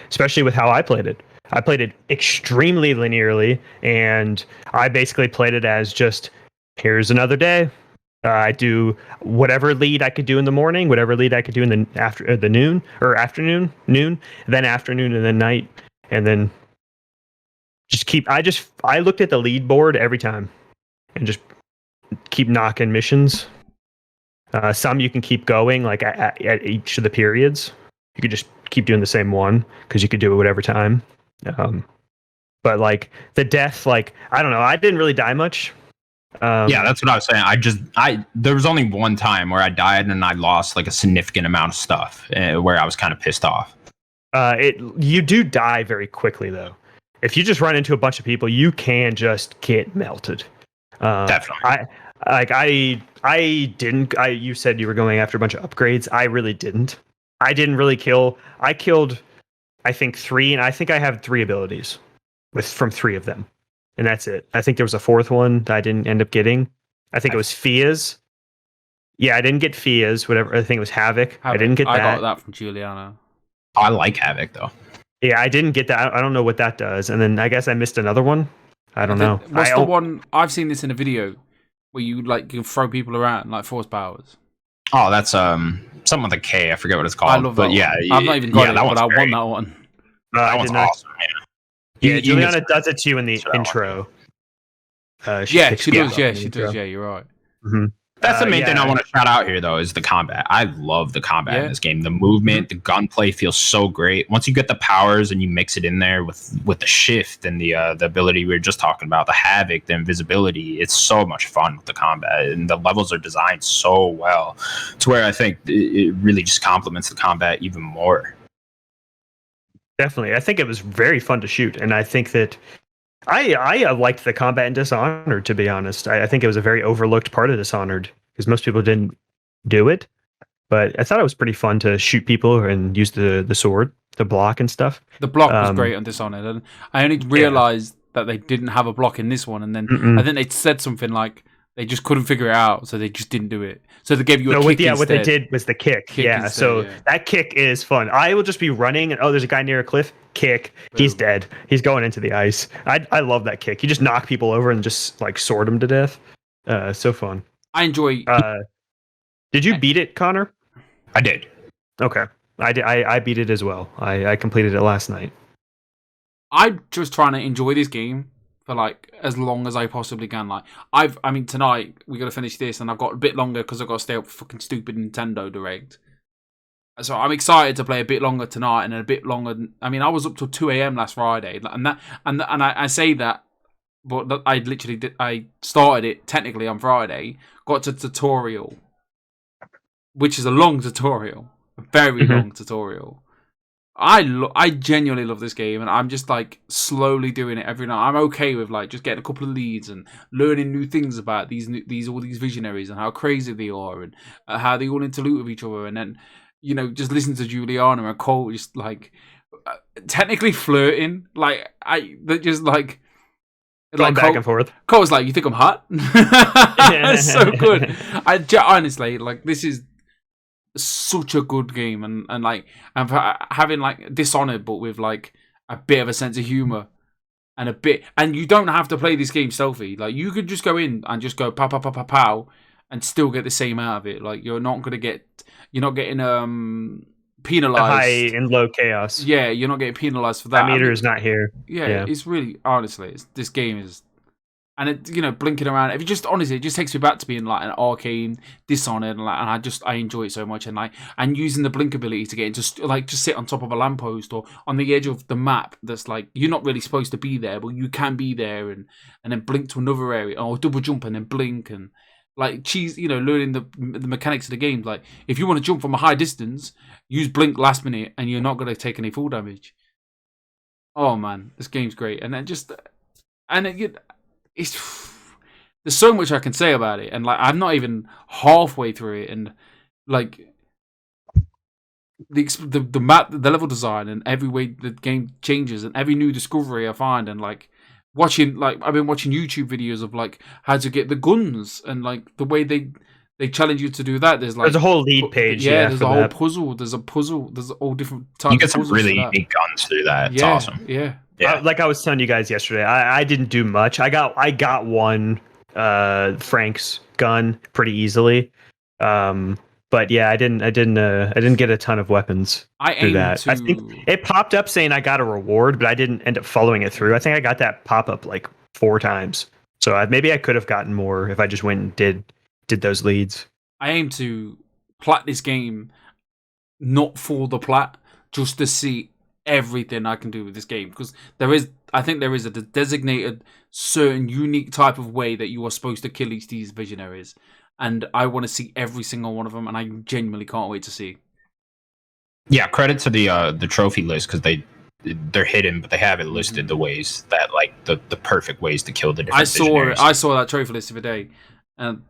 Especially with how I played it. I played it extremely linearly, and I basically played it as just here's another day. I do whatever lead I could do in the morning, whatever lead I could do in the noon, then afternoon, and then night, and then just keep. I looked at the lead board every time. And just keep knocking missions. Some you can keep going like at each of the periods. You could just keep doing the same one because you could do it whatever time. But like the death, like I don't know, I didn't really die much. Yeah, that's what I was saying. There was only one time where I died and I lost like a significant amount of stuff where I was kind of pissed off. You do die very quickly though. If you just run into a bunch of people, you can just get melted. Definitely. I didn't. You said you were going after a bunch of upgrades. I really didn't. I didn't really kill. I killed, I think 3, and I think I have 3 abilities from 3 of them, and that's it. I think there was a 4th one that I didn't end up getting. I think it was Fia's. Yeah, I didn't get Fia's. Whatever. I think it was Havoc. I didn't get that. I got that from Juliana. I like Havoc though. Yeah, I didn't get that. I don't know what that does. And then I guess I missed another one. I don't know. What's the one? I've seen this in a video where you throw people around like force powers. Oh, that's something with a K. I forget what it's called. I love that. Yeah, I've not even got it, but I want that one. That one's awesome. Yeah, Juliana does it to you in the intro. She does. Yeah, she does. Yeah, you're right. Mm-hmm. That's the main thing I want to shout out here, though, is the combat. I love the combat in this game. The movement, the gunplay feels so great. Once you get the powers and you mix it in there with the shift and the ability we were just talking about, the havoc, the invisibility, it's so much fun with the combat. And the levels are designed so well to where I think it really just complements the combat even more. Definitely. I think it was very fun to shoot. And I think that I liked the combat in Dishonored, to be honest. I think it was a very overlooked part of Dishonored because most people didn't do it. But I thought it was pretty fun to shoot people and use the sword to block and stuff. The block was great on Dishonored. And I only realized that they didn't have a block in this one. And then I think they said something like they just couldn't figure it out, so they just didn't do it. So they gave you a kick instead. What they did was the kick. That kick is fun. I will just be running, and there's a guy near a cliff. Kick. Boom. He's dead. He's going into the ice. I love that kick. You just knock people over and just like sword them to death. So fun. I enjoy. Did you beat it, Connor? I did. Okay. I did. I beat it as well. I completed it last night. I'm just trying to enjoy this game for like as long as I possibly can. Like I mean tonight we got to finish this, and I've got a bit longer because I've got to stay up for fucking stupid Nintendo Direct. So I'm excited to play a bit longer tonight and a bit longer. I mean, I was up till 2 a.m. last Friday, and I say that, but I literally did. I started it technically on Friday, got to tutorial, which is a long tutorial, a very long tutorial. I genuinely love this game, and I'm just like slowly doing it every night. I'm okay with like just getting a couple of leads and learning new things about all these visionaries and how crazy they are and how they all interlude with each other, and then just listen to Juliana and Cole just like technically flirting, like they're just like going back and forth. Cole's like, "You think I'm hot?" It's so good. Honestly, like this is such a good game, and like and having like Dishonored but with like a bit of a sense of humor and you don't have to play this game stealthy. Like you could just go in and just go pow pow pow pow pow and still get the same out of it. Like you're not getting penalized. High and low chaos. Yeah, you're not getting penalized for that. That meter is not here. Yeah, it's really honestly, this game is. And it, blinking around. If you just honestly, it just takes me back to being like an arcane Dishonored, and I enjoy it so much. And using the blink ability to get into like just sit on top of a lamppost or on the edge of the map. That's like you're not really supposed to be there, but you can be there, and then blink to another area or double jump and then blink and like learning the mechanics of the game. Like if you want to jump from a high distance, use blink last minute, and you're not going to take any fall damage. Oh man, this game's great, and then there's so much I can say about it, and like I'm not even halfway through it, and like the map, the level design, and every way the game changes, and every new discovery I find, and like I've been watching YouTube videos of like how to get the guns, and like the way they challenge you to do that. There's a whole lead page. There's a whole puzzle. There's all different types. You get some really unique guns through that. It's awesome. Yeah. Like I was telling you guys yesterday, I didn't do much. I got one Frank's gun pretty easily, but yeah, I didn't get a ton of weapons through that. I think it popped up saying I got a reward, but I didn't end up following it through. I think I got that pop up like 4 times, so maybe I could have gotten more if I just went and did those leads. I aim to plat this game, not for the plat, just to see everything I can do with this game, because I think there is a designated certain unique type of way that you are supposed to kill these visionaries, and I want to see every single one of them, and I genuinely can't wait to see. Yeah, credit to the trophy list, because they're hidden, but they have it listed the ways that like the perfect ways to kill the different visionaries. I saw that trophy list the other day, and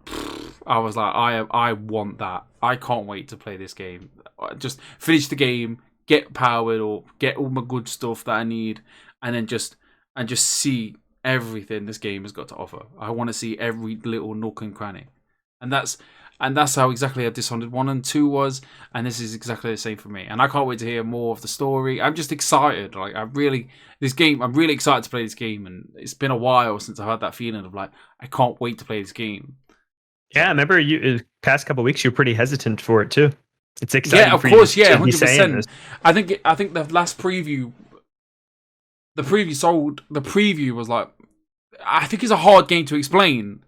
I was like, I want that. I can't wait to play this game. Just finish the game, get powered, or get all my good stuff that I need, and then just see everything this game has got to offer. I want to see every little nook and cranny, and that's how exactly Dishonored 1 and 2 was, and this is exactly the same for me. And I can't wait to hear more of the story. I'm just excited. Like I'm really excited to play this game, and it's been a while since I had that feeling of like I can't wait to play this game. Yeah, I remember you past couple of weeks you were pretty hesitant for it too. It's exciting. Yeah, of course. Yeah, 100%. I think the last preview, the preview was like I think it's a hard game to explain.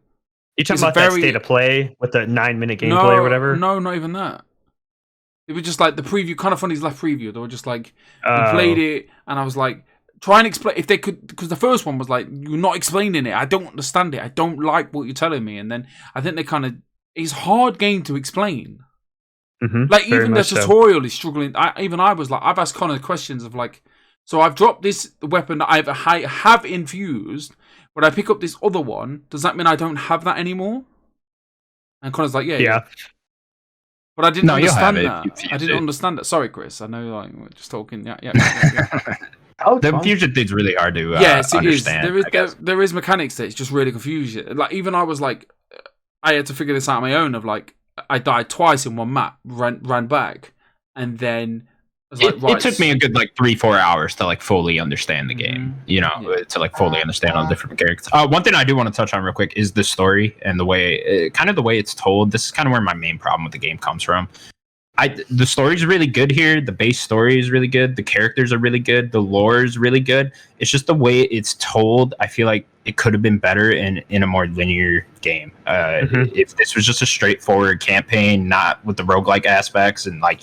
You talking about that state of play with the 9-minute gameplay or whatever? No, not even that. It was just like the preview, kind of funny's left preview. They were just like, we played it, and I was like, try and explain if they could, because the first one was like, you're not explaining it. I don't understand it. I don't like what you're telling me. And then I think they kind of, it's a hard game to explain. Mm-hmm, like even the tutorial is struggling. I was like, I've asked Connor questions of like, so I've dropped this weapon that I have infused, but I pick up this other one. Does that mean I don't have that anymore? And Connor's like, yeah. But I didn't understand that. I didn't understand that. Sorry, Chris. I know like we're just talking. Yeah. The infusion thing's really hard to understand. There is mechanics that it's just really confusing. Like even I was like, I had to figure this out on my own. Of like, I died twice in one map, ran back, and then I was like, it took me a good like 3-4 hours to like fully understand the game. You know, to like fully understand all the different characters. One thing I do want to touch on real quick is the story and the way, kind of the way it's told. This is kind of where my main problem with the game comes from. The story's really good here. The base story is really good. The characters are really good. The lore is really good. It's just the way it's told. I feel like it could have been better in a more linear game. If this was just a straightforward campaign, not with the roguelike aspects, and like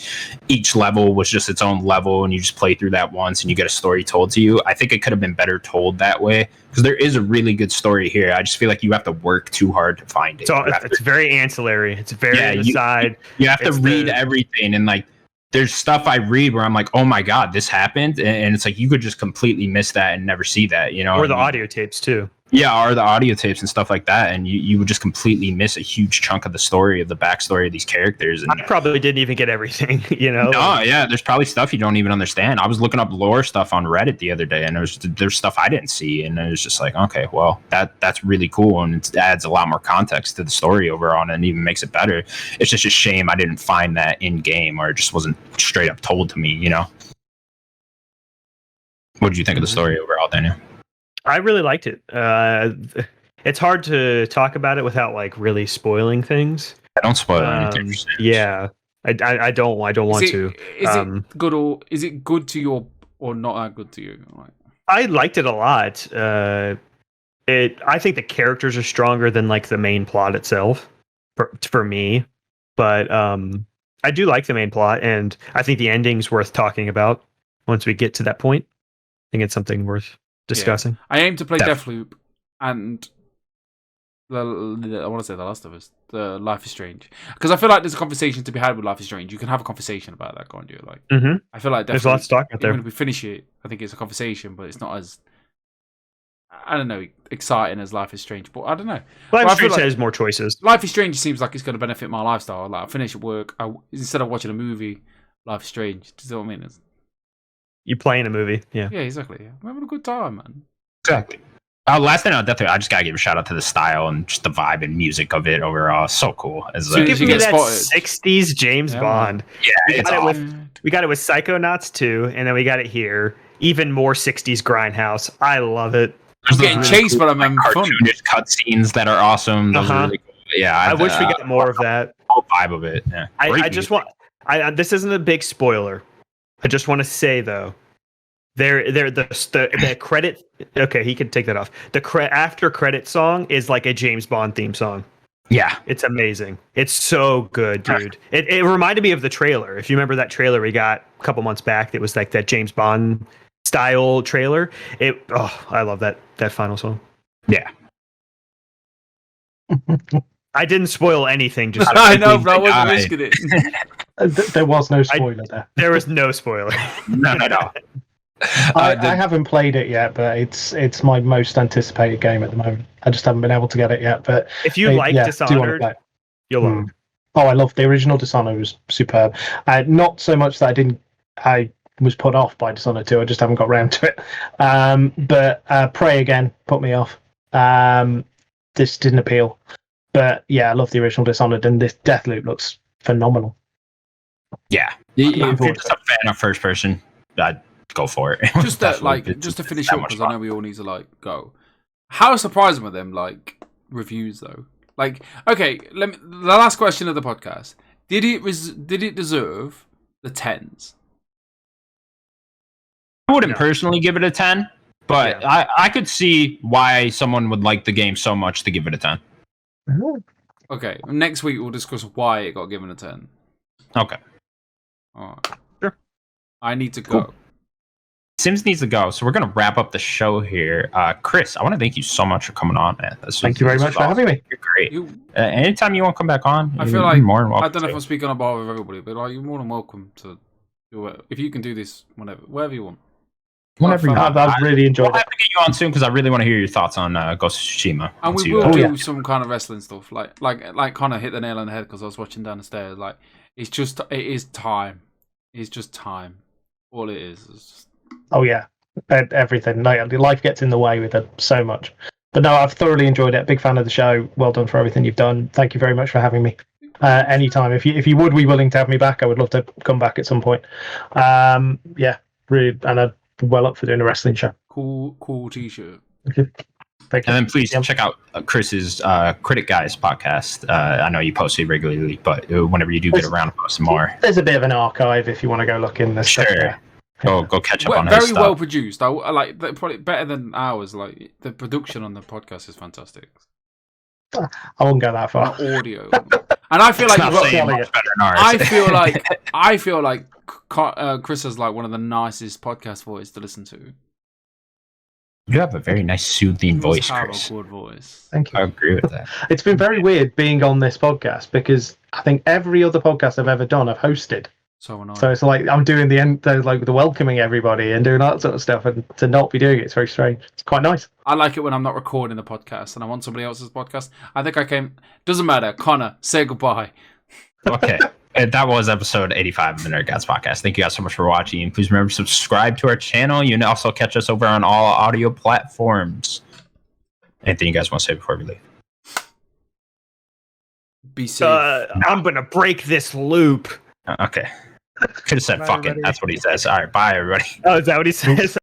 each level was just its own level and you just play through that once and you get a story told to you, I think it could have been better told that way, because there is a really good story here. I just feel like you have to work too hard to find it. So it's very ancillary. It's very on the side. You have to read everything, and like there's stuff I read where I'm like, oh my god, this happened, and it's like you could just completely miss that and never see that, you know, or the audio tapes too. Yeah, or the audio tapes and stuff like that, and you would just completely miss a huge chunk of the story, of the backstory of these characters. And I probably didn't even get everything, you know. No, yeah, there's probably stuff you don't even understand. I was looking up lore stuff on Reddit the other day, and there's stuff I didn't see, and it was just like, okay, well, that's really cool, and it adds a lot more context to the story overall, and even makes it better. It's just a shame I didn't find that in game, or it just wasn't straight up told to me, you know. What did you think of the story overall, Daniel? I really liked it. It's hard to talk about it without like really spoiling things. I don't spoil anything. Yeah, I don't want to. Is it good, or is it good to you, or not that good to you? Like, I liked it a lot. I think the characters are stronger than like the main plot itself for me, but I do like the main plot, and I think the ending's worth talking about once we get to that point. I think it's something worth discussing. Yeah. I aim to play Deathloop and I want to say The Last of Us, the Life is Strange, because I feel like there's a conversation to be had with Life is Strange. You can have a conversation about that, can't you? Like, I feel like there's lots to talk about there. When we finish it, I think it's a conversation, but it's not as, I don't know, exciting as Life is Strange. But I don't know. Life is Strange has more choices. Life is Strange seems like it's going to benefit my lifestyle. Like, I finish at work, instead of watching a movie, Life is Strange. Do you know what I mean? You playing a movie, yeah. Yeah, exactly. Yeah. I'm having a good time, man. Exactly. Last thing on Deathloop, I just gotta give a shout out to the style and just the vibe and music of it overall. So cool. So give me that 60s James Bond. Yeah, we got it with Psychonauts 2, and then we got it here. Even more 60s grindhouse. I love it. I'm getting chased, but I'm having fun. Cartoonish cutscenes that are awesome. Those are really cool. Yeah, I wish we got more of that. Whole vibe of it. Yeah. I just want. This isn't a big spoiler. I just want to say though, the credit. Okay, he can take that off. The after credit song is like a James Bond theme song. Yeah, it's amazing. It's so good, dude. It reminded me of the trailer. If you remember that trailer we got a couple months back, that was like that James Bond style trailer. I love that final song. Yeah. I didn't spoil anything. Just I know, but I wasn't risking it. There was no spoiler there. There was no spoiler. No. I haven't played it yet, but it's my most anticipated game at the moment. I just haven't been able to get it yet. But if you like Dishonored, you'll love it. Oh, I love the original Dishonored. It was superb. Not so much that I was put off by Dishonored 2. I just haven't got around to it. But Prey again put me off. This didn't appeal. But yeah, I love the original Dishonored, and this Deathloop looks phenomenal. Yeah, if you're just a fan of first person, I'd go for it. Just to finish up, because I know we all need to like go. How surprising were them like reviews though? Like, okay, the last question of the podcast: Did it deserve the 10s? I wouldn't personally give it a 10. But Yeah. I could see why someone would like the game so much to give it a 10. Okay, next week we'll discuss why it got given a 10. Okay. All right. Sure. I need to go. Cool. Sims needs to go, so we're going to wrap up the show here. Chris, I want to thank you so much for coming on, man. Thank you very much for having me. You're great. Anytime you want to come back on, I feel like more than welcome. I don't know if I'm speaking on behalf of everybody, but like, you're more than welcome to do it. If you can do this wherever you want. Whenever you want. I've really enjoyed I'll it. have to get you on soon because I really want to hear your thoughts on Ghost of Tsushima. And we once will you, do some kind of wrestling stuff, like Connor hit the nail on the head because I was watching down the stairs. Like it is time. It's just time. All it is just... Oh yeah, everything. Like, life gets in the way with it so much. But no, I've thoroughly enjoyed it. Big fan of the show. Well done for everything you've done. Thank you very much for having me. Anytime, if you would be willing to have me back, I would love to come back at some point. Yeah, really, and I'm well up for doing a wrestling show. Cool t-shirt. Thank you. And then please check out Chris's Critic Guys podcast. I know you post it regularly, but whenever you do get around to post some more, There's a bit of an archive if you want to go look in the stuff sure. there. Go catch up on his Very stuff. well produced. I like probably better than ours. Like the production on the podcast is fantastic. I wouldn't go that far. The audio, and I feel like It's you've not got, saying much better than ours. I feel like Chris has like one of the nicest podcast voices to listen to. You have a very nice, soothing voice, Have Chris. a good voice. Thank you. I agree with that. It's been very weird being on this podcast because I think every other podcast I've ever done, I've hosted. So annoying. So it's like I'm doing the end, like the welcoming everybody and doing that sort of stuff, and to not be doing it's very strange. It's quite nice. I like it when I'm not recording the podcast and I'm on somebody else's podcast. I think I came. Doesn't matter. Connor, say goodbye. Okay. And that was episode 85 of the Nerdic Gods Podcast. Thank you guys so much for watching. And please remember to subscribe to our channel. You can also catch us over on all audio platforms. Anything you guys want to say before we leave? Be safe. I'm gonna break this loop. Okay. Could have said Bye, fucking. everybody. That's what he says. All right. Bye, everybody. Oh, is that what he says?